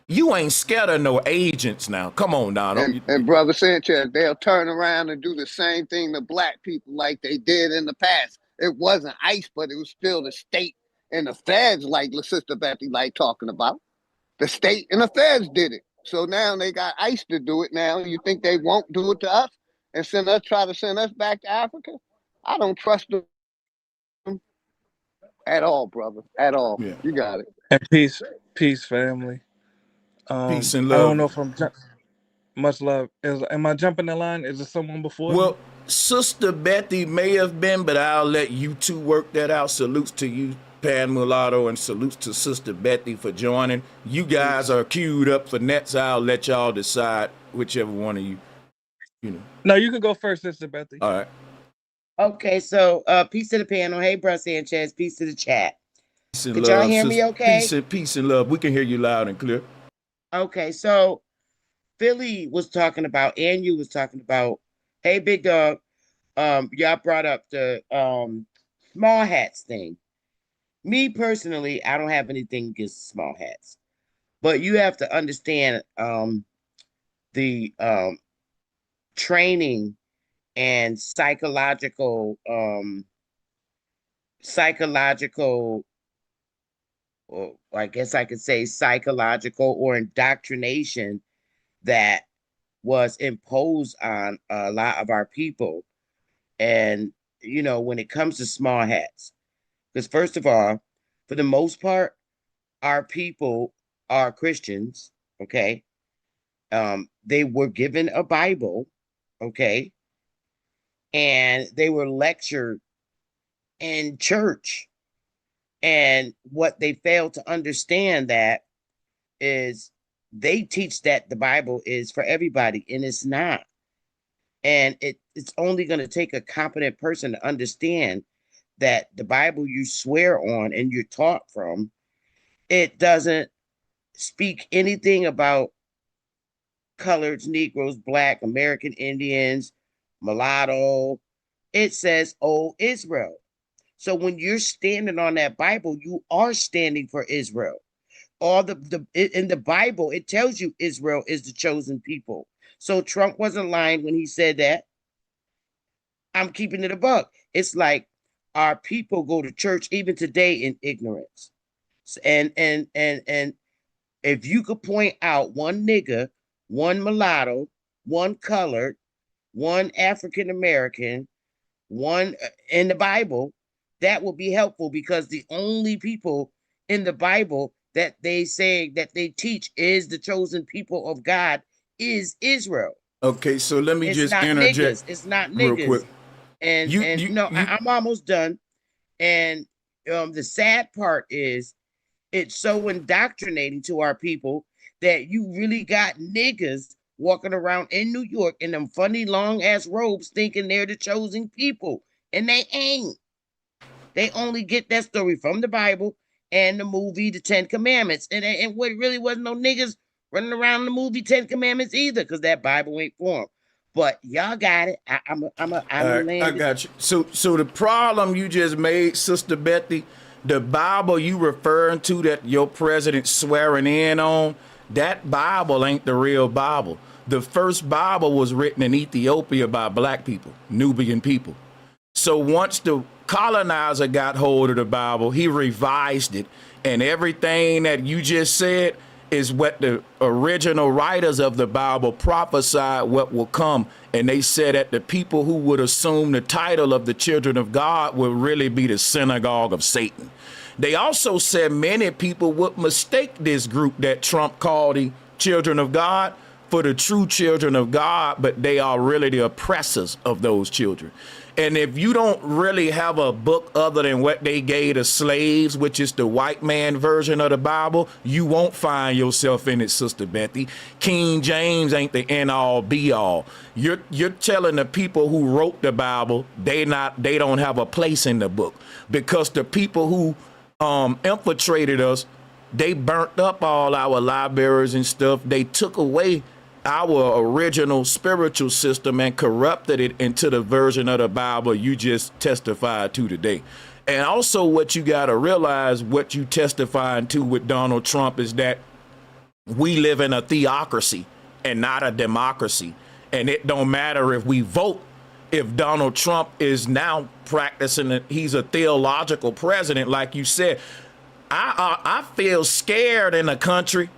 You ain't scared of no agents now. Come on now. And Brother Sanchez, they'll turn around and do the same thing to black people like they did in the past. It wasn't ICE, but it was still the state and the feds, like Sister Betty like talking about. The state and the feds did it. So now they got ICE to do it now. You think they won't do it to us and try to send us back to Africa? I don't trust them at all, brother. At all. Yeah. You got it. And peace, family. Peace and love. I don't know if I'm much love. Am I jumping the line? Is there someone before me? Well, Sister Betty may have been, but I'll let you two work that out. Salutes to you, Pan Mulatto, and salutes to Sister Betty for joining. You guys are queued up for next. I'll let y'all decide whichever one of you, you know. No, you can go first, Sister Betty. All right. Okay, so peace to the panel. Hey, Bruh Sanchez. Peace to the chat. Peace and Did love, y'all hear me okay? Peace and love. We can hear you loud and clear. Okay, so Philly was talking about, and you was talking about, hey, Big Dog, y'all brought up the small hats thing. Me personally, I don't have anything against small hats, but you have to understand the training and psychological, or I guess I could say psychological or indoctrination that was imposed on a lot of our people. And, you know, when it comes to small hats, because first of all, for the most part, our people are Christians, okay? They were given a Bible, okay? And they were lectured in church. And what they fail to understand that is they teach that the Bible is for everybody, and it's not. And it's only going to take a competent person to understand that the Bible you swear on and you're taught from, it doesn't speak anything about coloreds, Negroes, Black, American Indians, mulatto. It says, "Oh, Israel." So when you're standing on that Bible, you are standing for Israel. All in the Bible, it tells you Israel is the chosen people. So Trump wasn't lying when he said that. I'm keeping it a buck. It's like our people go to church even today in ignorance. And if you could point out one nigger, one mulatto, one colored, one African American, one in the Bible, that will be helpful, because the only people in the Bible that they say that they teach is the chosen people of God is Israel. Okay, so let me just interject. It's not niggas. Real quick. I'm almost done. And the sad part is it's so indoctrinating to our people that you really got niggas walking around in New York in them funny long ass robes thinking they're the chosen people, and they ain't. They only get that story from the Bible and the movie The Ten Commandments. And what really wasn't no niggas running around the movie Ten Commandments either, because that Bible ain't for them. But y'all got it. I got you. So the problem you just made, Sister Betty, the Bible you referring to that your president swearing in on, that Bible ain't the real Bible. The first Bible was written in Ethiopia by black people, Nubian people. So once the colonizer got hold of the Bible, he revised it, and everything that you just said, is what the original writers of the Bible prophesied what will come. And they said that the people who would assume the title of the children of God will really be the synagogue of Satan. They also said many people would mistake this group that Trump called the children of God for the true children of God, but they are really the oppressors of those children. And if you don't really have a book other than what they gave to slaves, which is the white man version of the Bible, you won't find yourself in it, Sister Betty. King James ain't the end all be all. You're telling the people who wrote the Bible they don't have a place in the book, because the people who infiltrated us, they burnt up all our libraries and stuff. They took away our original spiritual system and corrupted it into the version of the Bible you just testified to today. And also what you got to realize, what you testifying to with Donald Trump, is that we live in a theocracy and not a democracy. And it don't matter if we vote. If Donald Trump is now practicing it, he's a theological president, like you said. I feel scared in a country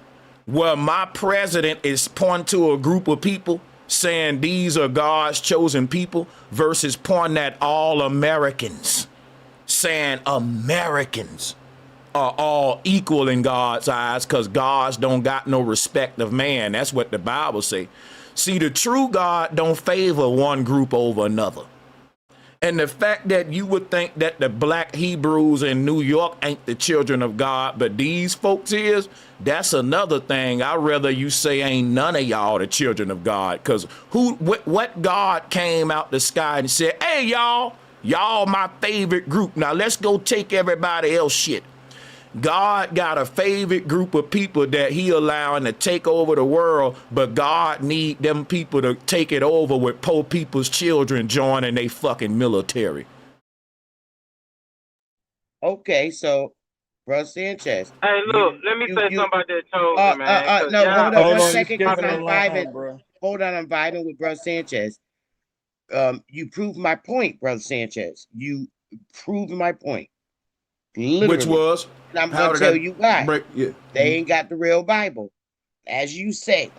where my president is pointing to a group of people saying these are God's chosen people, versus pointing at all Americans, saying Americans are all equal in God's eyes because God's don't got no respect of man. That's what the Bible say. See, the true God don't favor one group over another. And the fact that you would think that the black Hebrews in New York ain't the children of God, but these folks is, that's another thing. I'd rather you say ain't none of y'all the children of God, because what God came out the sky and said, hey, y'all my favorite group. Now let's go take everybody else shit. God got a favorite group of people that he allowing to take over the world, but God need them people to take it over with poor people's children joining they fucking military. Okay, so, bro Sanchez. Hey, look, let me say something about that chosen, man. No, hold Hold on on, 1 second, you're because skipping I'm a line, vibing. bro. Hold on, I'm vibing with bro Sanchez. You proved my point, brother Sanchez. You proved my point. Literally. Which was? And I'm going to tell you why. Yeah. They ain't got the real Bible. As you say,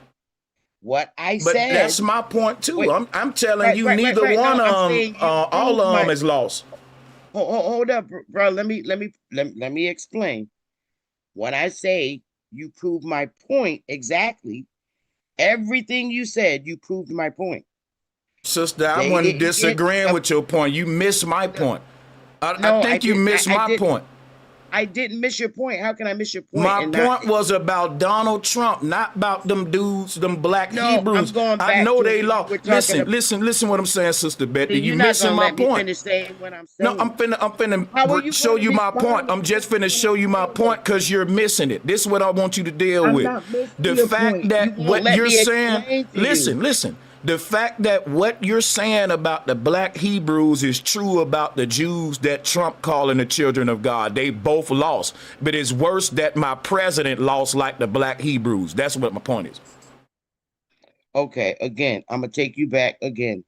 what I But said. that's my point too. Wait, I'm telling you, neither one of them, all of them is lost. Hold up, bro. Let me explain. When I say you proved my point exactly, everything you said, you proved my point. Sister, I wasn't disagreeing with your point. You missed my point. I think you missed my point. I didn't miss your point. How can I miss your point? My point was about Donald Trump, not about them dudes, them black Hebrews. I'm going back. I know they lost. Listen what I'm saying, Sister Betty. You missing my point. Finish saying what I'm saying. No, I'm finna show you my point. I'm just finna show you my point because you're missing it. This is what I want you to deal with. The fact that what you're saying, listen. The fact that what you're saying about the black Hebrews is true about the Jews that Trump calling the children of God. They both lost. But it's worse that my president lost like the black Hebrews. That's what my point is. Okay, again, I'm going to take you back again.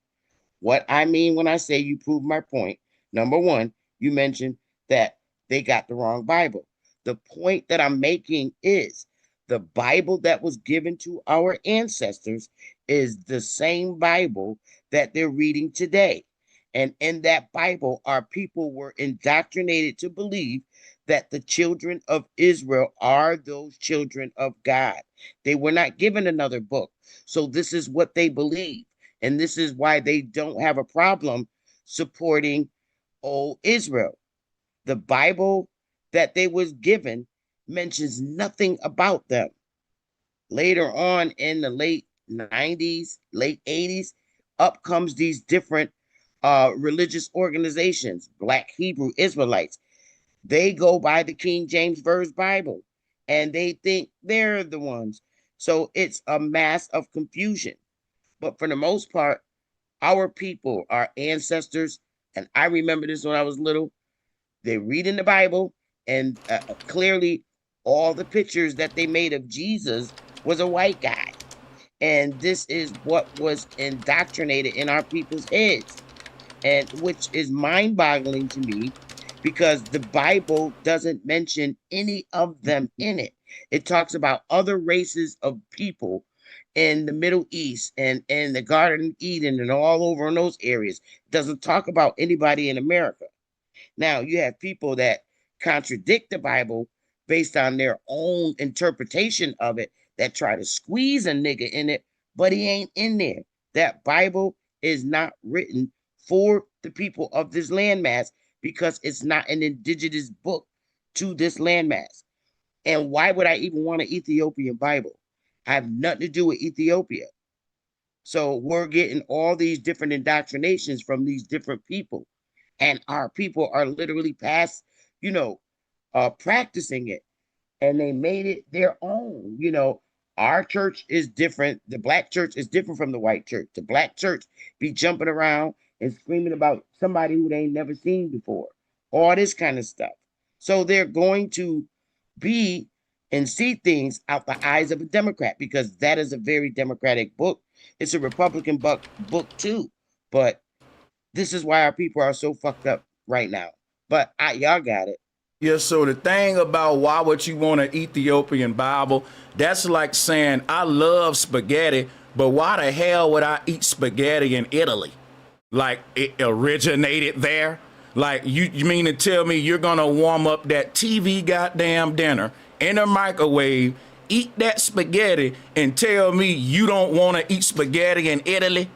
What I mean when I say you prove my point, number one, you mentioned that they got the wrong Bible. The point that I'm making is the Bible that was given to our ancestors is the same Bible that they're reading today. And in that Bible, our people were indoctrinated to believe that the children of Israel are those children of God. They were not given another book. So this is what they believe. And this is why they don't have a problem supporting old Israel. The Bible that they was given mentions nothing about them. Later on in the late 90s, late 80s, up comes these different religious organizations, Black Hebrew Israelites. They go by the King James Version Bible, and they think they're the ones. So it's a mass of confusion. But for the most part, our people, our ancestors, and I remember this when I was little, they read in the Bible, and clearly all the pictures that they made of Jesus was a white guy. And this is what was indoctrinated in our people's heads, and which is mind-boggling to me, because the Bible doesn't mention any of them in it. It talks about other races of people in the Middle East and the Garden of Eden and all over in those areas. It doesn't talk about anybody in America. Now, you have people that contradict the Bible based on their own interpretation of it, that try to squeeze a nigga in it, but he ain't in there. That Bible is not written for the people of this landmass because it's not an indigenous book to this landmass. And why would I even want an Ethiopian Bible? I have nothing to do with Ethiopia. So we're getting all these different indoctrinations from these different people. And our people are literally past, practicing it. And they made it their own. Our church is different. The black church is different from the white church. The black church be jumping around and screaming about somebody who they ain't never seen before. All this kind of stuff. So they're going to be and see things out the eyes of a Democrat, because that is a very Democratic book. It's a Republican book too. But this is why our people are so fucked up right now. But y'all got it. Yeah, so the thing about why would you want an Ethiopian Bible, that's like saying, I love spaghetti, but why the hell would I eat spaghetti in Italy? Like, it originated there? Like, you mean to tell me you're gonna warm up that TV goddamn dinner in a microwave, eat that spaghetti, and tell me you don't want to eat spaghetti in Italy?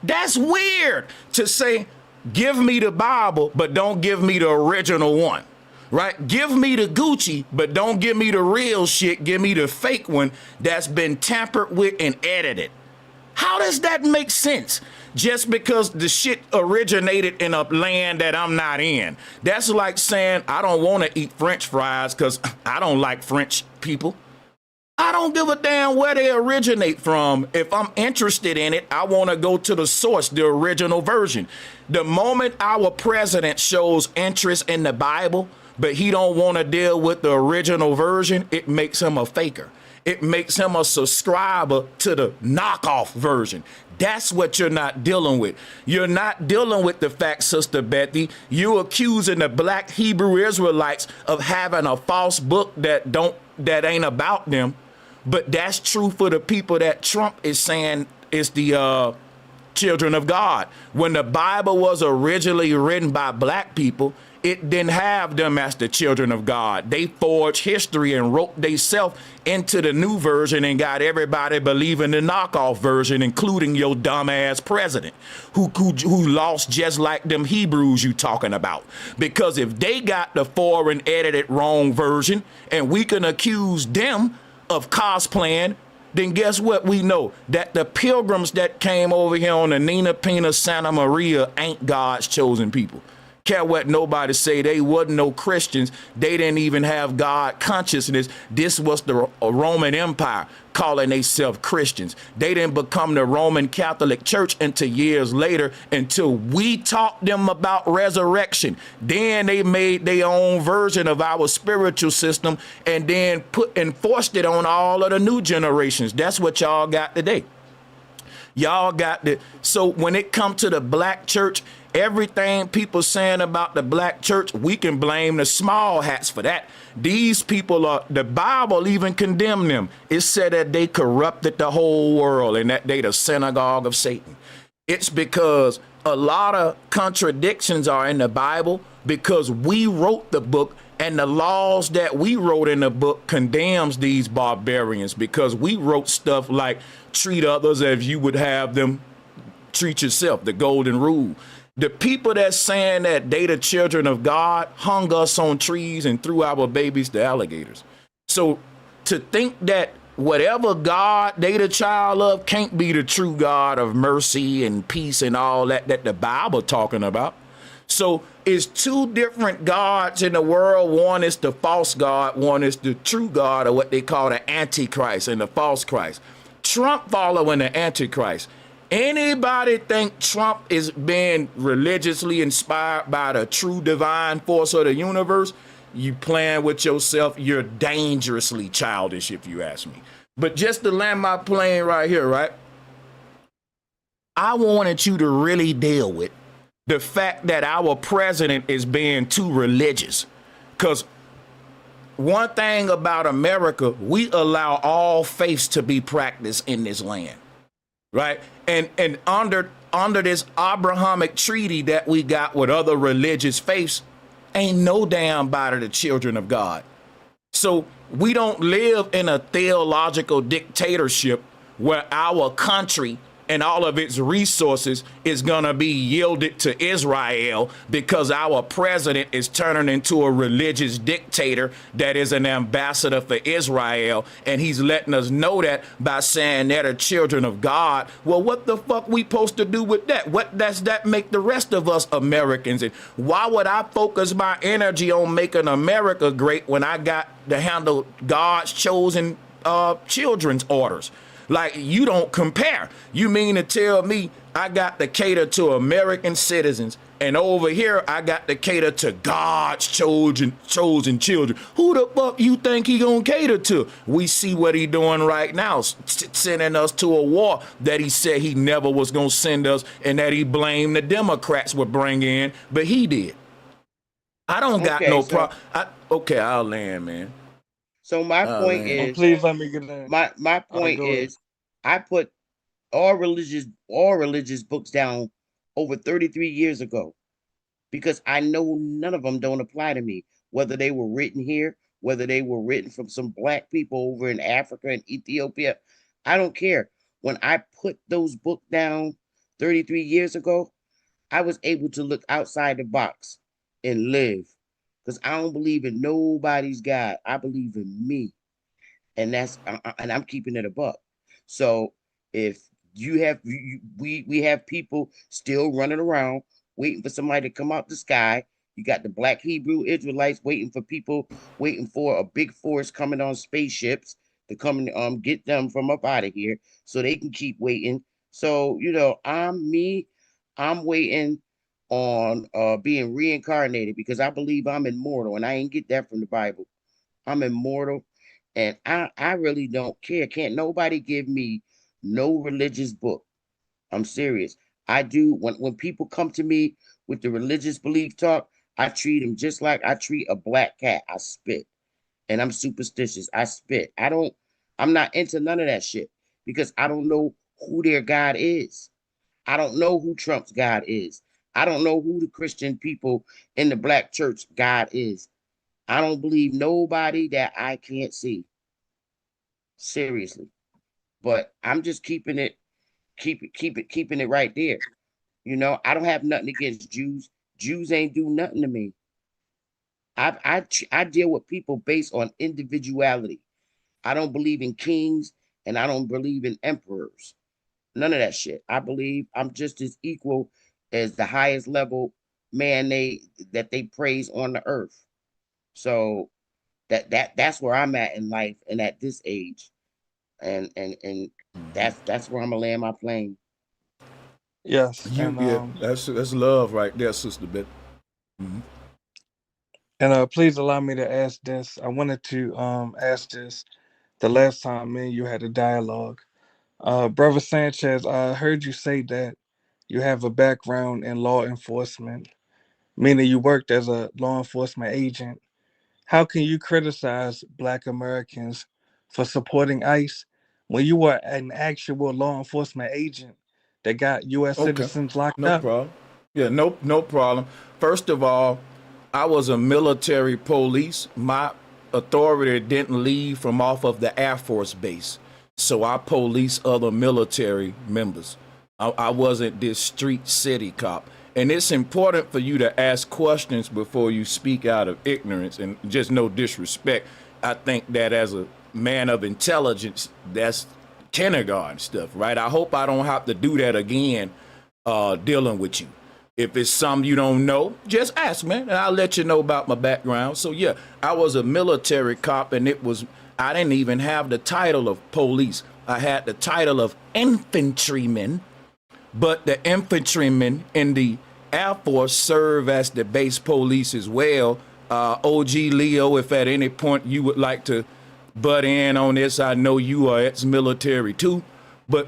That's weird to say, give me the Bible, but don't give me the original one, right? Give me the Gucci, but don't give me the real shit. Give me the fake one that's been tampered with and edited. How does that make sense? Just because the shit originated in a land that I'm not in. That's like saying I don't want to eat French fries because I don't like French people. I don't give a damn where they originate from. If I'm interested in it, I want to go to the source, the original version. The moment our president shows interest in the Bible, but he don't want to deal with the original version, it makes him a faker. It makes him a subscriber to the knockoff version. That's what you're not dealing with. You're not dealing with the fact, Sister Bethy. You're accusing the black Hebrew Israelites of having a false book that ain't about them. But that's true for the people that Trump is saying is the children of God. When the Bible was originally written by black people, it didn't have them as the children of God. They forged history and wrote themselves into the new version and got everybody believing the knockoff version, including your dumbass president, who lost just like them Hebrews you talking about. Because if they got the foreign edited wrong version and we can accuse them of cosplaying, then guess what? We know that the pilgrims that came over here on the Nina Pina Santa Maria ain't God's chosen people. Care what nobody say, they wasn't no Christians. They didn't even have God consciousness. This was the Roman Empire calling themselves Christians. They didn't become the Roman Catholic Church until years later, until we taught them about resurrection. Then they made their own version of our spiritual system and then enforced it on all of the new generations. That's what y'all got today. Y'all got the, so when it comes to the black church, everything people saying about the black church, we can blame the small hats for that. These people are, the Bible even condemned them. It said that they corrupted the whole world and that they the synagogue of Satan. It's because a lot of contradictions are in the Bible because we wrote the book, and the laws that we wrote in the book condemns these barbarians, because we wrote stuff like treat others as you would have them treat yourself, the golden rule. The people that's saying that they the children of God hung us on trees and threw our babies to alligators. So to think that whatever God they the child of can't be the true God of mercy and peace and all that the Bible talking about. So it's two different gods in the world. One is the false God, one is the true God, or what they call the Antichrist and the false Christ. Trump following the Antichrist. Anybody think Trump is being religiously inspired by the true divine force of the universe? You playing with yourself. You're dangerously childish, if you ask me. But just to land my plane right here, right? I wanted you to really deal with the fact that our president is being too religious. Because one thing about America, we allow all faiths to be practiced in this land, right? And under this Abrahamic treaty that we got with other religious faiths, ain't no damn body the children of God. So we don't live in a theological dictatorship where our country and all of its resources is going to be yielded to Israel because our president is turning into a religious dictator that is an ambassador for Israel. And he's letting us know that by saying they're the children of God. Well, what the fuck we supposed to do with that? What does that make the rest of us Americans? And why would I focus my energy on making America great when I got to handle God's chosen children's orders? Like, you don't compare. You mean to tell me I got to cater to American citizens, and over here I got to cater to God's chosen children? Who the fuck you think he gonna cater to? We see what he doing right now, sending us to a war that he said he never was gonna send us, and that he blamed the Democrats would bring in, but he did. I don't got no problem. Okay, I'll land, man. So my point is, please let me get in. My point is, I put all religious books down over 33 years ago because I know none of them don't apply to me, whether they were written here, whether they were written from some black people over in Africa and Ethiopia. I don't care. When I put those books down 33 years ago, I was able to look outside the box and live. Because I don't believe in nobody's God. I believe in me. And I'm keeping it a buck. So if you have, we have people still running around waiting for somebody to come out the sky. You got the black Hebrew Israelites waiting for a big force coming on spaceships to come and get them from up out of here so they can keep waiting. So, I'm waiting on being reincarnated because I believe I'm immortal, and I ain't get that from the Bible. I'm immortal, and I really don't care. Can't nobody give me no religious book. I'm serious. I do. When people come to me with the religious belief talk, I treat them just like I treat a black cat. I spit, and I'm superstitious. I spit. I'm not into none of that shit because I don't know who their God is. I don't know who Trump's God is. I don't know who the Christian people in the black church God is. I don't believe nobody that I can't see. Seriously. But I'm just keeping it right there. I don't have nothing against Jews. Jews ain't do nothing to me. I deal with people based on individuality. I don't believe in kings and I don't believe in emperors. None of that shit. I believe I'm just as equal as the highest level man that they praise on the earth. So that's where I'm at in life and at this age. And that's where I'm gonna land my plane. Yes. That's love right there, Sister Beth. Mm-hmm. And please allow me to ask this. I wanted to ask this the last time me and you had a dialogue. Brother Sanchez, I heard you say that you have a background in law enforcement, meaning you worked as a law enforcement agent. How can you criticize Black Americans for supporting ICE when you were an actual law enforcement agent that got U.S. citizens locked up? No problem. Yeah, no problem. First of all, I was a military police. My authority didn't leave from off of the Air Force base. So I police other military members. I wasn't this street city cop. And it's important for you to ask questions before you speak out of ignorance and just no disrespect. I think that as a man of intelligence, that's kindergarten stuff, right? I hope I don't have to do that again dealing with you. If it's something you don't know, just ask, man, and I'll let you know about my background. So yeah, I was a military cop, and I didn't even have the title of police. I had the title of infantryman, but the infantrymen in the Air Force serve as the base police as well. OG Leo, if at any point you would like to butt in on this, I know you are ex-military too, but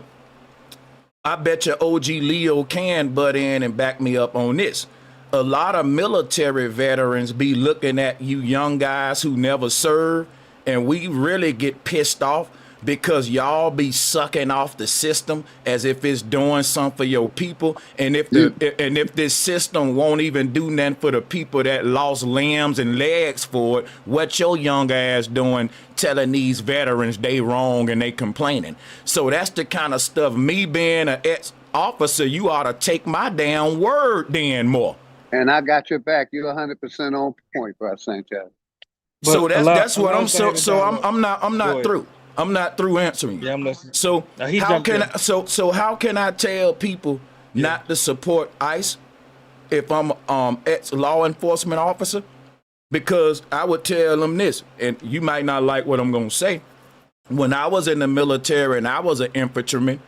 I bet you OG Leo can butt in and back me up on this. a lot of military veterans be looking at you young guys who never served, and we really get pissed off because y'all be sucking off the system as if it's doing something for your people. And if if this system won't even do nothing for the people that lost limbs and legs for it, what your young ass doing telling these veterans they wrong and they complaining? So that's the kind of stuff, me being an ex-officer, you ought to take my damn word then more. And I got your back. You're 100% on point, bro, Sanchez. So that's what I'm I'm not through. I'm not through answering you. Yeah, I'm listening. So how can I tell people not to support ICE if I'm ex law enforcement officer? Because I would tell them this, and you might not like what I'm gonna say. When I was in the military and I was an infantryman,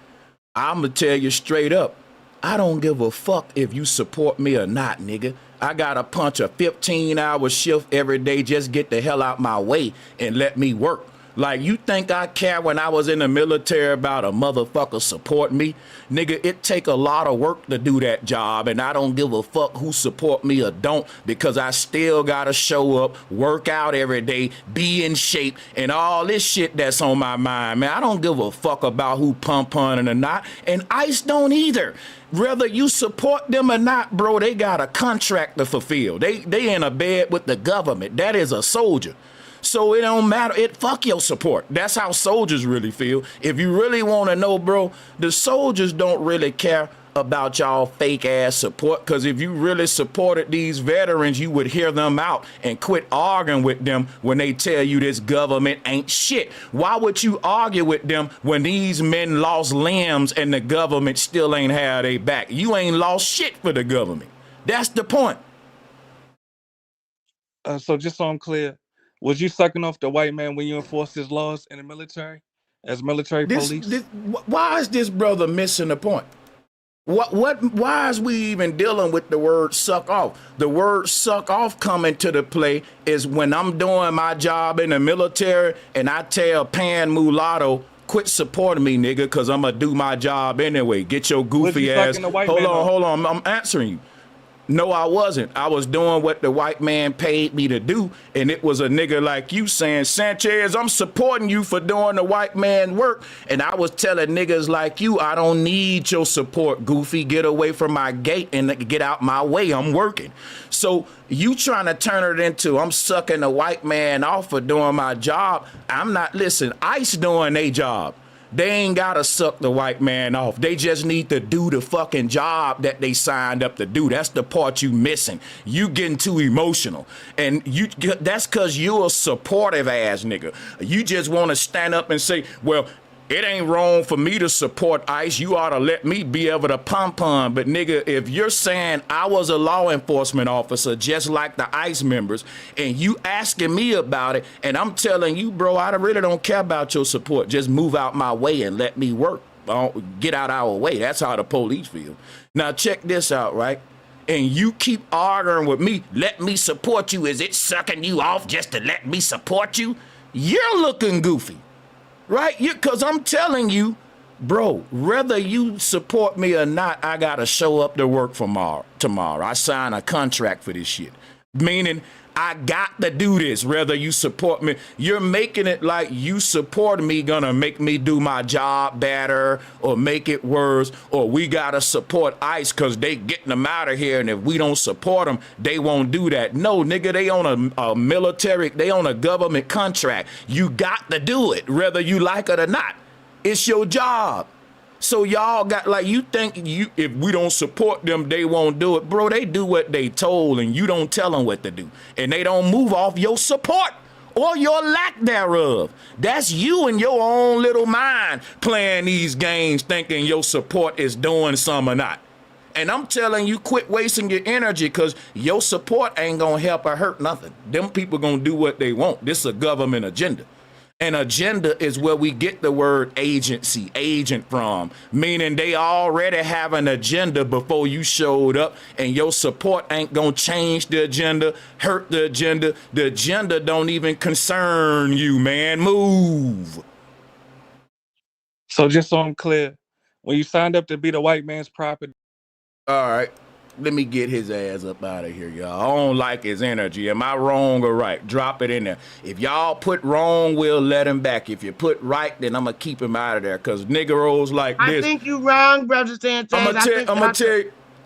I'm gonna tell you straight up, I don't give a fuck if you support me or not, nigga. I gotta punch a 15-hour shift every day. Just get the hell out my way and let me work. Like, you think I care when I was in the military about a motherfucker support me? Nigga, it take a lot of work to do that job, and I don't give a fuck who support me or don't, because I still gotta show up, work out every day, be in shape, and all this shit that's on my mind, man. I don't give a fuck about who pump-punning or not, and ICE don't either. Whether you support them or not, bro, they got a contract to fulfill. They in a bed with the government. That is a soldier. So it don't matter. Fuck your support. That's how soldiers really feel. If you really want to know, bro, the soldiers don't really care about y'all fake ass support, because if you really supported these veterans, you would hear them out and quit arguing with them when they tell you this government ain't shit. Why would you argue with them when these men lost limbs and the government still ain't had their back? You ain't lost shit for the government. That's the point. So just so I'm clear, was you sucking off the white man when you enforced his laws in the military as military police? Why is this brother missing the point? Why is we even dealing with the word suck off? The word suck off coming to the play is when I'm doing my job in the military and I tell Pan Mulatto, quit supporting me, nigga, because I'm going to do my job anyway. Get your goofy ass. Hold on. I'm answering you. No, I wasn't. I was doing what the white man paid me to do, and it was a nigga like you saying, Sanchez, I'm supporting you for doing the white man work, and I was telling niggas like you, I don't need your support, goofy. Get away from my gate and get out my way. I'm working. So you trying to turn it into I'm sucking the white man off for doing my job. I'm not. Listen, ICE doing their job. They ain't gotta suck the white man off. They just need to do the fucking job that they signed up to do. That's the part you missing. You getting too emotional. And that's cause you're a supportive ass nigga. You just wanna stand up and say, well, it ain't wrong for me to support ICE. You ought to let me be able to pom-pom. But nigga, if you're saying I was a law enforcement officer just like the ICE members, and you asking me about it, and I'm telling you, bro, I really don't care about your support. Just move out my way and let me work. Get out our way. That's how the police feel. Now check this out, right? And you keep arguing with me, let me support you. Is it sucking you off just to let me support you? You're looking goofy. Right? Because I'm telling you, bro, whether you support me or not, I got to show up to work tomorrow. I sign a contract for this shit. Meaning, I got to do this, whether you support me. You're making it like you support me gonna make me do my job better or make it worse, or we got to support ICE because they getting them out of here, and if we don't support them, they won't do that. No, nigga, they on a military, they on a government contract. You got to do it, whether you like it or not. It's your job. So y'all got, like, you think if we don't support them, they won't do it. Bro, they do what they told, and you don't tell them what to do. And they don't move off your support or your lack thereof. That's you and your own little mind playing these games thinking your support is doing something or not. And I'm telling you, quit wasting your energy, because your support ain't going to help or hurt nothing. Them people going to do what they want. This is a government agenda. An agenda is where we get the word agency, agent from, meaning they already have an agenda before you showed up, and your support ain't gonna change the agenda, hurt the agenda. The agenda don't even concern you, man. Move. So just so I'm clear, when you signed up to be the white man's property. All right. Let me get his ass up out of here, y'all. I don't like his energy. Am I wrong or right? Drop it in there. If y'all put wrong, we'll let him back. If you put right, then I'm going to keep him out of there because niggeros like this. I think you wrong, Brother Sanchez. I'm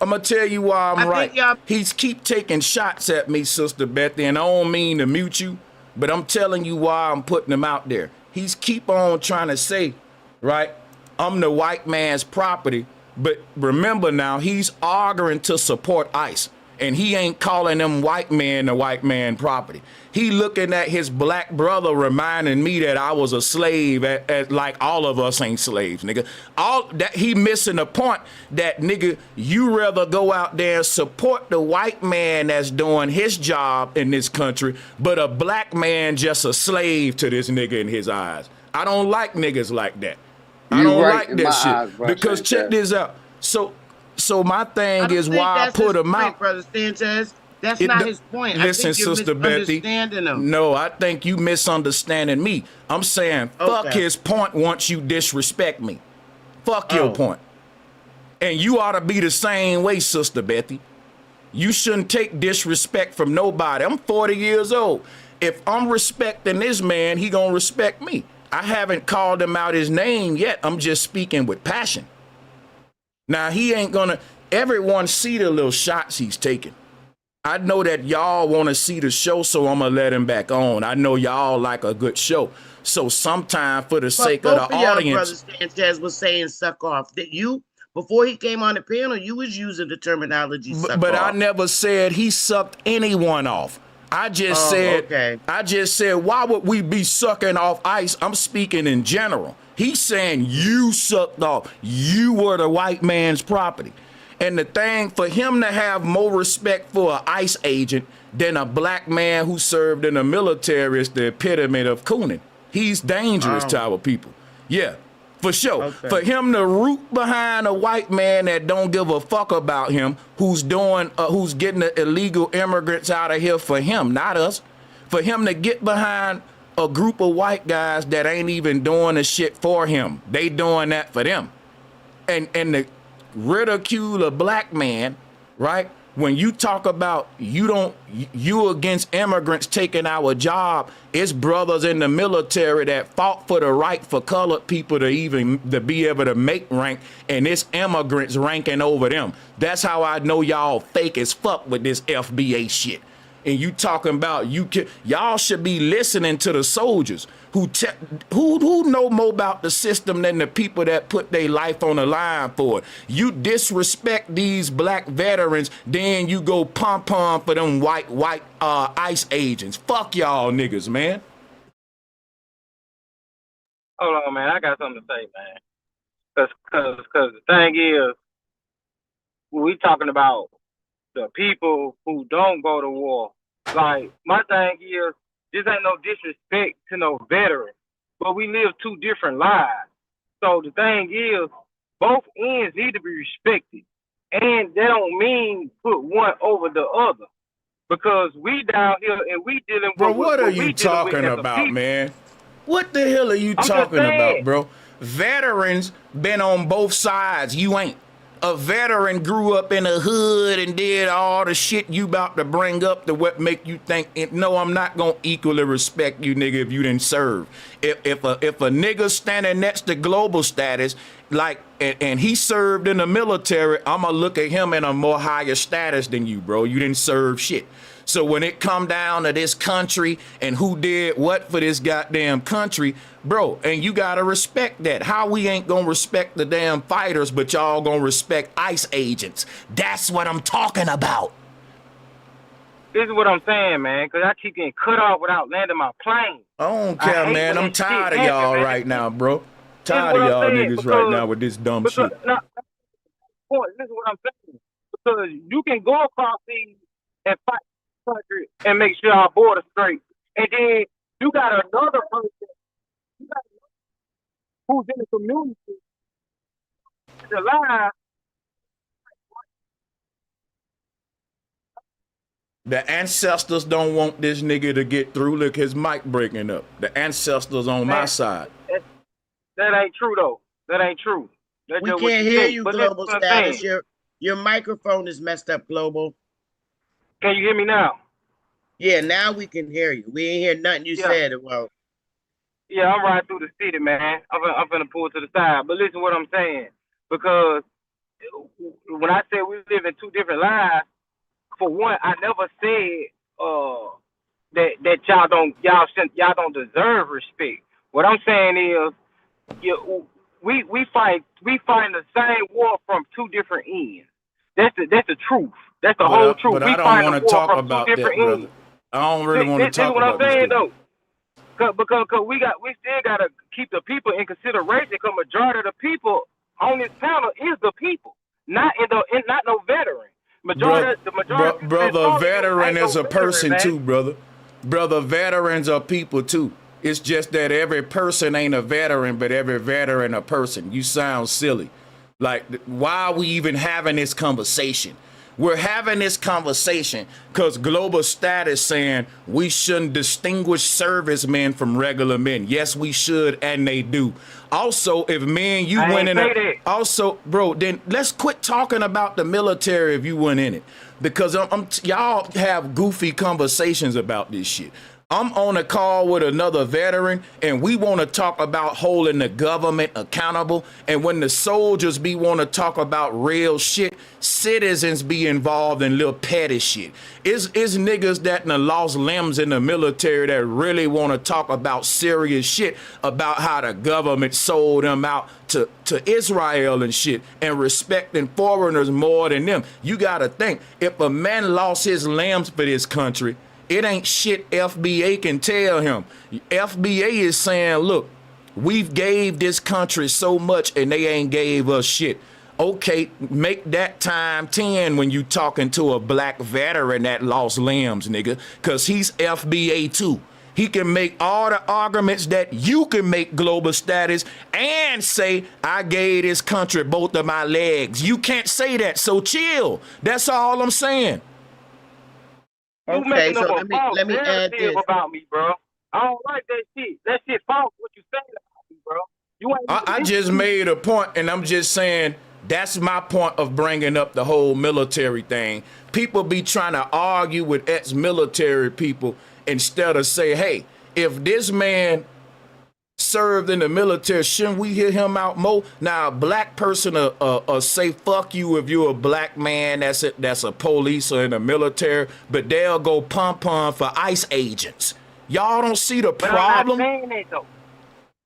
going to tell you why I'm right. He's keep taking shots at me, Sister Bethy, and I don't mean to mute you, but I'm telling you why I'm putting him out there. He's keep on trying to say, right, I'm the white man's property. But remember now, he's arguing to support ICE, and he ain't calling them white men the white man property. He looking at his black brother reminding me that I was a slave, like all of us ain't slaves, nigga. All that he missing the point that, nigga, you rather go out there and support the white man that's doing his job in this country, but a black man just a slave to this nigga in his eyes. I don't like niggas like that. I don't like that shit eyes, because check this out. So my thing is why I put him out, Brother Sanchez. That's not his point. Listen, I think you're Sister Bethy. him. No, I think you misunderstanding me. I'm saying fuck his point once you disrespect me. Fuck your point. And you ought to be the same way, Sister Bethy. You shouldn't take disrespect from nobody. I'm 40 years old. If I'm respecting this man, he gonna respect me. I haven't called him out his name yet. I'm just speaking with passion. Now, he ain't gonna, everyone see the little shots he's taking. I know that y'all want to see the show, so I'm gonna let him back on. I know y'all like a good show. So sometime for the sake of the audience. Brother Sanchez was saying suck off. That you, before he came on the panel, you was using the terminology suck but off. I never said he sucked anyone off. I just said, why would we be sucking off ICE? I'm speaking in general. He's saying you sucked off. You were the white man's property. And the thing, for him to have more respect for an ICE agent than a black man who served in the military is the epitome of cooning. He's dangerous to our people. Yeah, for sure. Okay. For him to root behind a white man that don't give a fuck about him, who's getting the illegal immigrants out of here for him, not us. For him to get behind a group of white guys that ain't even doing the shit for him. They doing that for them. And the ridicule a black man, right? When you talk about you against immigrants taking our job, it's brothers in the military that fought for the right for colored people to be able to make rank, and it's immigrants ranking over them. That's how I know y'all fake as fuck with this FBA shit. And you talking about y'all should be listening to the soldiers who know more about the system than the people that put their life on the line for it. You disrespect these black veterans, then you go pom-pom for them white ICE agents. Fuck y'all niggas, man. Hold on, man. I got something to say, man. Cause the thing is, we talking about the people who don't go to war. Like, my thing is, this ain't no disrespect to no veteran, but we live two different lives. So the thing is, both ends need to be respected. And that don't mean put one over the other. Because we down here and we dealing with... Bro, what are you talking about, man? What the hell are you talking about, bro? Veterans been on both sides. You ain't. A veteran grew up in the hood and did all the shit you about to bring up to what make you think, no, I'm not gonna equally respect you, nigga, if you didn't serve. If a nigga standing next to global status, like, and he served in the military, I'ma look at him in a more higher status than you, bro. You didn't serve shit. So when it come down to this country and who did what for this goddamn country, bro, and you gotta respect that. How we ain't gonna respect the damn fighters, but y'all gonna respect ICE agents? That's what I'm talking about. This is what I'm saying, man, because I keep getting cut off without landing my plane. I don't care, man. I'm tired of y'all right now, bro. Tired of y'all niggas right now with this dumb shit. This is what I'm saying. Because you can go across these and fight country and make sure our border straight. And then you got another person who's in the community the line. The ancestors don't want this nigga to get through. Look, his mic breaking up. The ancestors on my side. That ain't true, though. That ain't true. We can't hear you, global status. Your microphone is messed up, Global. Can you hear me now? Yeah, now we can hear you. We ain't hear nothing you said. Well, yeah, I'm riding through the city, man. I'm finna pull to the side. But listen what I'm saying. Because when I say we live in two different lives, for one, I never said that y'all don't deserve respect. What I'm saying is, we fight the same war from two different ends. That's the truth. That's the whole truth. But We I don't fight want a to war talk from about two that, different brother. ends. I don't really want to This talk is what I'm about this. saying though. Because we still gotta keep the people in consideration. Because majority of the people on this panel is the people, not no veteran. Brother, Brother, veteran is a person too, brother. Brother, veterans are people too. It's just that every person ain't a veteran, but every veteran a person. You sound silly. Like, why are we even having this conversation? We're having this conversation because global status saying we shouldn't distinguish servicemen from regular men. Yes, we should, and they do. Also, if me and you went in it, also, bro, then let's quit talking about the military if you went in it, because y'all have goofy conversations about this shit. I'm on a call with another veteran, and we want to talk about holding the government accountable. And when the soldiers want to talk about real shit, citizens be involved in little petty shit. It's niggas that done lost limbs in the military that really want to talk about serious shit about how the government sold them out to Israel and shit, and respecting foreigners more than them. You got to think, if a man lost his limbs for this country, it ain't shit FBA can tell him. FBA is saying, look, we've gave this country so much and they ain't gave us shit. Okay, make that time 10 when you talking to a black veteran that lost limbs, nigga, because he's FBA too. He can make all the arguments that you can make, global status, and say, I gave this country both of my legs. You can't say that, so chill. That's all I'm saying. Okay, so let me add this about me, bro. I don't like that shit. That shit false. What you saying about me, bro? You ain't. I just made a point, and I'm just saying that's my point of bringing up the whole military thing. People be trying to argue with ex-military people instead of say, hey, if this man served in the military, shouldn't we hear him out more? Now, a black person say fuck you if you're a black man that's a police or in the military, but they'll go pom-pom for ICE agents. Y'all don't see the problem? I'm not saying that, though.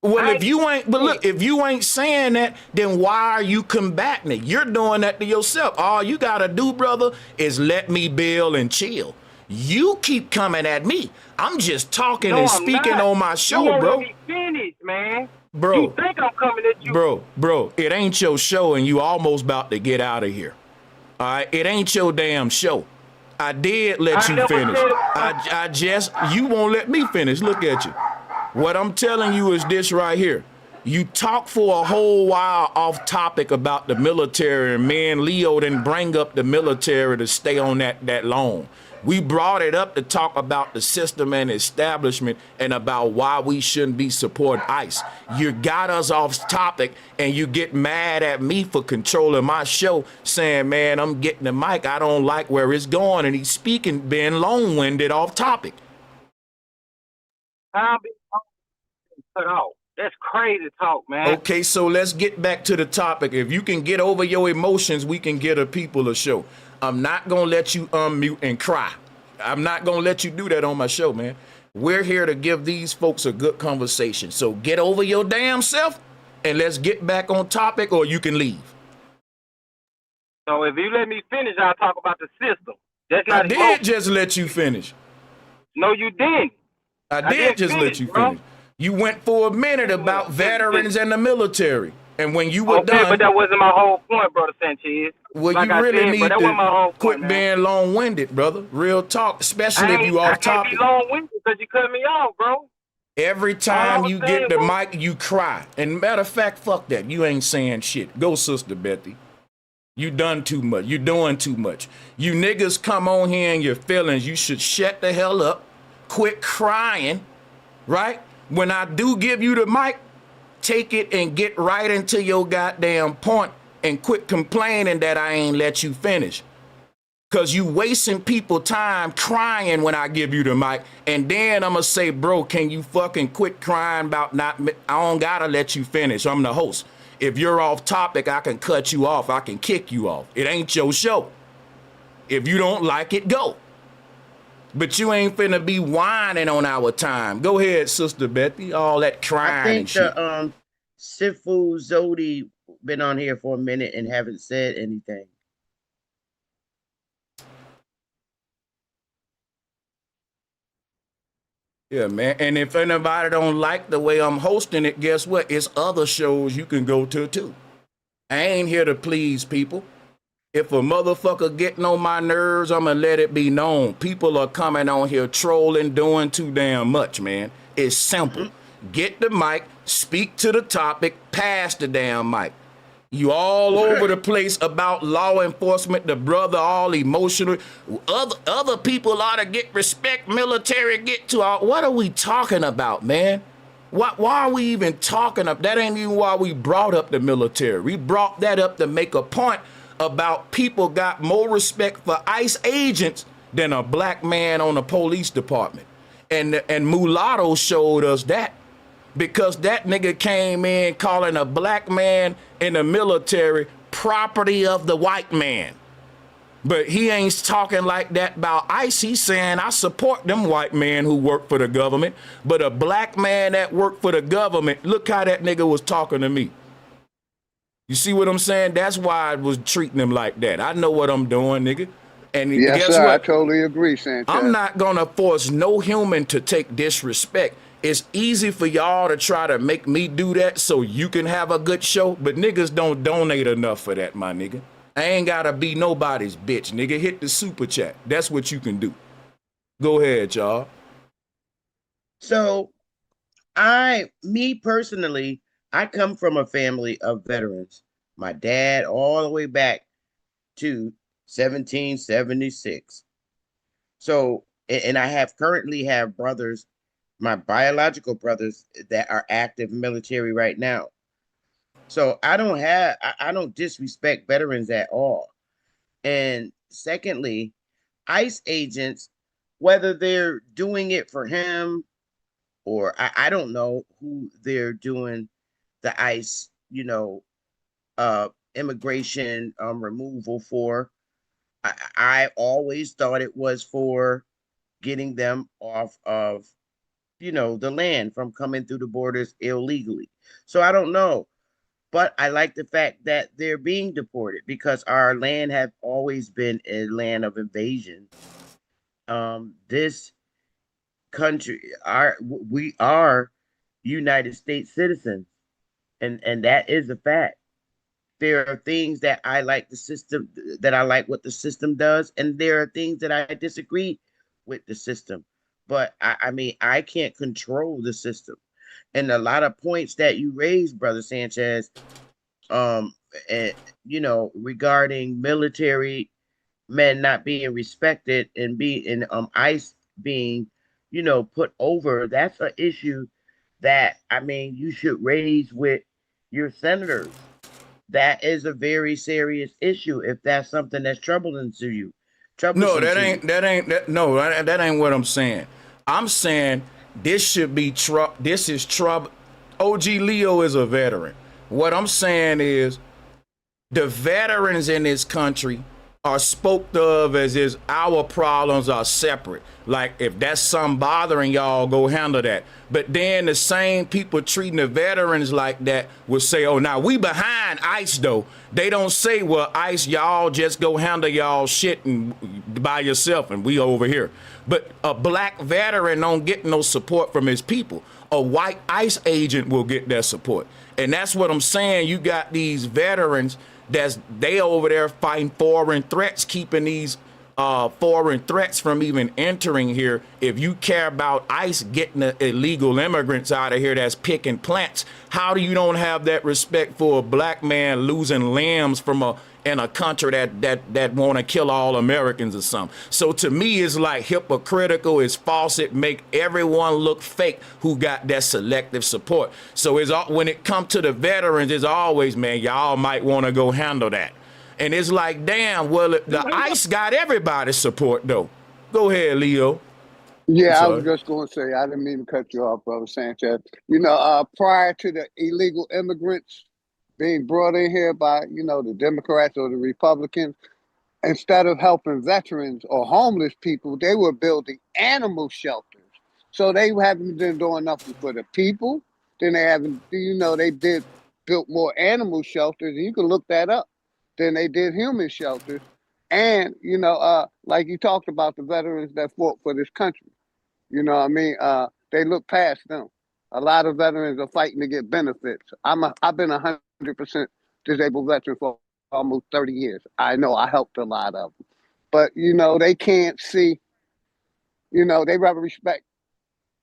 Well, if you ain't saying that, then why are you combating it? You're doing that to yourself. All you gotta do, brother, is let me build and chill. You keep coming at me. I'm just talking and speaking on my show, bro. Let me finish, man. Bro, you think I'm coming at you? Bro, it ain't your show and you almost about to get out of here. All right, it ain't your damn show. I did let you finish. You won't let me finish. Look at you. What I'm telling you is this right here. You talk for a whole while off topic about the military, and me and Leo didn't bring up the military to stay on that long. We brought it up to talk about the system and establishment and about why we shouldn't be supporting ICE. You got us off topic and you get mad at me for controlling my show, saying, man, I'm getting the mic. I don't like where it's going. And he's speaking, being long-winded off topic. I'm being cut off. That's crazy talk, man. Okay, so let's get back to the topic. If you can get over your emotions, we can get the people a show. I'm not going to let you unmute and cry. I'm not going to let you do that on my show, man. We're here to give these folks a good conversation. So get over your damn self and let's get back on topic, or you can leave. So if you let me finish, I'll talk about the system. That's not I did just let you finish. No, you didn't. I did just let you finish. You went for a minute about veterans and the military. And when you were done... but that wasn't my whole point, Brother Sanchez. Well, like you really need to quit being long-winded, brother. Real talk, especially if you off topic. I can't be long-winded because you cut me off, bro. Every time you get the mic, you cry. And matter of fact, fuck that. You ain't saying shit. Go, Sister Bethy. You done too much. You doing too much. You niggas come on here in your feelings. You should shut the hell up. Quit crying, right? When I do give you the mic, take it and get right into your goddamn point and quit complaining that I ain't let you finish. Cause you wasting people time crying when I give you the mic. And then I'm gonna say, bro, can you fucking quit crying about not, I don't gotta let you finish. I'm the host. If you're off topic, I can cut you off. I can kick you off. It ain't your show. If you don't like it, go. But you ain't finna be whining on our time. Go ahead, Sister Bethy. All that crying and shit. I think Sifu Zodi been on here for a minute and haven't said anything. Yeah, man. And if anybody don't like the way I'm hosting it, guess what? It's other shows you can go to too. I ain't here to please people. If a motherfucker getting on my nerves, I'm gonna let it be known. People are coming on here trolling, doing too damn much, man. It's simple. Get the mic, speak to the topic, pass the damn mic. You all over the place about law enforcement, the brother all emotional. Other people ought to get respect, military get to. What are we talking about, man? Why are we even talking up? That ain't even why we brought up the military. We brought that up to make a point about people got more respect for ICE agents than a black man on the police department. And Mulatto showed us that. Because that nigga came in calling a black man in the military property of the white man. But he ain't talking like that about ICE. He's saying, I support them white men who work for the government. But a black man that worked for the government, look how that nigga was talking to me. You see what I'm saying? That's why I was treating him like that. I know what I'm doing, nigga. And yes, guess sir, what? I totally agree, Sanchez. I'm not going to force no human to take disrespect. It's easy for y'all to try to make me do that so you can have a good show, but niggas don't donate enough for that, my nigga. I ain't gotta be nobody's bitch, nigga. Hit the super chat. That's what you can do. Go ahead, y'all. So, me personally, I come from a family of veterans. My dad all the way back to 1776. So, and I currently have brothers, my biological brothers that are active military right now. So I don't disrespect veterans at all. And secondly, ICE agents, whether they're doing it for him or I don't know who they're doing the ICE, immigration removal for. I always thought it was for getting them off of the land from coming through the borders illegally. So I don't know, but I like the fact that they're being deported because our land have always been a land of invasion. This country, we are United States citizens, and that is a fact. There are things that I like what the system does, and there are things that I disagree with the system. But I mean, I can't control the system. And a lot of points that you raised, Brother Sanchez, regarding military men not being respected and ICE being, put over, that's an issue that, I mean, you should raise with your senators. That is a very serious issue if that's something that's troubling to you. No, that ain't what I'm saying. I'm saying this should be this is trouble. OG Leo is a veteran. What I'm saying is the veterans in this country are spoke of as is our problems are separate. Like if that's something bothering y'all, go handle that. But then the same people treating the veterans like that will say, oh, now we behind ICE though. They don't say, well, ICE, y'all just go handle y'all shit and by yourself and we over here. But a black veteran don't get no support from his people. A white ICE agent will get that support. And that's what I'm saying. You got these veterans they over there fighting foreign threats, keeping these foreign threats from even entering here. If you care about ICE getting the illegal immigrants out of here that's picking plants, how do you don't have that respect for a black man losing limbs from a in a country that want to kill all Americans or something. So to me, it's like hypocritical, it's false, it make everyone look fake who got that selective support. So it's all, when it comes to the veterans, it's always, man, y'all might want to go handle that. And it's like, damn, well, the ICE got everybody's support though. Go ahead, Leo. Yeah, I was just going to say, I didn't mean to cut you off, Brother Sanchez. You know, prior to the illegal immigrants being brought in here by, you know, the Democrats or the Republicans, instead of helping veterans or homeless people, they were building animal shelters. So they haven't been doing nothing for the people. Then they haven't, you know, they built more animal shelters, and you can look that up, than they did human shelters. And, you know, like you talked about the veterans that fought for this country. You know what I mean? They look past them. A lot of veterans are fighting to get benefits. I've been 100% disabled veteran for almost 30 years. I know I helped a lot of them. But, you know, they can't see, you know, they rather respect.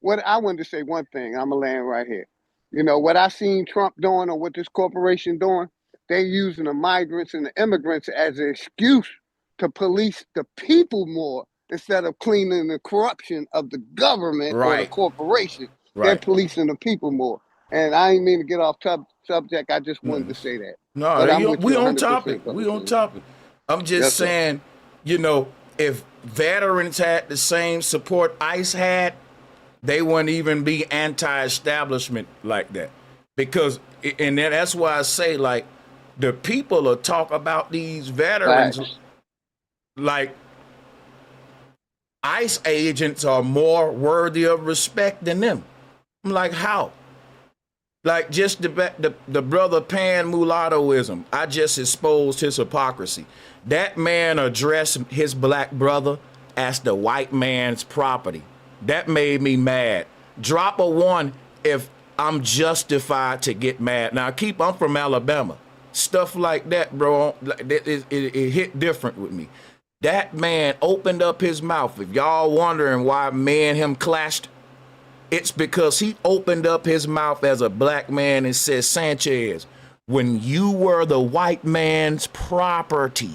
What I wanted to say one thing, I'm going to land right here. You know, what I seen Trump doing or what this corporation doing, they using the migrants and the immigrants as an excuse to police the people more instead of cleaning the corruption of the government or the corporation. They're policing the people more. And I ain't mean to get off subject. I just wanted to say that. No, we on topic. We on topic. I'm just saying, you know, if veterans had the same support ICE had, they wouldn't even be anti-establishment like that. Because, and then that's why I say, like, the people will talk about these veterans like ICE agents are more worthy of respect than them. I'm like, how? Like, just the brother Pan mulattoism, I just exposed his hypocrisy. That man addressed his black brother as the white man's property. That made me mad. Drop a 1 if I'm justified to get mad. Now, I'm from Alabama. Stuff like that, bro, it hit different with me. That man opened up his mouth. If y'all wondering why me and him clashed, it's because he opened up his mouth as a black man and said, Sanchez, when you were the white man's property.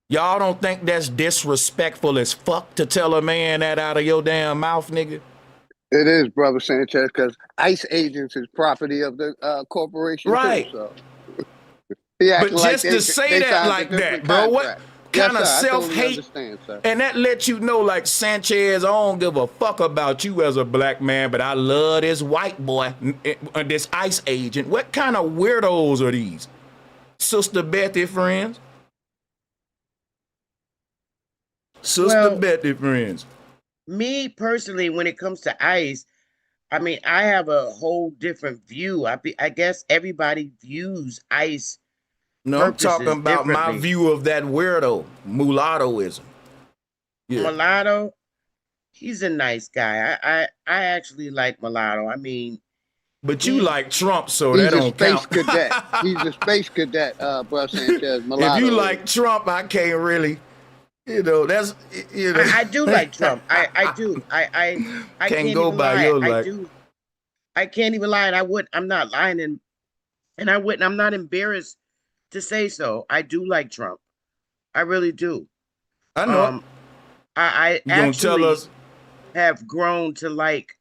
Y'all don't think that's disrespectful as fuck to tell a man that out of your damn mouth, nigga? It is, Brother Sanchez, because ICE agents is property of the corporation, right? Too, so. But just to say that like that, bro, what kind of self-hate? And that lets you know, like, Sanchez, I don't give a fuck about you as a black man, but I love this white boy, this ICE agent. What kind of weirdos are these? Sister Betty friends? Sister Betty friends. Me personally, when it comes to ICE, I mean, I have a whole different view. I guess everybody views ICE. No, I'm talking about my view of that weirdo, mulattoism. Yeah. Mulatto, he's a nice guy. I actually like Mulatto. I mean, but you like Trump, so that don't count. Cadet. He's a space cadet, Bro Sanchez. Mulatto. If you like Trump, I can't really, you know, that's, you know. I do like Trump. I do. I can't go by your like. I do. I can't even lie, and I'm not lying, and I'm not embarrassed to say so. I do like Trump. I really do. I know. I actually have grown to like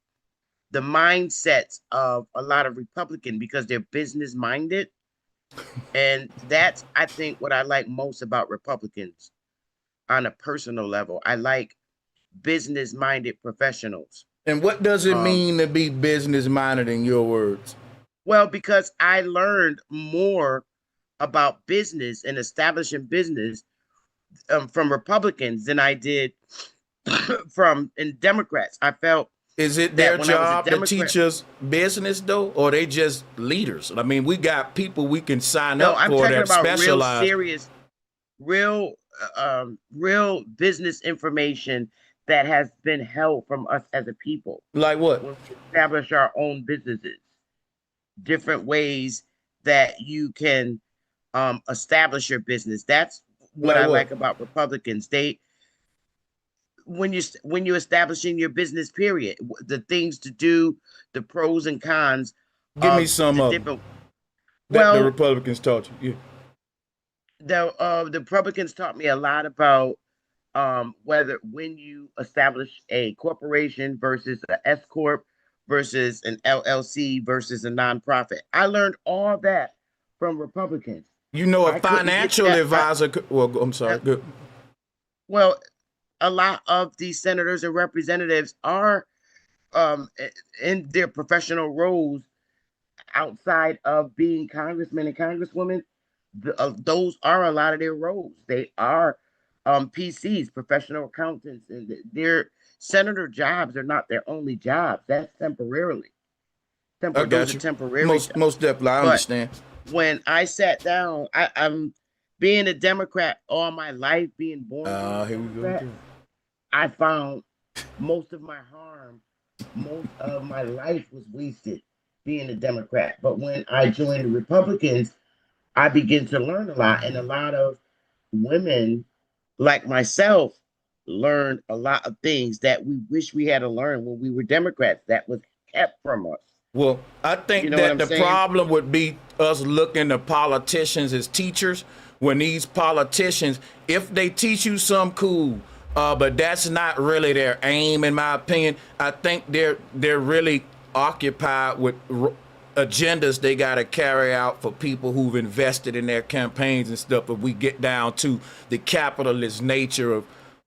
the mindsets of a lot of Republicans because they're business minded. And that's, I think, what I like most about Republicans on a personal level. I like business minded professionals. And what does it mean to be business minded in your words? Well, because I learned more about business and establishing business from Republicans than I did from Democrats. I felt is it their job to teach us business though, or they just leaders? I mean, we got people we can sign up for that specialize. Real serious, real business information that has been held from us as a people. Like what? When we establish our own businesses, different ways that you can establish your business. That's what I like about Republicans. When you're establishing your business, period, the things to do, the pros and cons. Give me some of them. that the Well, Republicans taught you? the Republicans taught me a lot about whether when you establish a corporation versus an S corp versus an LLC versus a nonprofit. I learned all that from Republicans. You know, a I couldn't get financial that. advisor. Well, I'm sorry. Good. Well, a lot of these senators and representatives are in their professional roles outside of being congressmen and congresswomen. Those are a lot of their roles. They are PCs, professional accountants, and their senator jobs are not their only jobs. That's temporarily. I Those got are you. temporary jobs. Most definitely, I But understand. when I sat down, I'm being a Democrat all my life, being born a Here we go. Democrat. I found most of my harm, most of my life was wasted being a Democrat. But when I joined the Republicans, I began to learn a lot, and a lot of women like myself learned a lot of things that we wish we had to learn when we were Democrats that was kept from us. Well, I think You know what that I'm the saying? problem would be us looking at politicians as teachers. When these politicians, if they teach you some cool, but that's not really their aim, in my opinion. I think they're really occupied with agendas they got to carry out for people who've invested in their campaigns and stuff. If we get down to the capitalist nature of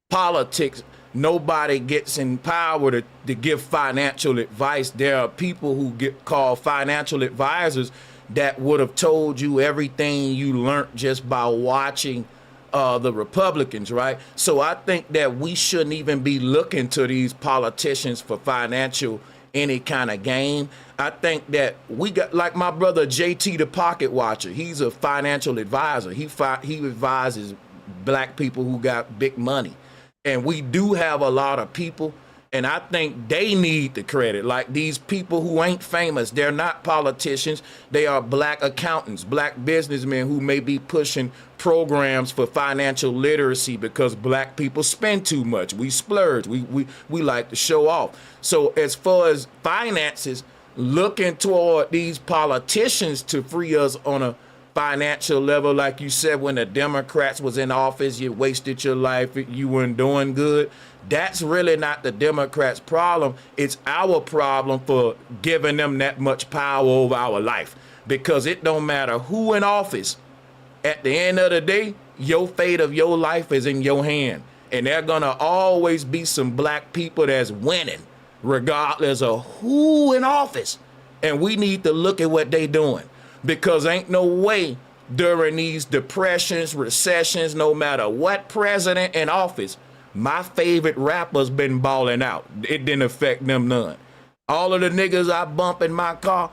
politics, nobody gets in power to give financial advice. There are people who get called financial advisors that would have told you everything you learned just by watching the Republicans, right? So I think that we shouldn't even be looking to these politicians for financial any kind of gain. I think that we got, like my brother JT the Pocket Watcher, he's a financial advisor. He advises black people who got big money. And we do have a lot of people, and I think they need the credit. Like these people who ain't famous, they're not politicians. They are black accountants, black businessmen who may be pushing programs for financial literacy because black people spend too much. We splurge. We like to show off. So as far as finances, looking toward these politicians to free us on a financial level, like you said, when the Democrats was in office, you wasted your life, you weren't doing good. That's really not the Democrats' problem. It's our problem for giving them that much power over our life, because it don't matter who in office. At the end of the day, your fate of your life is in your hand, and there gonna always be some black people that's winning regardless of who in office. And we need to look at what they doing, because ain't no way during these depressions, recessions, no matter what president in office, my favorite rapper's been balling out. It didn't affect them none. All of the niggas I bump in my car,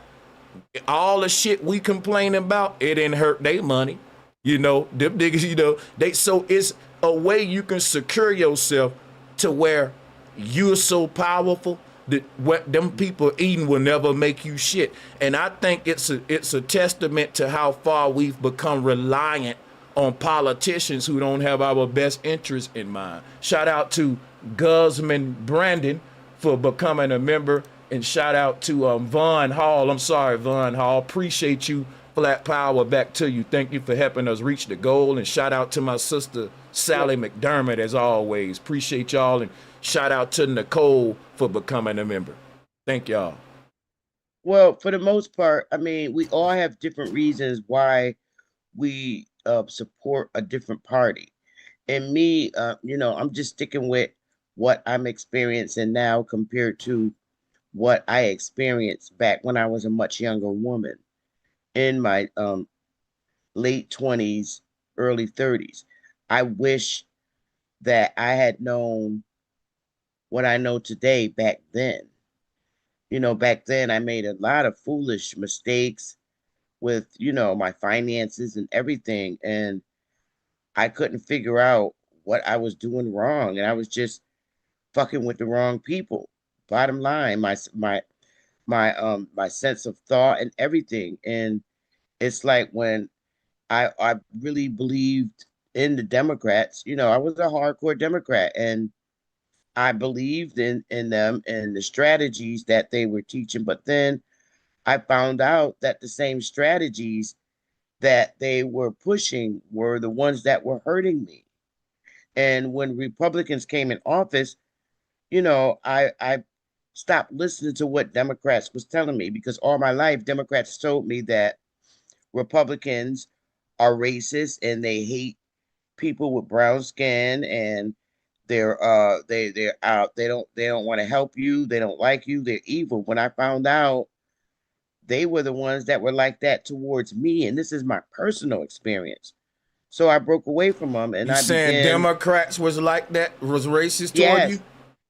all the shit we complain about, it didn't hurt their money. You know, them niggas, you know, so it's a way you can secure yourself to where you're so powerful that what them people eating will never make you shit. And I think it's a testament to how far we've become reliant on politicians who don't have our best interests in mind. Shout out to Guzman Brandon for becoming a member, and shout out to Von Hall. I'm sorry, Von Hall. Appreciate you. Flat power back to you. Thank you for helping us reach the goal. And shout out to my sister Sally McDermott, as always. Appreciate y'all. And shout out to Nicole for becoming a member. Thank y'all. Well, for the most part, I mean, we all have different reasons why we support a different party. And me, you know, I'm just sticking with what I'm experiencing now compared to what I experienced back when I was a much younger woman in my late 20s, early 30s. I wish that I had known what I know today back then. You know, back then I made a lot of foolish mistakes with, you know, my finances and everything. And I couldn't figure out what I was doing wrong. And I was just fucking with the wrong people. Bottom line, my sense of thought and everything. And it's like when I really believed in the Democrats, you know, I was a hardcore Democrat, and I believed in them and the strategies that they were teaching. But then I found out that the same strategies that they were pushing were the ones that were hurting me. And when Republicans came in office, I stopped listening to what Democrats was telling me, because all my life Democrats told me that Republicans are racist and they hate people with brown skin, and they're out, they don't want to help you, they don't like you, they're evil. When I found out they were the ones that were like that towards me, and this is my personal experience. So I broke away from them, and You I saying began. Democrats was like that, was racist toward Yes, you?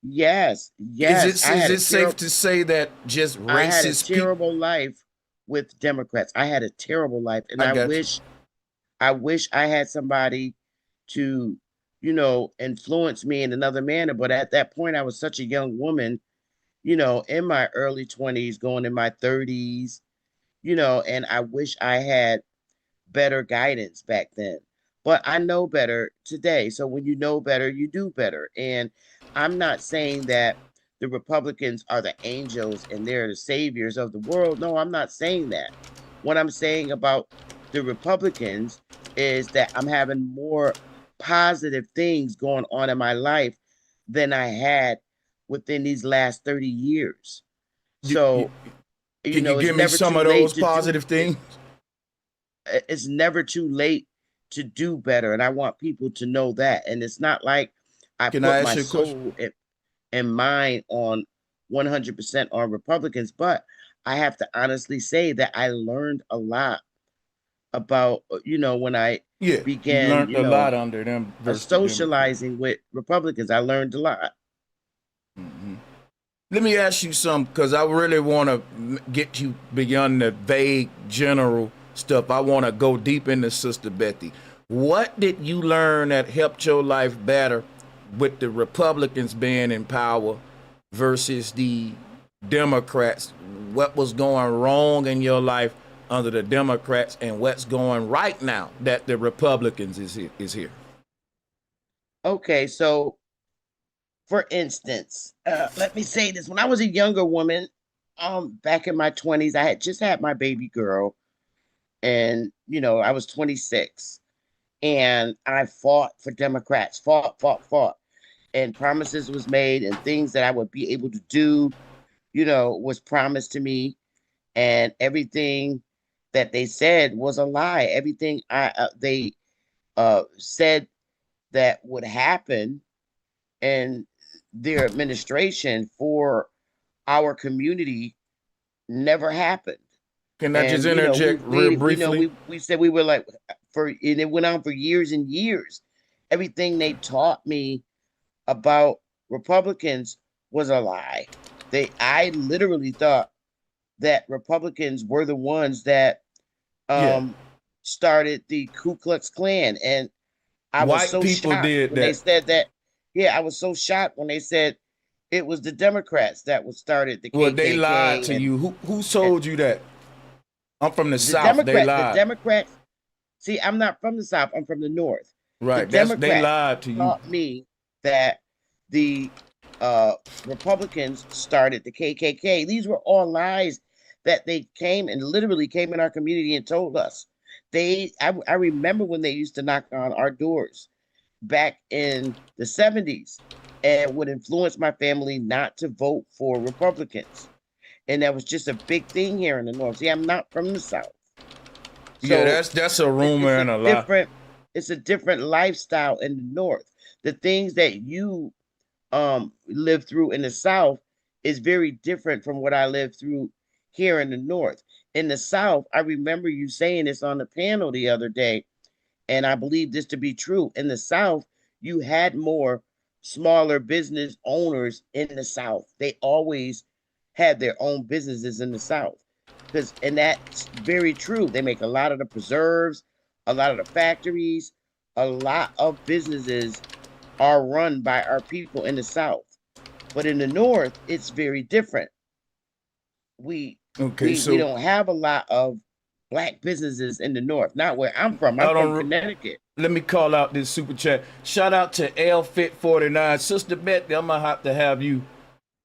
yes, yes. Is it safe to say that just I had a racist people? terrible life with Democrats. I had a terrible life, and I I got you. wish I had somebody to, influence me in another manner. But at that point, I was such a young woman, in my early 20s, going in my 30s, and I wish I had better guidance back then. But I know better today. So when you know better, you do better. And I'm not saying that the Republicans are the angels and they're the saviors of the world. No, I'm not saying that. What I'm saying about the Republicans is that I'm having more positive things going on in my life than I had within these last 30 years. So, Can you it's give me never some too of late those to do positive things? it's never too late to do better. And I want people to know that. And it's not like I Can I put ask my you a question? soul and mind on 100% on Republicans, but I have to honestly say that I learned a lot about, when I Yeah, you began, learned a lot under them versus the Democrats. socializing with Republicans. I learned a lot. Mm-hmm. Let me ask you something, because I really want to get you beyond the vague general stuff. I want to go deep into Sister Betty. What did you learn that helped your life better with the Republicans being in power versus the Democrats? What was going wrong in your life under the Democrats, and what's going right now that the Republicans is here? Okay, so for instance, let me say this. When I was a younger woman, back in my 20s, I had just had my baby girl, and I was 26, and I fought for Democrats, fought, and promises was made, and things that I would be able to do, was promised to me, and everything that they said was a lie. Everything they said that would happen and their administration for our community never happened. Can I just And interject real briefly? we said we were like and it went on for years and years. Everything they taught me about Republicans was a lie. I literally thought that Republicans were the ones that started the Ku Klux Klan, and I was White so people shocked did when they that. said that. Yeah, I was so shocked when they said it was the Democrats that would started the Well, they lied KKK to and you. Who told you that? I'm from the the South. They Democrat. The lied. Democrats. See, I'm not from the South. I'm from the North. The Right. They Democrats lied to you. taught me that the Republicans started the KKK. These were all lies that they came and literally came in our community and told us. I remember when they used to knock on our doors back in the 70s and would influence my family not to vote for Republicans. And that was just a big thing here in the North. See, I'm not from the South. Yeah, So that's a rumor and a lie. it's a different lifestyle in the North. The things that you live through in the South is very different from what I lived through here in the North. In the South, I remember you saying this on the panel the other day, and I believe this to be true. In the South, you had more smaller business owners in the South. They always had their own businesses in the South. And that's very true. They make a lot of the preserves, a lot of the factories, a lot of businesses are run by our people in the South. But in the North, it's very different. We don't have a lot of Black businesses in the North. Not where I'm from. I'm from Connecticut. Let me call out this super chat. Shout out to LFit49. Sister Betty, I'm gonna have to have you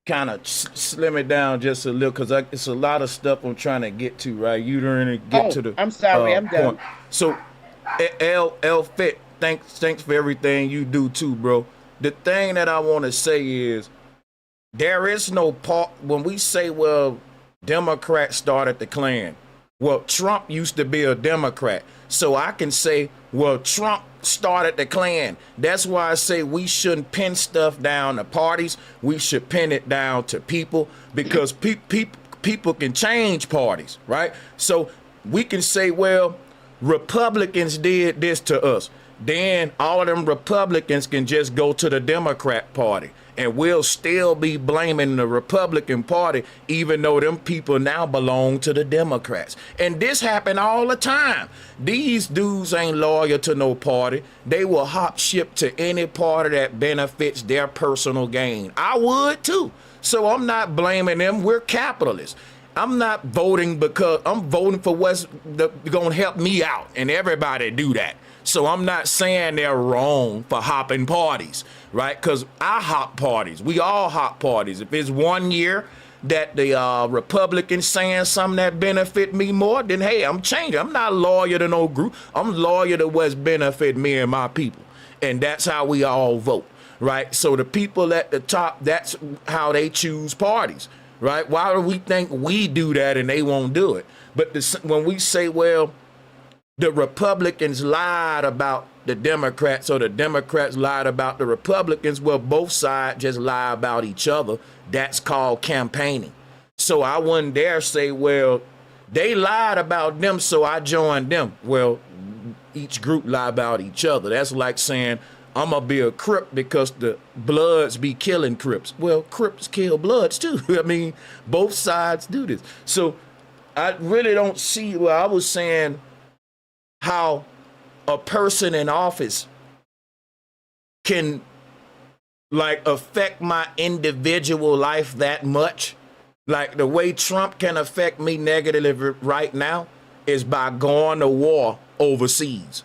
kind of slim it down just a little, because it's a lot of stuff I'm trying to get to, right? You don't get to the I'm sorry, I'm done. point. So, L Fit, thanks for everything you do too, bro. The thing that I want to say is there is no part when we say, well, Democrats started the Klan. Well, Trump used to be a Democrat. So I can say, well, Trump started the Klan. That's why I say we shouldn't pin stuff down to parties. We should pin it down to people, because people can change parties, right? So we can say, well, Republicans did this to us. Then all of them Republicans can just go to the Democrat Party, and we'll still be blaming the Republican Party, even though them people now belong to the Democrats. And this happen all the time. These dudes ain't loyal to no party. They will hop ship to any party that benefits their personal gain. I would too. So I'm not blaming them. We're capitalists. I'm not voting because I'm voting for what's going to help me out, and everybody do that. So I'm not saying they're wrong for hopping parties, right? Because I hop parties. We all hop parties. If it's 1 year that the Republicans saying something that benefit me more, then hey, I'm changing. I'm not loyal to no group. I'm loyal to what's benefit me and my people. And that's how we all vote, right? So the people at the top, that's how they choose parties, right? Why do we think we do that and they won't do it? But when we say, well, the Republicans lied about the Democrats, or the Democrats lied about the Republicans, well, both sides just lie about each other. That's called campaigning. So I wouldn't dare say, well, they lied about them, so I joined them. Well, each group lie about each other. That's like saying, I'm going to be a Crip because the Bloods be killing Crips. Well, Crips kill Bloods too. I mean, both sides do this. So I really don't see, well, I was saying how a person in office can like affect my individual life that much. Like the way Trump can affect me negatively right now is by going to war overseas.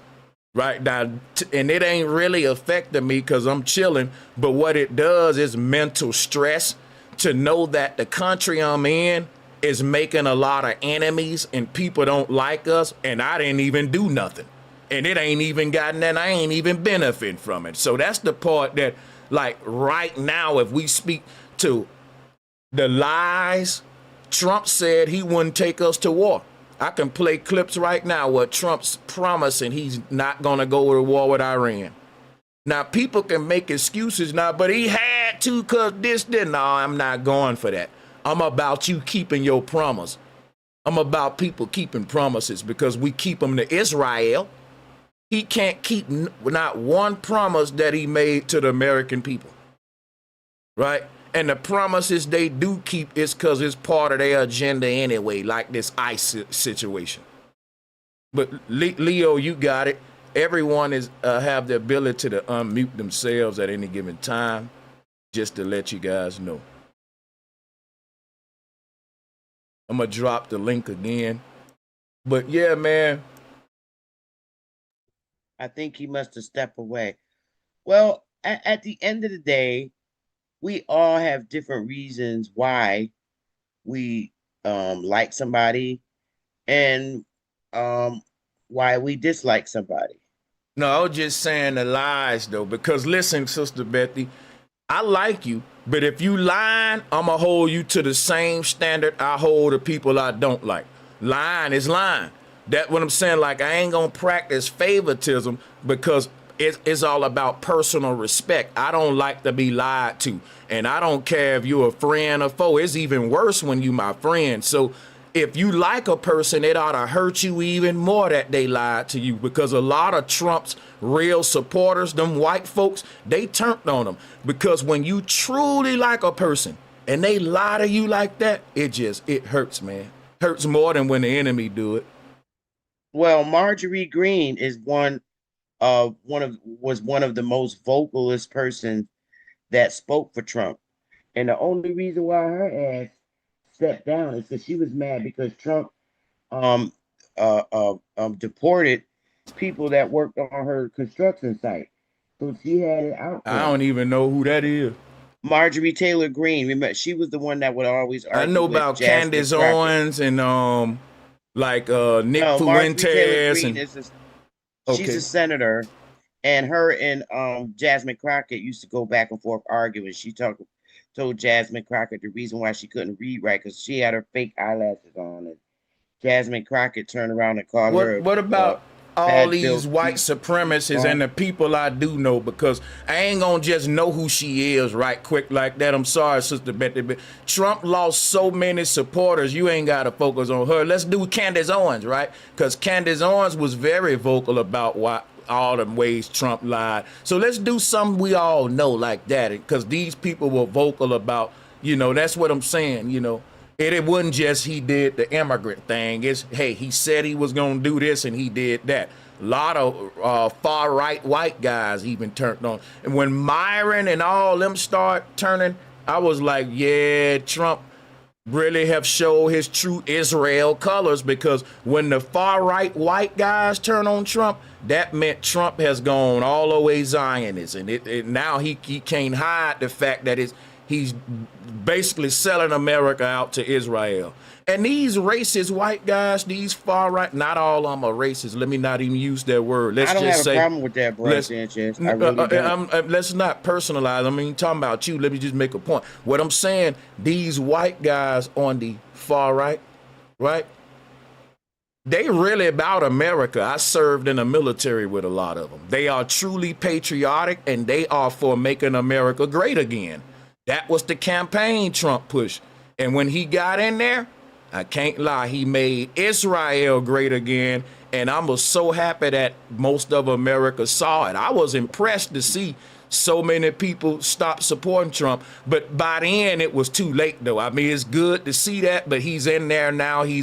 Right now, and it ain't really affecting me because I'm chilling, but what it does is mental stress to know that the country I'm in is making a lot of enemies and people don't like us, and I didn't even do nothing. And it ain't even gotten that, I ain't even benefiting from it. So that's the part that, like, right now, if we speak to the lies, Trump said he wouldn't take us to war. I can play clips right now where Trump's promising he's not going to go to war with Iran. Now, people can make excuses now, but he had to because this didn't. No, I'm not going for that. I'm about you keeping your promise. I'm about people keeping promises because we keep them to Israel. He can't keep not one promise that he made to the American people, right? And the promises they do keep is because it's part of their agenda anyway, like this ICE situation. But Leo, you got it. Everyone is have the ability to unmute themselves at any given time, just to let you guys know. I'm going to drop the link again. But yeah, man. I think he must have stepped away. Well, at the end of the day, we all have different reasons why we like somebody and why we dislike somebody. No, I was just saying the lies, though, because listen, Sister Bethy, I like you, but if you lying, I'm going to hold you to the same standard I hold the people I don't like. Lying is lying. That's what I'm saying. Like, I ain't going to practice favoritism because it's all about personal respect. I don't like to be lied to. And I don't care if you're a friend or foe. It's even worse when you my friend. So if you like a person, it ought to hurt you even more that they lied to you, because a lot of Trump's real supporters, them white folks, they turned on them. Because when you truly like a person and they lie to you like that, it hurts, man. Hurts more than when the enemy do it. Well, Marjorie Greene is one of the most vocalist persons that spoke for Trump. And the only reason why her ass stepped down is because she was mad because Trump deported people that worked on her construction site. So she had it out there. I don't even know who that is. Marjorie Taylor Greene. Remember, she was the one that would always I argue know with about Jasmine Candace Crockett. Owens and like Nick No, Marjorie Taylor Fuentes Greene and she's a senator, and her and Jasmine Crockett used to go back and forth arguing. She told Jasmine Crockett the reason why she couldn't read right because she had her fake eyelashes on, and Jasmine Crockett turned around and called her What about all bad these built white piece of supremacists and the people I do know? Because I ain't gonna just know who she is right quick like that. I'm sorry, Sister Betty, but Trump lost so many supporters. You ain't gotta focus on her. Let's do Candace Owens, right? Because Candace Owens was very vocal about why all the ways Trump lied. So let's do something we all know like that, because these people were vocal about, that's what I'm saying, It wasn't just he did the immigrant thing. It's, hey, he said he was going to do this and he did that. A lot of far-right white guys even turned on. And when Myron and all them start turning, I was like, yeah, Trump really have showed his true Israel colors, because when the far-right white guys turn on Trump, that meant Trump has gone all the way Zionist. And now he can't hide the fact that he's basically selling America out to Israel. And these racist white guys, these far right, not all of them are racist. Let me not even use that word. I don't have a problem with that, bro, Sanchez. I really don't. Let's not personalize. I mean, talking about you, let me just make a point. What I'm saying, these white guys on the far right, they really about America. I served in the military with a lot of them. They are truly patriotic, and they are for making America great again. That was the campaign Trump pushed. And when he got in there, I can't lie, he made Israel great again. And I was so happy that most of America saw it. I was impressed to see so many people stop supporting Trump. But by then it was too late, though. I mean, it's good to see that, but he's in there now. He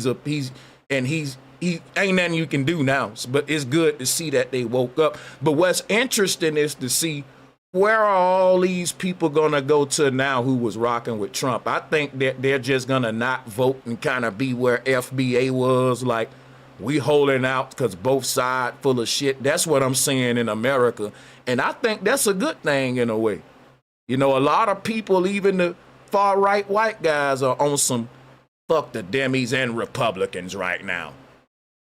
ain't nothing you can do now. But it's good to see that they woke up. But what's interesting is to see, where are all these people gonna go to now who was rocking with Trump? I think that they're just gonna not vote and kind of be where FBA was, like, we holding out because both sides full of shit. That's what I'm seeing in America. And I think that's a good thing in a way. A lot of people, even the far right white guys, are on some fuck the Demis and Republicans right now.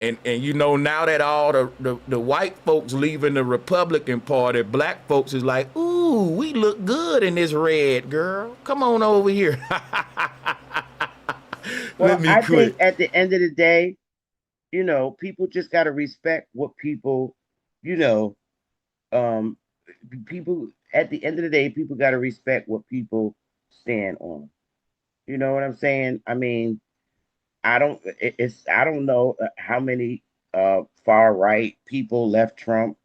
And now that all the white folks leaving the Republican Party, black folks is like, ooh, we look good in this red, girl. Come on over here. I think at the end of the day, people just got to respect what people, people at the end of the day, people got to respect what people stand on. You know what I'm saying? I mean, I don't know how many far right people left Trump,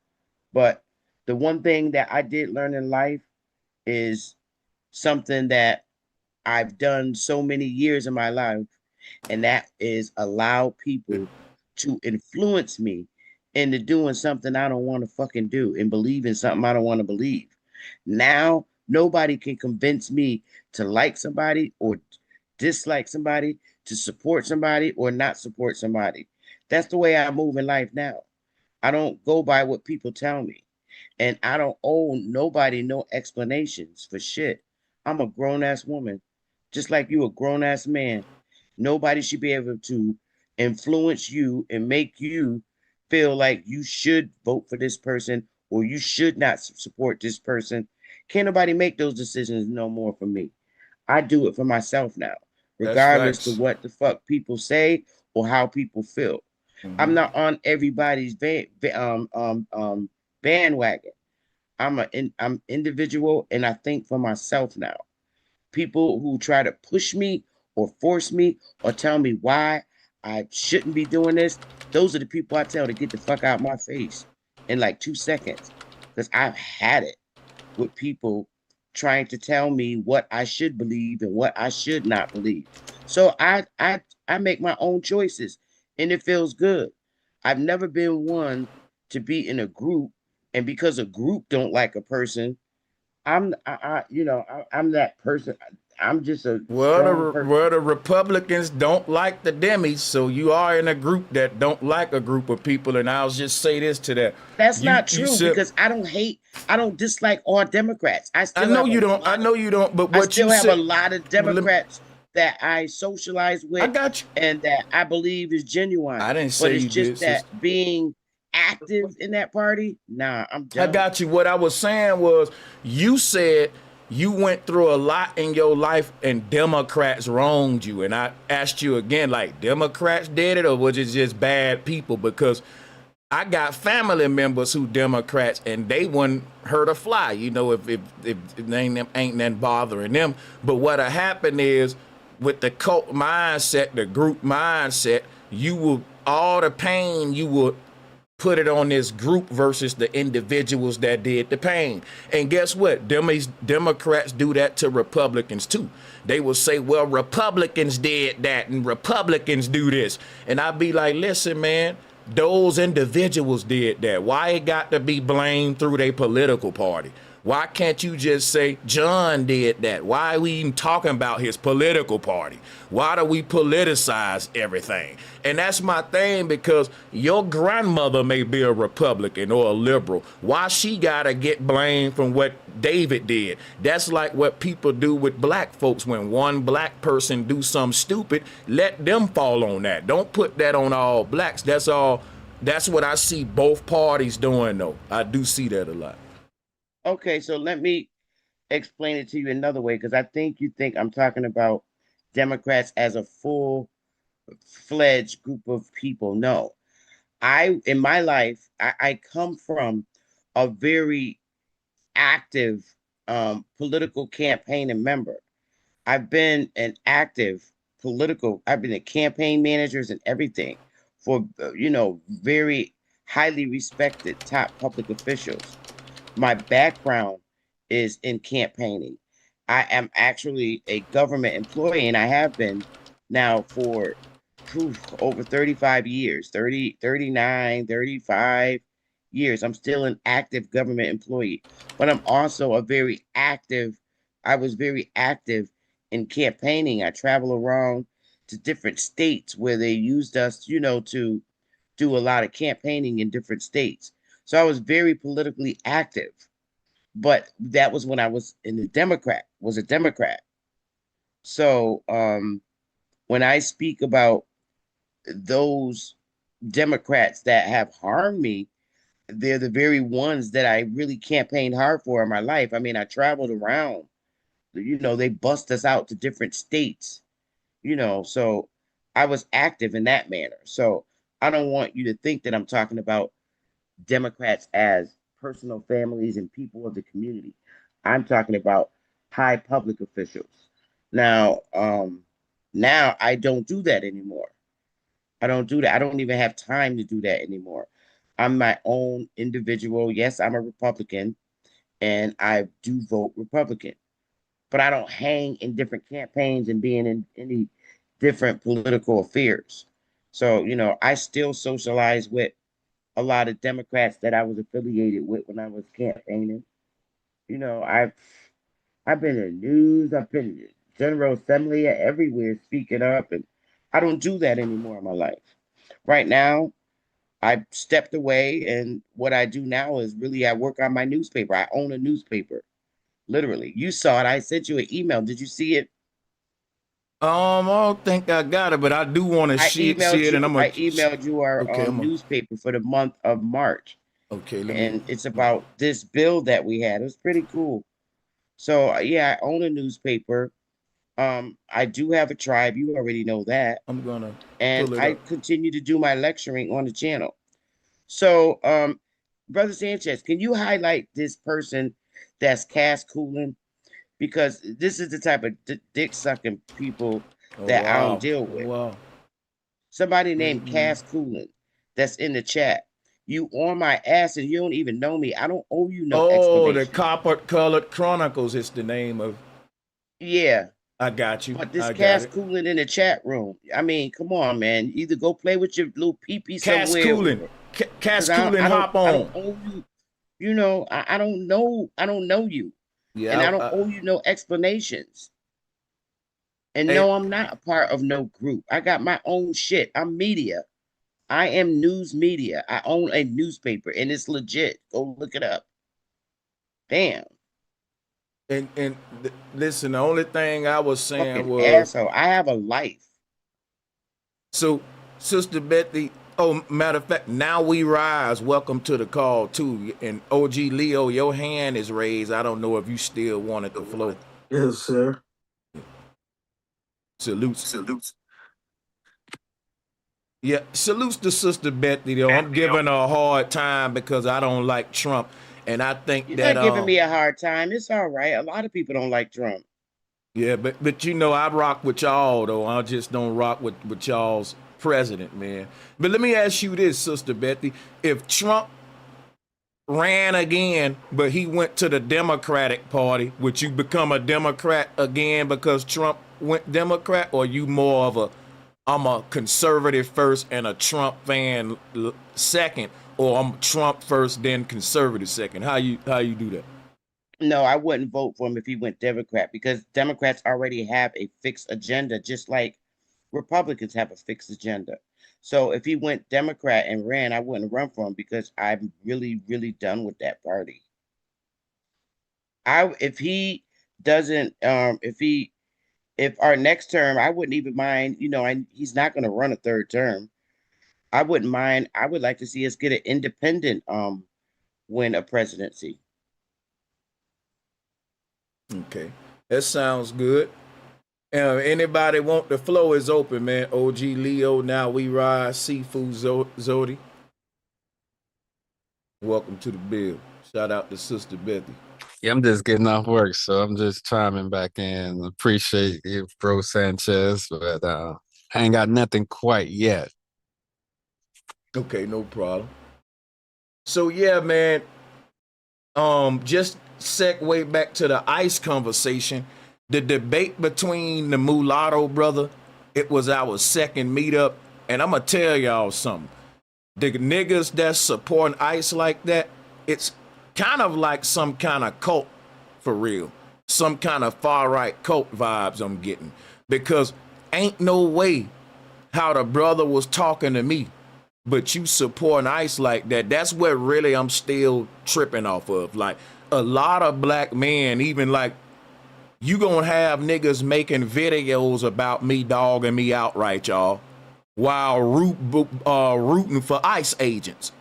but the one thing that I did learn in life is something that I've done so many years in my life, and that is allow people to influence me into doing something I don't want to fucking do and believe in something I don't want to believe. Now, nobody can convince me to like somebody or dislike somebody, to support somebody or not support somebody. That's the way I move in life now. I don't go by what people tell me. And I don't owe nobody no explanations for shit. I'm a grown-ass woman, just like you a grown-ass man. Nobody should be able to influence you and make you feel like you should vote for this person or you should not support this person. Can't nobody make those decisions no more for me. I do it for myself now, regardless of what the fuck people say or how people feel. I'm not on everybody's bandwagon. I'm individual, and I think for myself now. People who try to push me or force me or tell me why I shouldn't be doing this, those are the people I tell to get the fuck out of my face in like 2 seconds, because I've had it with people trying to tell me what I should believe and what I should not believe. So I make my own choices, and it feels good. I've never been one to be in a group, and because a group don't like a person, I'm that person. I'm just a Well, strong person. the Republicans don't like the Demis, so you are in a group that don't like a group of people. And I'll just say this to that: That's you not true said, because I don't dislike all Democrats. I still know have you a don't. I lot know you don't. But I what you still have a said, lot of well, Democrats that I socialize I with got you. and that I believe is genuine. I didn't But say it's you just did, that sister. being active in that party, nah, I'm I done. got you. What I was saying was, you said you went through a lot in your life and Democrats wronged you. And I asked you again, like, Democrats did it or was it just bad people? Because I got family members who Democrats and they wouldn't hurt a fly, you know, if ain't nothing bothering them. But what happened is with the cult mindset, the group mindset, you will all the pain you will put it on this group versus the individuals that did the pain. And guess what? Democrats do that to Republicans too. They will say, well, Republicans did that and Republicans do this. And I'd be like, listen, man, those individuals did that. Why it got to be blamed through their political party? Why can't you just say John did that? Why are we even talking about his political party? Why do we politicize everything? And that's my thing, because your grandmother may be a Republican or a liberal. Why she gotta get blamed from what David did? That's like what people do with black folks. When one black person do something stupid, let them fall on that. Don't put that on all blacks. That's all. That's what I see both parties doing, though. I do see that a lot. Okay, so let me explain it to you another way because I think you think I'm talking about Democrats as a full-fledged group of people. No, in my life, I come from a very active political campaigning member. I've been an active I've been a campaign managers and everything for, very highly respected top public officials. My background is in campaigning. I am actually a government employee and I have been now for over 35 years, 30, 39, 35 years. I'm still an active government employee, but I'm also I was very active in campaigning. I travel around to different states where they used us, to do a lot of campaigning in different states. So I was very politically active, but that was when I was a Democrat. So when I speak about those Democrats that have harmed me, they're the very ones that I really campaigned hard for in my life. I mean, I traveled around, they bust us out to different states, so I was active in that manner. So I don't want you to think that I'm talking about Democrats as personal families and people of the community. I'm talking about high public officials. Now I don't do that anymore. I don't do that. I don't even have time to do that anymore. I'm my own individual. Yes, I'm a Republican and I do vote Republican, but I don't hang in different campaigns and being in any different political affairs. So, I still socialize with a lot of Democrats that I was affiliated with when I was campaigning. I've been in news, I've been in General Assembly, everywhere speaking up, and I don't do that anymore in my life. Right now, I stepped away, and what I do now is really I work on my newspaper. I own a newspaper, literally. You saw it. I sent you an email. Did you see it? I don't think I got it, but I do want to see it, and I emailed you our okay. Newspaper for the month of March. Okay, it's about this bill that we had. It was pretty cool. So yeah, I own a newspaper. I do have a tribe. You already know that. I'm gonna and I continue to do my lecturing on the channel. So, Brother Sanchez, can you highlight this person that's Cass Cooling? Because this is the type of dick sucking people that I don't deal with. Wow. Somebody named Cass Cooling that's in the chat. You on my ass and you don't even know me. I don't owe you no explanation. The Copper Colored Chronicles is the name of. Yeah. I got you. But this Cass Cooling in the chat room. I mean, come on, man. Either go play with your little pee-pee somewhere. Cass Cooling. Cass Cooling, hop on. I don't owe you. I don't know you. Yeah. And I don't owe you no explanations. And no, I'm not a part of no group. I got my own shit. I'm media. I am news media. I own a newspaper and it's legit. Go look it up. Damn. And listen, the only thing I was saying Fucking was, asshole. I have a life. so Sister Betty, oh, matter of fact, now we rise. Welcome to the call too. And OG Leo, your hand is raised. I don't know if you still wanted to flow. Yes, sir. Salutes. Yeah, salutes to Sister Betty though. I'm giving her a hard time because I don't like Trump. And I think You're that not giving me a hard time. It's all right. A lot of people don't like Trump. yeah, but you know, I rock with y'all though. I just don't rock with y'all's president, man. But let me ask you this, Sister Betty. If Trump ran again, but he went to the Democratic Party, would you become a Democrat again because Trump went Democrat, or you more of a I'm a conservative first and a Trump fan second, or I'm Trump first then conservative second? How you do that? No, I wouldn't vote for him if he went Democrat because Democrats already have a fixed agenda, just like Republicans have a fixed agenda. So if he went Democrat and ran, I wouldn't run for him because I'm really, really done with that party. If he doesn't, if our next term, I wouldn't even mind, he's not going to run a third term. I wouldn't mind. I would like to see us get an independent win a presidency. Okay, that sounds good. Anybody want the flow is open, man. OG Leo, now we rise. Seafood Zodi. Welcome to the bill. Shout out to Sister Betty. Yeah, I'm just getting off work, so I'm just chiming back in. Appreciate you, bro Sanchez, but I ain't got nothing quite yet. Okay, no problem. So yeah, man. Just segue back to the ICE conversation. The debate between the mulatto brother, it was our second meetup, and I'm gonna tell y'all something. The niggas that's supporting ICE like that, it's kind of like some kind of cult for real. Some kind of far-right cult vibes I'm getting. Because ain't no way how the brother was talking to me, but you supporting ICE like that. That's what really I'm still tripping off of. Like, a lot of black men, even like, you gonna have niggas making videos about me dogging me outright, y'all, while rooting for ICE agents.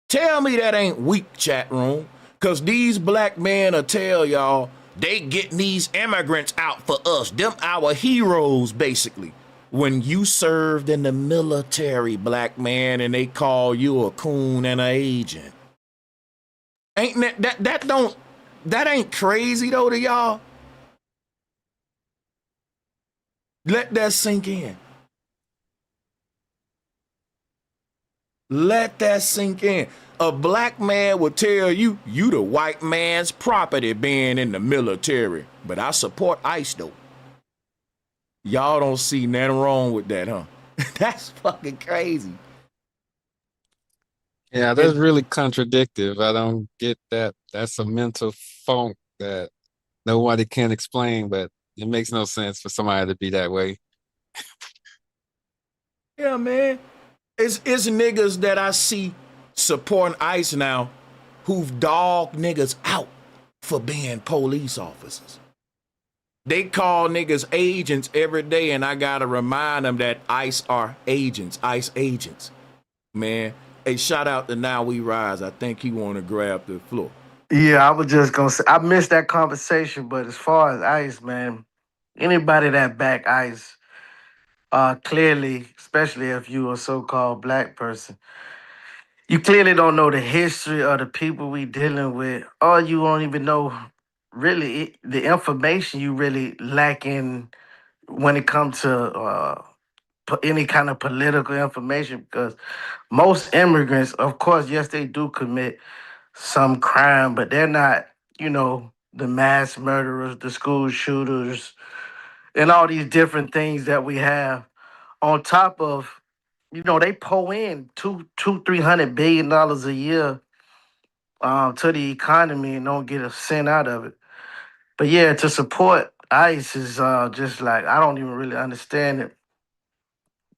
Tell me that ain't weak, chat room. Cause these black men will tell y'all they getting these immigrants out for us. Them our heroes, basically. When you served in the military, black man, and they call you a coon and an agent. Ain't that ain't crazy though to y'all? Let that sink in. Let that sink in. A black man will tell you, you the white man's property being in the military. But I support ICE though. Y'all don't see nothing wrong with that, huh? That's fucking crazy. Yeah, that's really contradictive. I don't get that. That's a mental funk that nobody can explain, but it makes no sense for somebody to be that way. Yeah, man. It's niggas that I see supporting ICE now who've dogged niggas out for being police officers. They call niggas agents every day, and I gotta remind them that ICE are agents, ICE agents. Man, hey, shout out to Now We Rise. I think he want to grab the floor. Yeah, I was just gonna say I missed that conversation, but as far as ICE, man, anybody that back ICE, clearly, especially if you a so-called black person, you clearly don't know the history of the people we dealing with, or you won't even know really the information you really lack in when it comes to any kind of political information. Because most immigrants, of course, yes, they do commit some crime, but they're not, the mass murderers, the school shooters, and all these different things that we have. On top of, they pull in $300 billion a year to the economy and don't get a cent out of it. But yeah, to support ICE is just like I don't even really understand it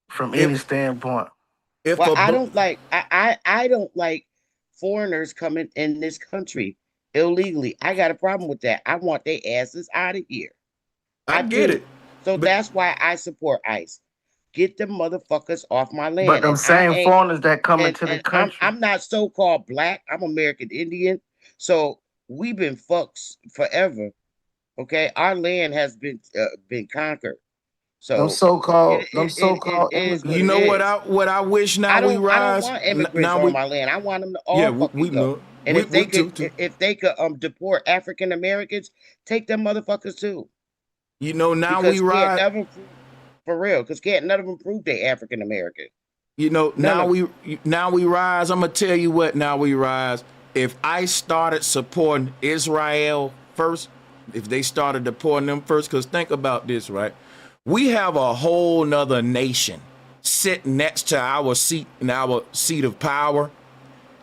from any If standpoint. if Well, a I don't like I don't like foreigners coming in this country illegally. I got a problem with that. I want their asses out of here. I I get do. it, So but that's why I support ICE. Get them motherfuckers off my But land. them And I same ain't foreigners that come and into the and country, I'm not so-called black. I'm American Indian. So we've been fucks forever. Okay, our land has been conquered. them So so-called them it so-called is what you it immigrants. know is. what I wish now we I don't rise. want immigrants Now on we my land. I want them to yeah all we fucking go. know And if they we could too. if they could deport African Americans, take them motherfuckers too. You know now we Because can't rise. never prove for real. Because can't none of them prove they African American. You know, None of them. now we rise. I'm gonna tell you what. Now we rise. If I started supporting Israel first, if they started deporting them first, because think about this, right? We have a whole nother nation sitting next to our seat of power,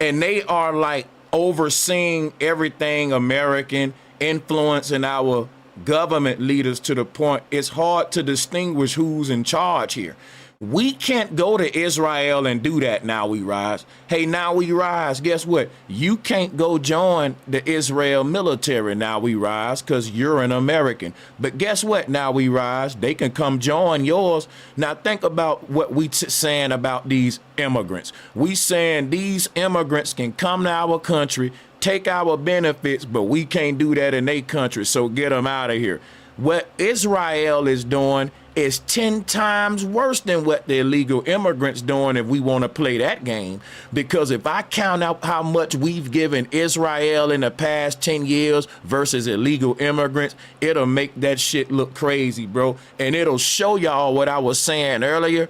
and they are like overseeing everything American, influencing our government leaders to the point it's hard to distinguish who's in charge here. We can't go to Israel and do that. Now we rise. Hey, now we rise. Guess what? You can't go join the Israel military. Now we rise because you're an American. But guess what? Now we rise. They can come join yours. Now think about what we saying about these immigrants. We saying these immigrants can come to our country, take our benefits, but we can't do that in their country. So get them out of here. What Israel is doing is 10 times worse than what the illegal immigrants doing if we want to play that game. Because if I count out how much we've given Israel in the past 10 years versus illegal immigrants, it'll make that shit look crazy, bro. And it'll show y'all what I was saying earlier.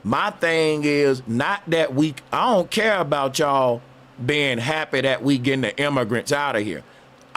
My thing is not that I don't care about y'all being happy that we getting the immigrants out of here.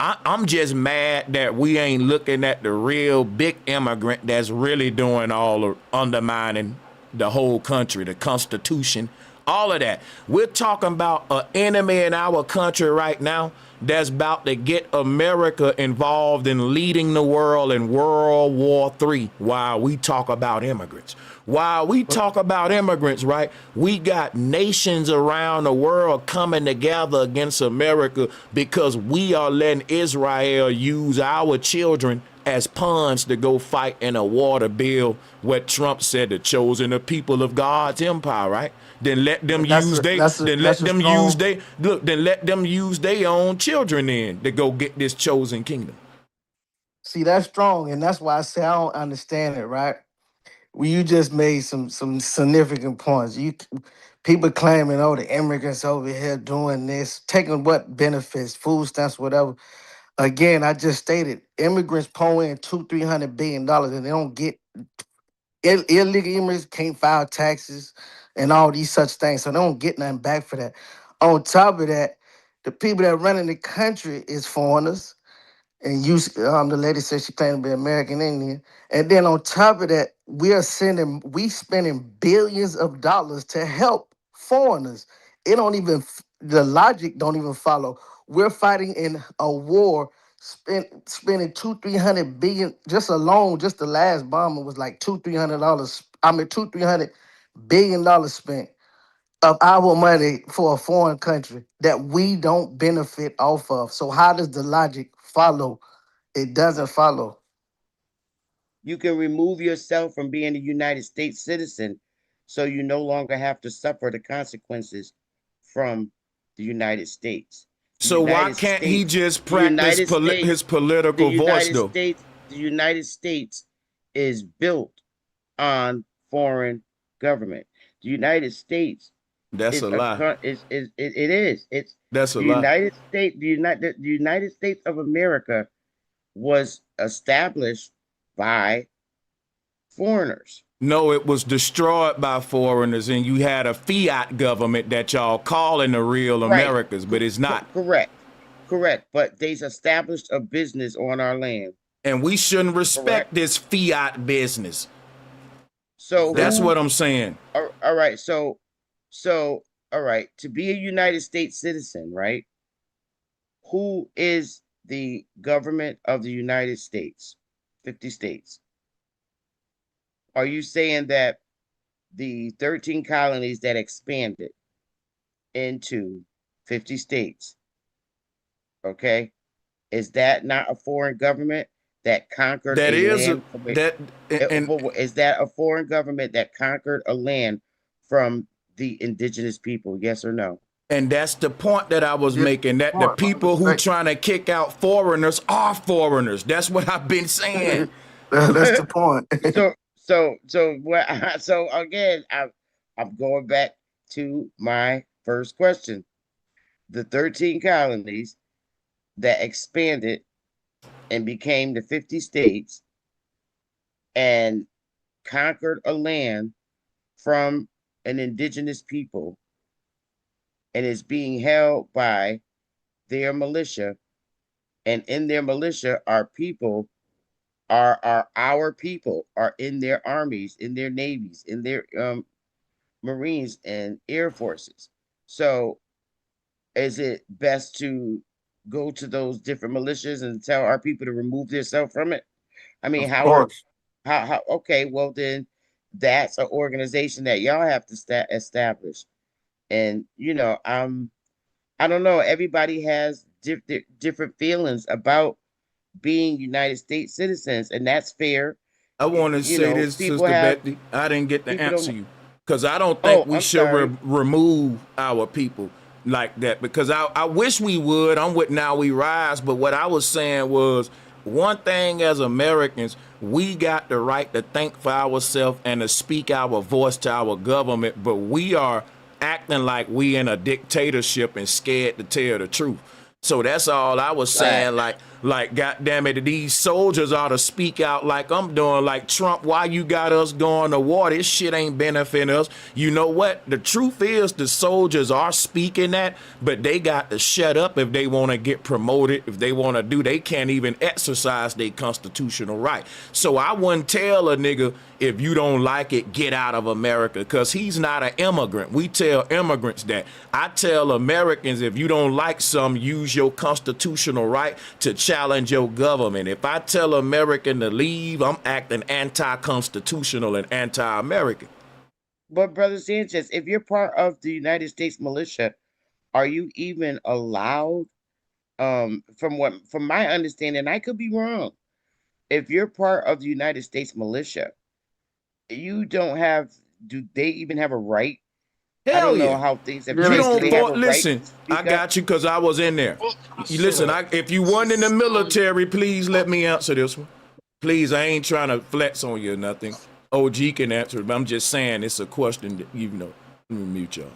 I'm just mad that we ain't looking at the real big immigrant that's really doing all of undermining the whole country, the Constitution, all of that. We're talking about an enemy in our country right now that's about to get America involved in leading the world in World War III while we talk about immigrants. While we talk about immigrants, right, we got nations around the world coming together against America because we are letting Israel use our children as pawns to go fight in a war to build what Trump said, the chosen the people of God's empire, right? Then let them use That's a strong. then let them use their own children in to go get this chosen kingdom. See, that's strong, and that's why I say I don't understand it, right? Well, you just made some significant points. People claiming, oh, the immigrants over here doing this, taking what benefits, food stamps, whatever. Again, I just stated immigrants pour in $200-300 billion, and they don't get illegal immigrants can't file taxes and all these such things, so they don't get nothing back for that. On top of that, the people that running the country is foreigners. And the lady said she claimed to be American Indian. And then on top of that, we spending billions of dollars to help foreigners. It don't even, the logic don't even follow. We're fighting in a war, spending 200-300 billion, just the last bomber was like $200-300. I mean, $200-300 billion spent of our money for a foreign country that we don't benefit off of. So how does the logic follow? It doesn't follow. You can remove yourself from being a United States citizen so you no longer have to suffer the consequences from the United States. The So why United can't he States, just the practice United States, his political voice though? The United States is built on foreign government. The United States That's is a lie. it is. It's That's a the lie. United States, the United States of America was established by foreigners. No, it was destroyed by foreigners, and you had a fiat government that y'all calling the real Right. Americas, but it's not. Correct. But they've established a business on our land. And we shouldn't respect Correct. this fiat business. So That's what I'm saying. All right. So all right. To be a United States citizen, right? Who is the government of the United States? 50 states. Are you saying that the 13 colonies that expanded into 50 states, okay, is that not a foreign government that conquered That a is land from and is that a foreign government that conquered a land from the indigenous people? Yes or no? And that's the point that I was Yeah, making, that the people who trying to kick out foreigners are foreigners. That's what I've been saying. That's the point. So again, I'm going back to my first question. The 13 colonies that expanded and became the 50 states and conquered a land from an indigenous people and is being held by their militia, and in their militia are people are our people, are in their armies, in their navies, in their marines and air forces. So is it best to go to those different militias and tell our people to remove themselves from it? I mean, Of course. how okay, well then that's an organization that y'all have to establish. And I don't know, everybody has different feelings about being United States citizens, and that's fair. I want to say this, People Sister have Betty. I didn't get to people answer don't. you because I don't think Oh, we I'm should sorry. remove our people like that, because I wish we would. I'm with Now We Rise, but what I was saying was, one thing as Americans, we got the right to think for ourselves and to speak our voice to our government, but we are acting like we in a dictatorship and scared to tell the truth. So that's all I was saying. Like, goddamn it, these soldiers ought to speak out like I'm doing. Like, Trump, why you got us going to war? This shit ain't benefiting us. You know what? The truth is, the soldiers are speaking that, but they got to shut up if they want to get promoted. If they want to do, they can't even exercise their constitutional right. So I wouldn't tell a nigga, if you don't like it, get out of America, because he's not an immigrant. We tell immigrants that. I tell Americans, if you don't like something, use your constitutional right to challenge your government. If I tell American to leave, I'm acting anti-constitutional and anti-American. But Brother Sanchez, if you're part of the United States militia, are you even allowed? From my understanding, I could be wrong. If you're part of the United States militia, you don't have. Do they even have a right? I Hell don't know yeah. how things have You changed. Do don't they have a fall. right Listen, to speak I up? got you because I was in there. Listen, if you weren't in the military, please let me answer this one. Please, I ain't trying to flex on you or nothing. OG can answer it, but I'm just saying it's a question that, let me mute y'all.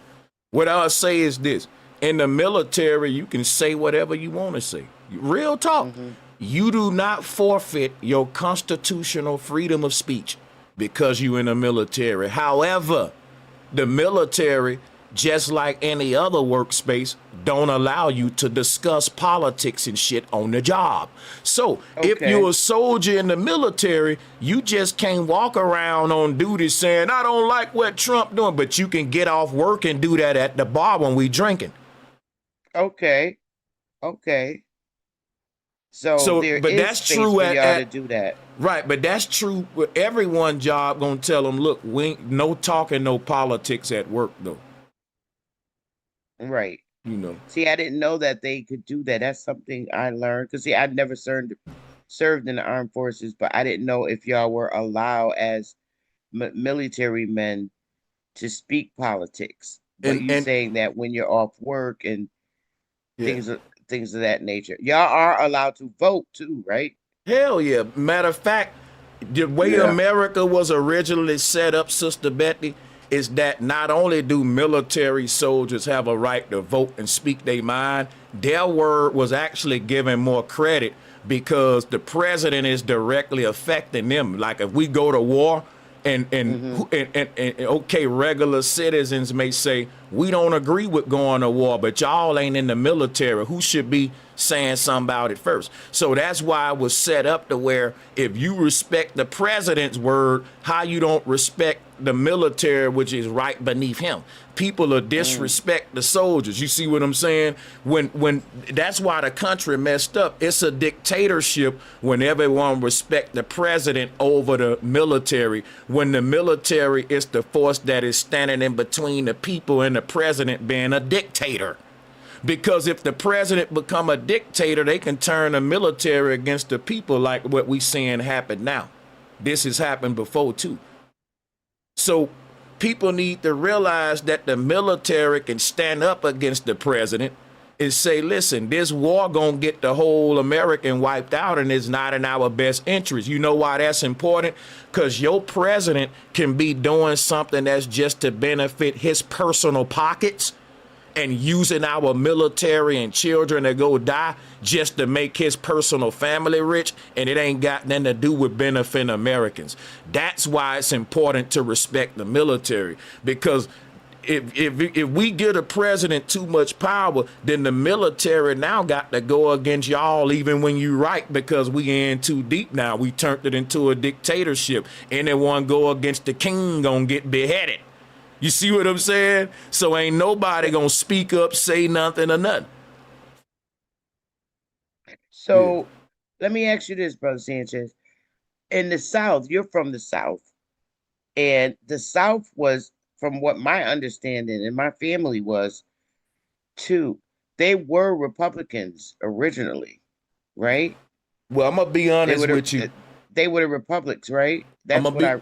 What I'll say is this. In the military, you can say whatever you want to say. Real talk. You do not forfeit your constitutional freedom of speech because you in the military. However, the military, just like any other workspace, don't allow you to discuss politics and shit on the job. So if you're a soldier in the military, you just can't walk around on duty saying, I don't like what Trump doing, but you can get off work and do that at the bar when we drinking. Okay. So there but is that's space true for y'all to do that. Right, but that's true with everyone job. Gonna tell them, look, we ain't no talking, no politics at work though. Right. See, I didn't know that they could do that. That's something I learned. Because, see, I'd never served in the armed forces, but I didn't know if y'all were allowed as military men to speak politics. But you saying that when you're off work and things of that nature, y'all are allowed to vote too, right? Hell yeah. Matter of fact, the way America was originally set up, Sister Betty, is that not only do military soldiers have a right to vote and speak their mind, their word was actually given more credit because the president is directly affecting them. Like if we go to war and okay, regular citizens may say, we don't agree with going to war, but y'all ain't in the military. Who should be saying something about it first. So that's why it was set up to where if you respect the president's word, how you don't respect the military, which is right beneath him. People will disrespect the soldiers. You see what I'm saying? When that's why the country messed up. It's a dictatorship when everyone respect the president over the military. When the military is the force that is standing in between the people and the president being a dictator. Because if the president become a dictator, they can turn the military against the people like what we seeing happen now. This has happened before too. So people need to realize that the military can stand up against the president and say, listen, this war gonna get the whole American wiped out and it's not in our best interest. You know why that's important? Because your president can be doing something that's just to benefit his personal pockets and using our military and children to go die just to make his personal family rich, and it ain't got nothing to do with benefiting Americans. That's why it's important to respect the military, because if we give a president too much power, then the military now got to go against y'all even when you right, because we in too deep now. We turned it into a dictatorship. Anyone go against the king gonna get beheaded. You see what I'm saying? So ain't nobody gonna speak up, say nothing or nothing. So let me ask you this, Brother Sanchez. In the South, you're from the South, and the South was, from what my understanding and my family was, too, they were Republicans originally, right? Well, I'm gonna be honest with you. They were the Republics, right? That's what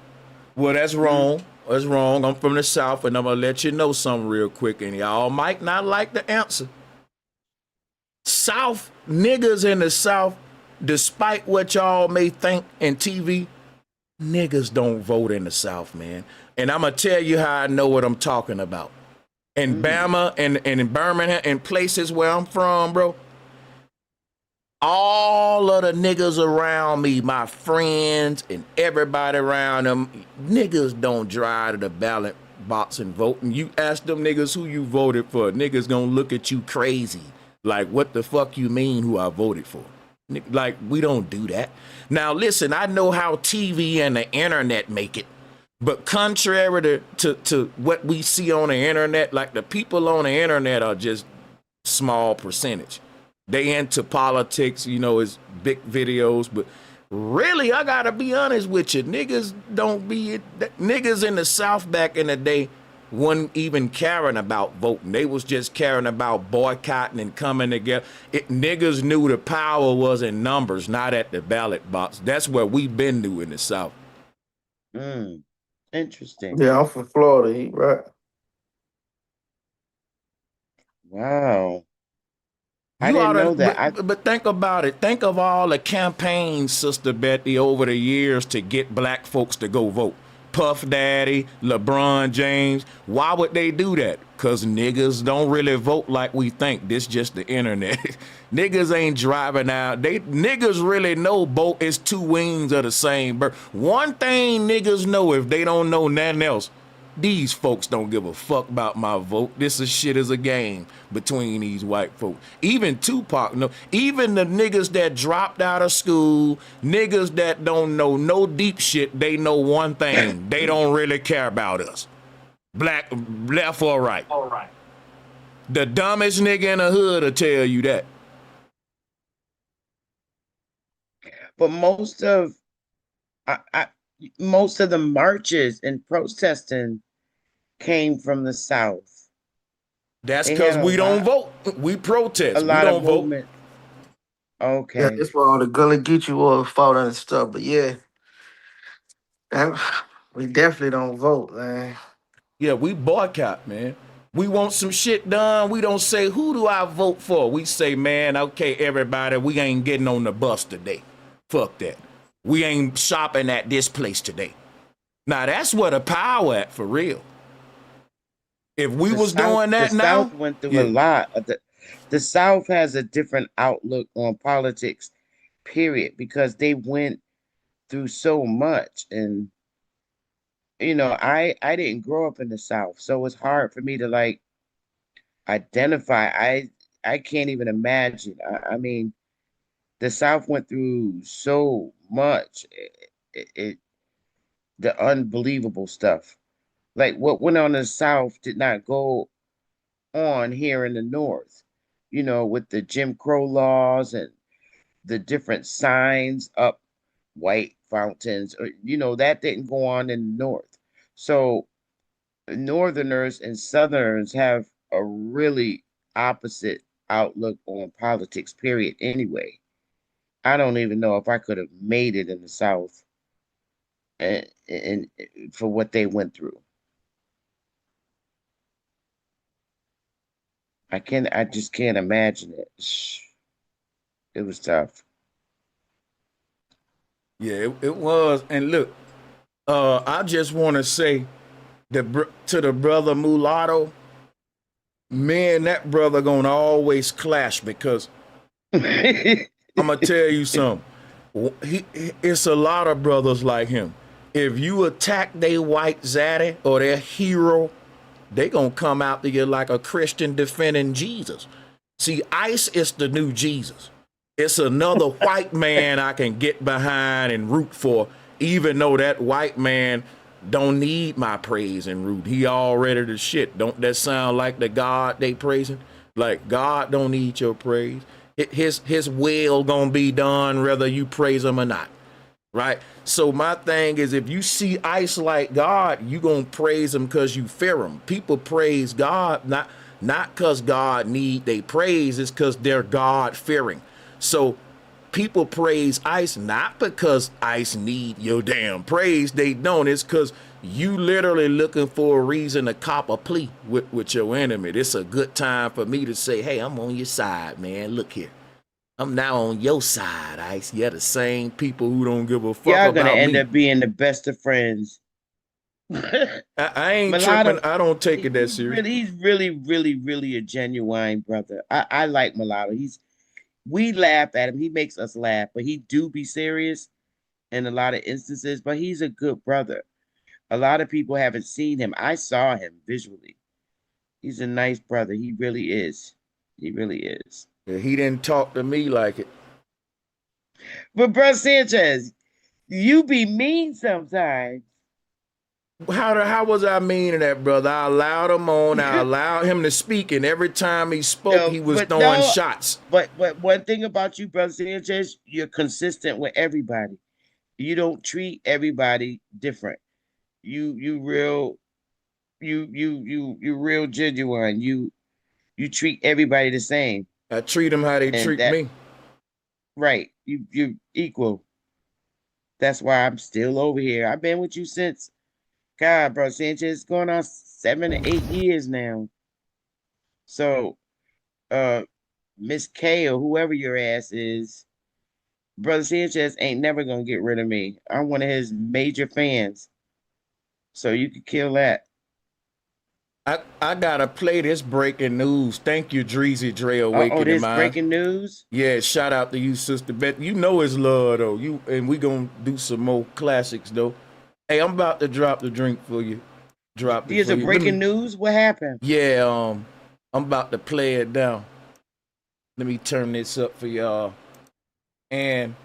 Well, that's wrong. That's wrong. I'm from the South, and I'm gonna let you know something real quick, and y'all might not like the answer. South niggas in the South, despite what y'all may think in TV, niggas don't vote in the South, man. And I'm gonna tell you how I know what I'm talking about. In Bama and in Birmingham and places where I'm from, bro, all of the niggas around me, my friends and everybody around them, niggas don't drive to the ballot box and vote. And you ask them niggas who you voted for, niggas gonna look at you crazy. Like, what the fuck you mean who I voted for? Like, we don't do that. Now, listen, I know how TV and the internet make it. But contrary to what we see on the internet, like the people on the internet are just small percentage. They into politics, you know, it's big videos, but really, I gotta be honest with you, niggas don't be, niggas in the South back in the day wasn't even caring about voting. They was just caring about boycotting and coming together. Niggas knew the power was in numbers, not at the ballot box. That's what we've been doing in the South. Interesting. Yeah, I'm from Florida, right? Wow. I didn't know that. But think about it. Think of all the campaigns, Sister Betty, over the years to get black folks to go vote. Puff Daddy, LeBron James. Why would they do that? Because niggas don't really vote like we think. This just the internet. Niggas ain't driving out. Niggas really know both is two wings of the same bird. One thing niggas know, if they don't know nothing else, these folks don't give a fuck about my vote. This shit is a game between these white folks. Even Tupac, no, even the niggas that dropped out of school, niggas that don't know no deep shit, they know one thing. They don't really care about us. Black, left or right. All right. The dumbest nigga in the hood will tell you that. But most of the marches and protesting came from the South. That's because we don't vote. We protest. A lot we don't of vote. movement. Okay. Yeah, that's where all the Gullah Geechee war fought and stuff. But yeah, we definitely don't vote, man. Yeah, we boycott, man. We want some shit done. We don't say, who do I vote for? We say, man, okay, everybody, we ain't getting on the bus today. Fuck that. We ain't shopping at this place today. Now, that's where the power at, for real. If we was doing that now. The South went through a lot. The South has a different outlook on politics, period, because they went through so much. And, you know, I didn't grow up in the South, so it's hard for me to, like, identify. I can't even imagine. I mean, the South went through so much. The unbelievable stuff. Like what went on in the South did not go on here in the North. You know, with the Jim Crow laws and the different signs up, white fountains, or, you know, that didn't go on in the North. So Northerners and Southerners have a really opposite outlook on politics, period, anyway. I don't even know if I could have made it in the South and for what they went through. I just can't imagine it. It was tough. Yeah, it was. And look, I just want to say to the brother Mulatto, me and that brother gonna always clash because I'm gonna tell you something. It's a lot of brothers like him. If you attack their white zaddy or their hero, they gonna come out to you like a Christian defending Jesus. See, ICE is the new Jesus. It's another white man I can get behind and root for, even though that white man don't need my praise and root. He already the shit. Don't that sound like the God they praising? Like God don't need your praise. His will gonna be done whether you praise him or not. Right? So my thing is, if you see ICE like God, you gonna praise him because you fear him. People praise God not because God need they praise, it's because they're God fearing. So people praise ICE not because ICE need your damn praise. They don't. It's because you literally looking for a reason to cop a plea with your enemy. It's a good time for me to say, hey, I'm on your side, man. Look here. I'm now on your side, ICE. You're the same people who don't give a fuck about me. Y'all gonna end up being the best of friends. I ain't Mulatto, tripping. I don't take it that serious. He's really a genuine brother. I like Mulatto. We laugh at him. He makes us laugh, but he do be serious in a lot of instances, but he's a good brother. A lot of people haven't seen him. I saw him visually. He's a nice brother. He really is. He really is. Yeah, he didn't talk to me like it. But bro Sanchez, you be mean sometimes. How was I mean to that, brother? I allowed him on. I allowed him to speak, and every time he spoke, he was throwing shots. But one thing about you, brother Sanchez, you're consistent with everybody. You don't treat everybody different. You real genuine. You treat everybody the same. I treat them how they treat me. Right. You equal. That's why I'm still over here. I've been with you since, God, bro, Sanchez, going on 7 to 8 years now. So, Miss K or whoever your ass is, brother Sanchez ain't never gonna get rid of me. I'm one of his major fans. So you could kill that. I gotta play this breaking news. Thank you, Dreezy Dre Awakening. This breaking news? Yeah, shout out to you, Sister Beth. You know it's love though. And we gonna do some more classics though. Hey, I'm about to drop the drink for you. Here's a breaking news. What happened? Yeah, I'm about to play it down. Let me turn this up for y'all. And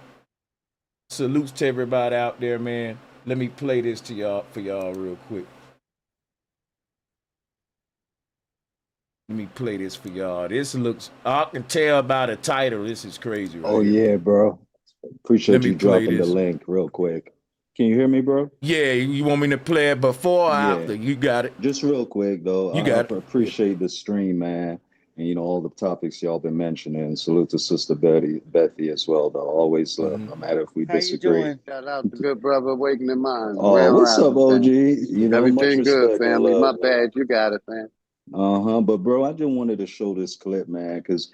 salutes to everybody out there, man. Let me play this to y'all real quick. Let me play this for y'all. This looks, I can tell by the title, this is crazy. Right here. Yeah, bro. Appreciate you dropping the link real quick. Can you hear me, bro? Yeah, you want me to play it before or after? You got it. Just real quick, though. You got it. Appreciate the stream, man. And, all the topics y'all been mentioning. Salute to Sister Bethy as well, though. Always no matter if we disagree. Shout out to good brother Awakening Minds. Oh, what's up, OG? Everything good, family. My bad. You got it, man. But bro, I just wanted to show this clip, man, because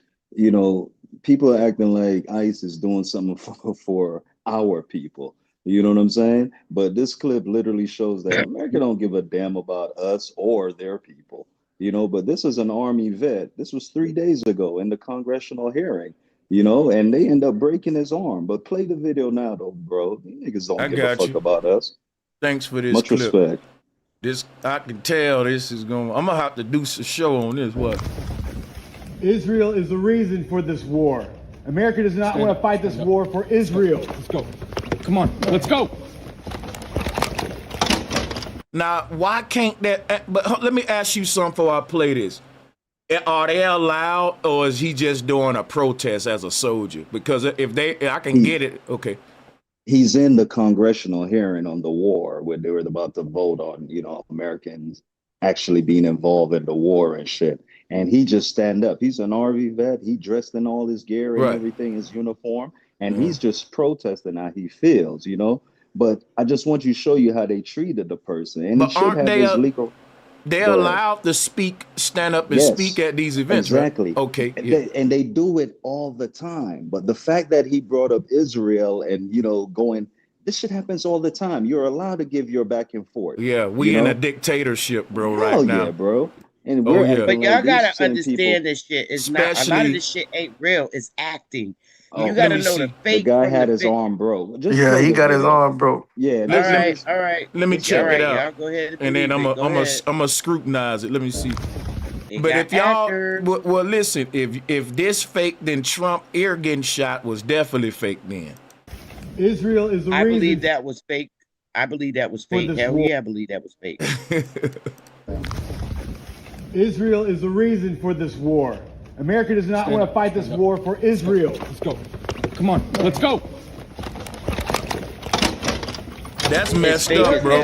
people are acting like ICE is doing something for our people. You know what I'm saying? But this clip literally shows that America don't give a damn about us or their people. But this is an Army vet. This was 3 days ago in the congressional hearing. And they end up breaking his arm. But play the video now, though, bro. You niggas don't give a fuck about us. Thanks for this Much clip. Respect. This, I can tell this is going, I'm gonna have to do a show on this. What? Israel is the reason for this war. America does not want to fight this war for Israel. Let's go. Come on, let's go. Now, why can't that? But let me ask you something before I play this. Are they allowed, or is he just doing a protest as a soldier? Because if I can get it, okay. He's in the congressional hearing on the war where they were about to vote on, Americans actually being involved in the war and shit. And he just stand up. He's an Army vet. He dressed in all his gear and everything, his uniform. And he's just protesting how he feels, But I just want you to show you how they treated the person. And he should have his legal... They're allowed to stand up and speak at these events, exactly. Right? Okay. And they do it all the time. But the fact that he brought up Israel and, this shit happens all the time. You're allowed to give your back and forth. Yeah, we in a dictatorship, bro, Hell now. Yeah, bro. And we're But y'all gotta understand this shit. It's not, a lot of this shit ain't real. It's acting. You gotta know the fake. The guy had his arm broke. He got his arm broke. Yeah. All right. Let me check it out. Y'all go ahead and then I'm gonna scrutinize it. Let me see. But if y'all, well, listen, if this fake, then Trump ear getting shot was definitely fake. Then Israel is the reason. I believe that was fake. I believe that was fake. Hell yeah, I believe that was fake. Israel is the reason for this war. America does not want to fight this war for Israel. Let's go. Come on, let's go. That's messed up, bro.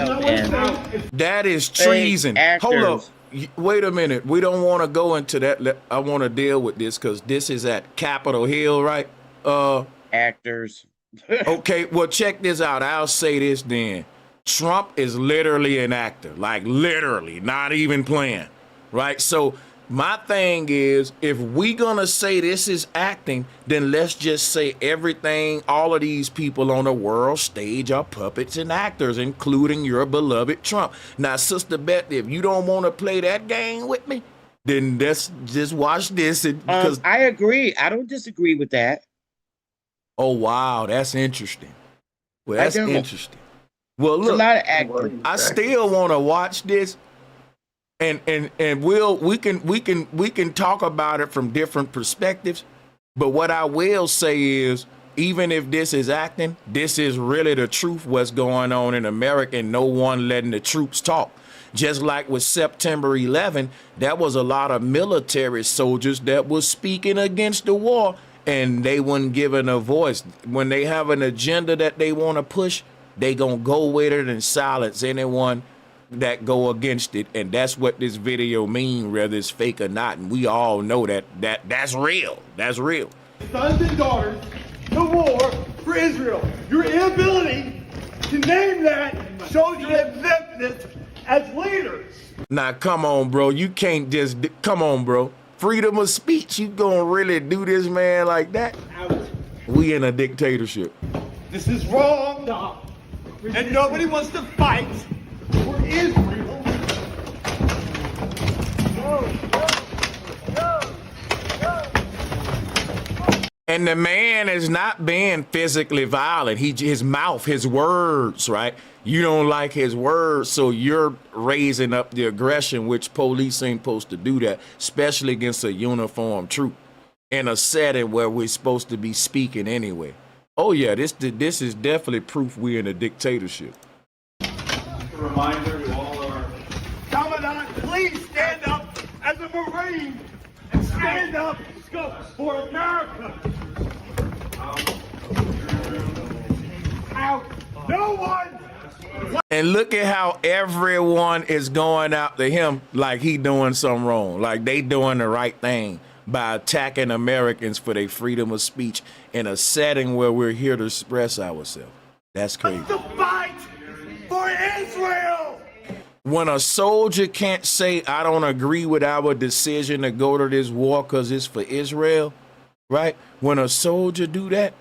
That is treason. Hold up. Wait a minute. We don't want to go into that. I want to deal with this because this is at Capitol Hill, right? Actors. Okay, well, check this out. I'll say this then. Trump is literally an actor. Like, literally. Not even playing. Right? So, my thing is, if we gonna say this is acting, then let's just say everything, all of these people on the world stage are puppets and actors, including your beloved Trump. Now, Sister Beth, if you don't want to play that game with me, then let's just watch this. Because I agree. I don't disagree with that. Oh, wow, that's interesting. Well, that's interesting. Well, look, a lot of acting. I still want to watch this. And we can talk about it from different perspectives, but what I will say is, even if this is acting, this is really the truth what's going on in America, and no one letting the troops talk. Just like with September 11, that was a lot of military soldiers that was speaking against the war, and they weren't given a voice. When they have an agenda that they want to push, they gonna go with it and silence anyone that go against it. And that's what this video mean, whether it's fake or not. And we all know that's real. That's real. Sons and daughters to war for Israel. Your inability to name that shows your ineptness as leaders. Now, come on, bro. You can't just, come on, bro. Freedom of speech. You gonna really do this, man, like that? We in a dictatorship. This is wrong. And nobody wants to fight for Israel. And the man is not being physically violent. His mouth, his words, right? You don't like his words, so you're raising up the aggression, which police ain't supposed to do that, especially against a uniformed troop in a setting where we're supposed to be speaking anyway. Oh yeah, this is definitely proof we're in a dictatorship. Just a reminder to all our Commandant, please stand up as a Marine and stand up for America. No one. And look at how everyone is going out to him like he doing something wrong, like they doing the right thing by attacking Americans for their freedom of speech in a setting where we're here to express ourselves. That's crazy. The fight for Israel. When a soldier can't say, I don't agree with our decision to go to this war because it's for Israel, right? When a soldier do that,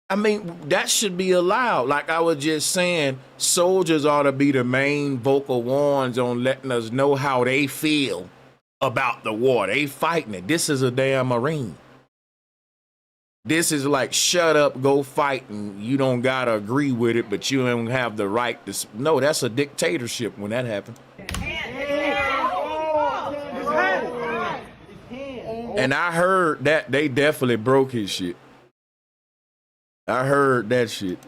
I mean, that should be allowed. Like I was just saying, soldiers ought to be the main vocal ones on letting us know how they feel about the war. They fighting it. This is a damn Marine. This is like, shut up, go fight, and you don't gotta agree with it, but you don't have the right to. No, that's a dictatorship when that happens. And I heard that they definitely broke his shit. I heard that shit.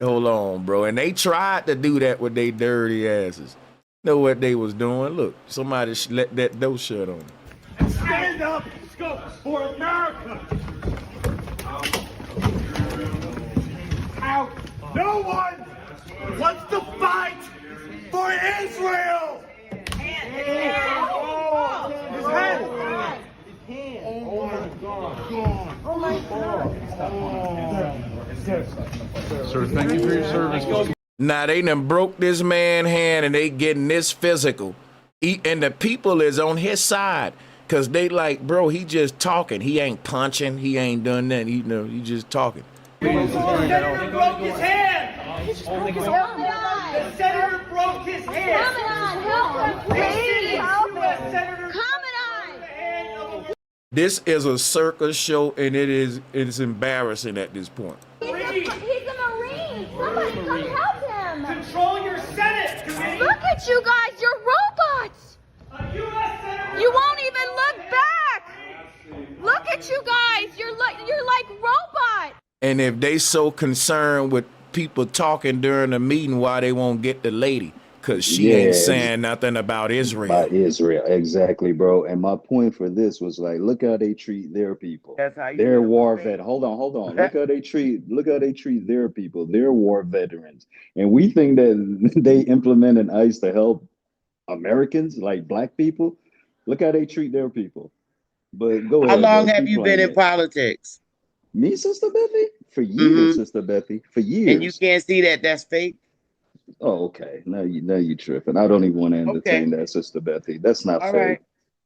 Hold on, bro. And they tried to do that with their dirty asses. Know what they was doing? Look, somebody let that door shut on. Stand up for America. Out. No one wants to fight for Israel. Sir, thank you for your service. Now they done broke this man's hand and they getting this physical. And the people is on his side. Cause they like, bro, he just talking. He ain't punching. He ain't done nothing. He just talking. The senator broke his hand. The senator broke his hand. This is a circus show and it's embarrassing at this point. He's a Marine. Somebody come help him. Control your Senate committee. Look at you guys. You're robots. You won't even look back. Look at you guys. You're like robots. And if they so concerned with people talking during the meeting, why they won't get the lady? Because she ain't saying nothing about Israel. About Israel, exactly, bro. And my point for this was like, look how they treat their people. That's how you Their do war it. vet. Hold on. Look how they treat their people, their war veterans. And we think that they implemented ICE to help Americans, like black people. Look how they treat their people. But go ahead. How long bro. have Keep you been playing in it. politics? Me, Sister Bethy? For years, Sister Bethy. For years. And you can't see that that's fake? Oh, okay. Now you tripping. I don't even want to entertain that, Sister Bethy. That's not All fake. right.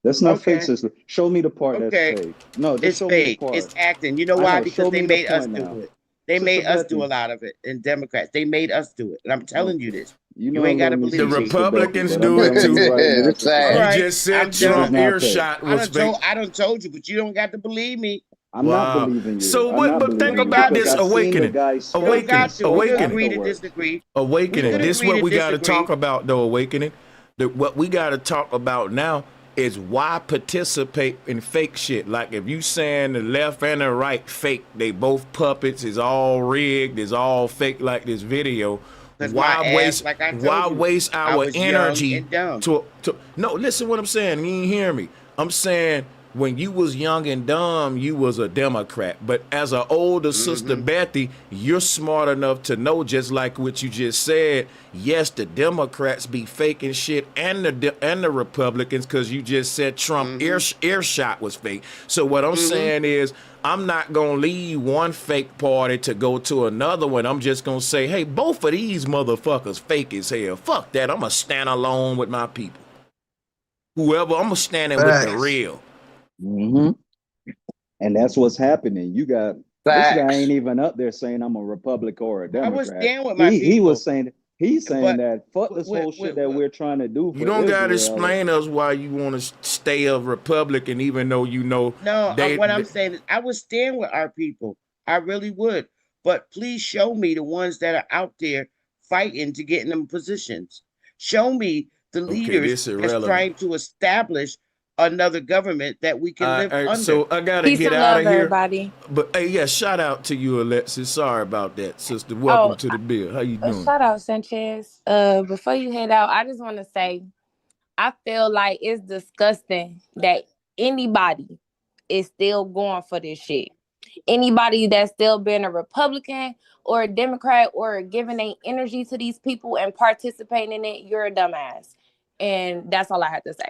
That's not Okay. fake, sister. Show me the part Okay. that's fake. No, just It's show me the fake. part. It's acting. You know I why? know. Because Show they me the made us point do now. it. They Sister made us do Bethy. a lot of it. And Democrats, they made us do it. And I'm telling you this. You You know, ain't got to let me believe The me. Sister Bethy, Republicans but do I'm it telling too. you right now, Sister Exactly. You All right. just said I'm Trump done. not earshot was fake. I done told you, but you don't got to believe me. I'm not Wow. believing you. So I'm what? not But think believing you about because this I seen the awakening. guy's Don't face got to. We Awakening. could agree to afterwards. disagree. Awakening. We could This agree what to we got to disagree. talk about, though. Awakening. What we got to talk about now is why participate in fake shit. Like if you saying the left and the right fake, they both puppets. It's all rigged. It's all fake. Like this video. 'Cause Why my ass, waste? like I told Why you, waste I our was young energy and dumb. to? No, listen what I'm saying. You ain't hear me. I'm saying when you was young and dumb, you was a Democrat. But as an older sister Bethy, you're smart enough to know, just like what you just said. Yes, the Democrats be faking shit, and the Republicans, because you just said Trump earshot was fake. So what I'm saying is, I'm not gonna leave one fake party to go to another one. I'm just gonna say, hey, both of these motherfuckers fake as hell. Fuck that. I'm gonna stand alone with my people. Whoever, I'm gonna stand in with the Facts. real. And that's what's happening. You got this guy Facts. ain't even up there saying I'm a Republican or a I was Democrat. down with my He people. was saying he's saying But that fuck this whole shit that we're trying to do for You don't gotta Israel. explain us why you want to stay a Republican, even though you know. No, what I'm saying is I would stand with our people. I really would. But please show me the ones that are out there fighting to get in them positions. Show me the Okay, leaders this that's irrelevant. trying to establish another government that we can live under. So I gotta Peace get and out love, of here. everybody. But hey, yeah, shout out to you, Alexis. Sorry about that, sister. Welcome Oh, to the bill. How you doing? shout out Sanchez. Before you head out, I just want to say, I feel like it's disgusting that anybody is still going for this shit. Anybody that's still being a Republican or a Democrat or giving their energy to these people and participating in it, you're a dumbass. And that's all I have to say.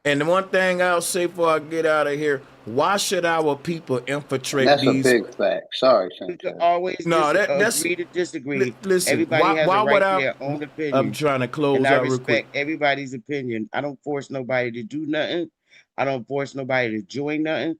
And the one thing I'll say before I get out of here, why should our people infiltrate That's these? a big fact. Sorry, You Sanchez. can always that's agree to disagree. listen. Everybody has Why a would right to their own opinion. I'm trying to close And I out real quick. respect everybody's opinion. I don't force nobody to do nothing. I don't force nobody to join nothing.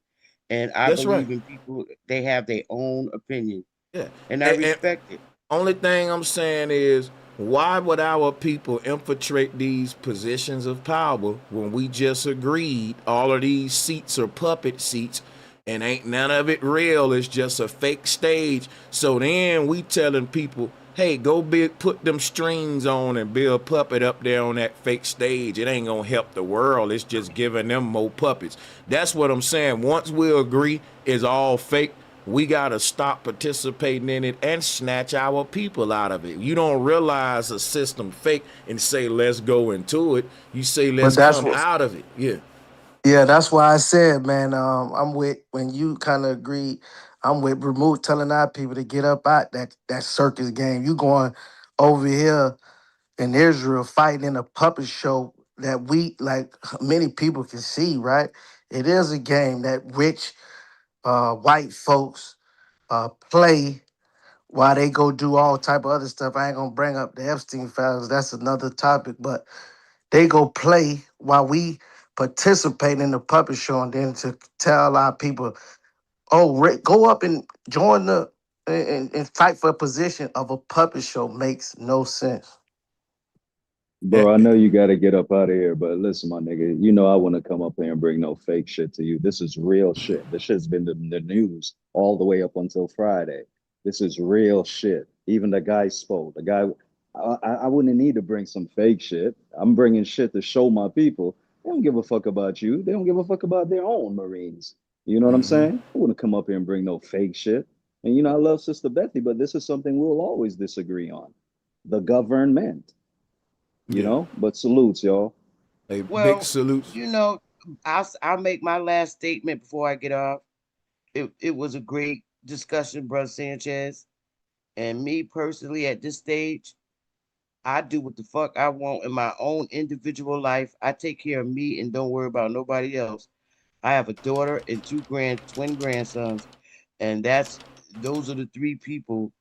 And I That's believe right. in people, they have their own opinion. Yeah. And I respect it. Only thing I'm saying is, why would our people infiltrate these positions of power when we just agreed all of these seats are puppet seats and ain't none of it real? It's just a fake stage. So then we telling people, hey, go put them strings on and be a puppet up there on that fake stage. It ain't gonna help the world. It's just giving them more puppets. That's what I'm saying. Once we agree it's all fake, we gotta stop participating in it and snatch our people out of it. You don't realize a system fake and say let's go into it. You say But let's that's come what. out of it. Yeah. Yeah, that's why I said, man. I'm with when you kind of agree. I'm with remove telling our people to get up out that circus game. You going over here in Israel fighting in a puppet show that we like many people can see, right? It is a game that rich white folks play while they go do all type of other stuff. I ain't gonna bring up the Epstein files. That's another topic, but they go play while we participate in the puppet show, and then to tell our people, oh, go up and join and fight for a position of a puppet show makes no sense. Bro, I know you got to get up out of here, but listen, my nigga, you know I want to come up here and bring no fake shit to you. This is real shit. This shit's been in the news all the way up until Friday. This is real shit. Even the guy spoke. The guy, I wouldn't need to bring some fake shit. I'm bringing shit to show my people. They don't give a fuck about you. They don't give a fuck about their own Marines. You know what I'm saying? I wouldn't come up here and bring no fake shit. And you know, I love Sister Bethy, but this is something we'll always disagree on. The government. You know, but salutes, y'all. Hey, Well, big salutes. you know, I'll make my last statement before I get off. It was a great discussion, Brother Sanchez. And me personally, at this stage, I do what the fuck I want in my own individual life. I take care of me and don't worry about nobody else. I have a daughter and twin grandsons, and those are the three people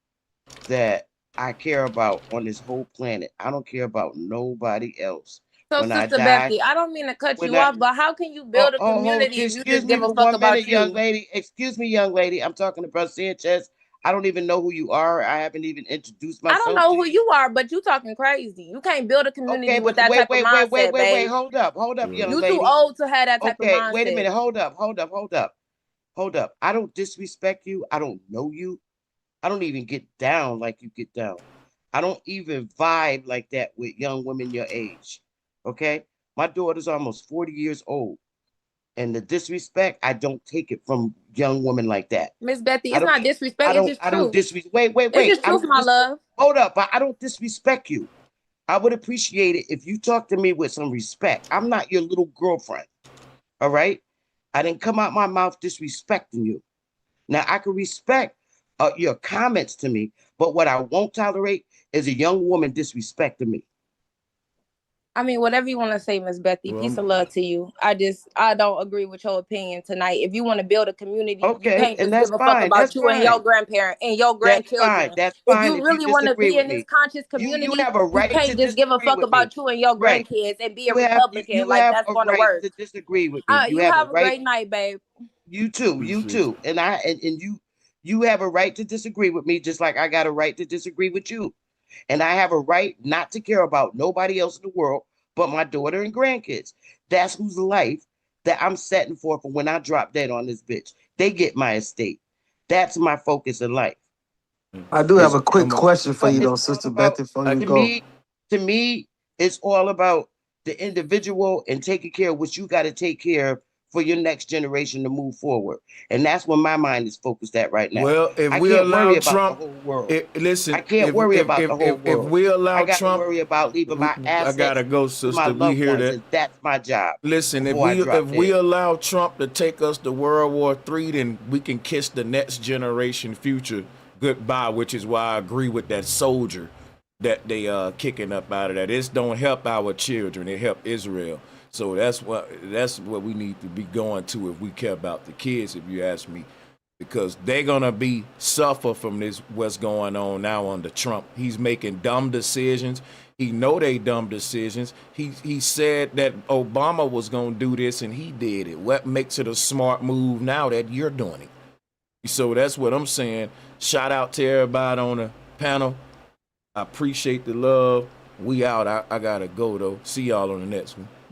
that I care about on this whole planet. I don't care about nobody else. So, When I Sister die, Becky, I don't mean to cut when you I off, but how can you build a community if you excuse just me give a for fuck 1 about minute, young you? lady. Excuse me, young lady. I'm talking to Brother Sanchez. I don't even know who you are. I haven't even introduced I don't myself know to who you. you are, but you talking crazy. You can't build a community Okay, with but that type of mindset, babe. hold up, young You too lady. old to have that type of Okay, wait a mindset. minute. Hold up. I don't disrespect you. I don't know you. I don't even get down like you get down. I don't even vibe like that with young women your age. Okay? My daughter's almost 40 years old. And the disrespect, I don't take it from young women like that. Miss Betty, I it's don't not disrespect, it's just I don't truth. disrespect. Wait. It's just truth, my love. Hold up, but I don't disrespect you. I would appreciate it if you talk to me with some respect. I'm not your little girlfriend. All right? I didn't come out my mouth disrespecting you. Now I can respect your comments to me, but what I won't tolerate is a young woman disrespecting me. I mean, whatever you want to say, Miss Betty, Well, peace and love to you. I don't agree with your opinion tonight. If you want to build a community, you Okay, can't and just give that's a fuck fine. about That's you and fine. your grandparent and your That's fine. grandchildren. That's If fine you if you really want to disagree be with in this me. conscious You community, have a you right to can't just give a disagree fuck with me. about you and your Right. grandkids and be a You Republican. Like have that's a going to right work. to disagree with me. You You have a have a right. great night, babe. You too. appreciate you. And you have a right to disagree with me, just like I got a right to disagree with you. And I have a right not to care about nobody else in the world but my daughter and grandkids. That's whose life that I'm setting for when I drop dead on this bitch. They get my estate. That's my focus in life. I do have It's a quick question for you it's though, all Sister about Betty, before you to go. me, it's all about the individual and taking care of what you got to take care of for your next generation to move forward. And that's where my mind is focused at right now. Well, if I we can't allow worry about the Trump, whole world. listen, I can't worry about the whole if world. we allow I got to Trump, worry about leaving my I gotta assets go, to my sister. We loved hear ones, that. and that's my job. Listen, if before I drop we dead. allow Trump to take us to World War III, then we can kiss the next generation future goodbye, which is why I agree with that soldier that they kicking up out of that. This don't help our children, it help Israel. So that's what we need to be going to if we care about the kids, if you ask me. Because they're gonna be suffer from this what's going on now under Trump. He's making dumb decisions. He know they dumb decisions. He said that Obama was gonna do this and he did it. What makes it a smart move now that you're doing it? So that's what I'm saying. Shout out to everybody on the panel. I appreciate the love. We out. I gotta go though. See y'all on the next one.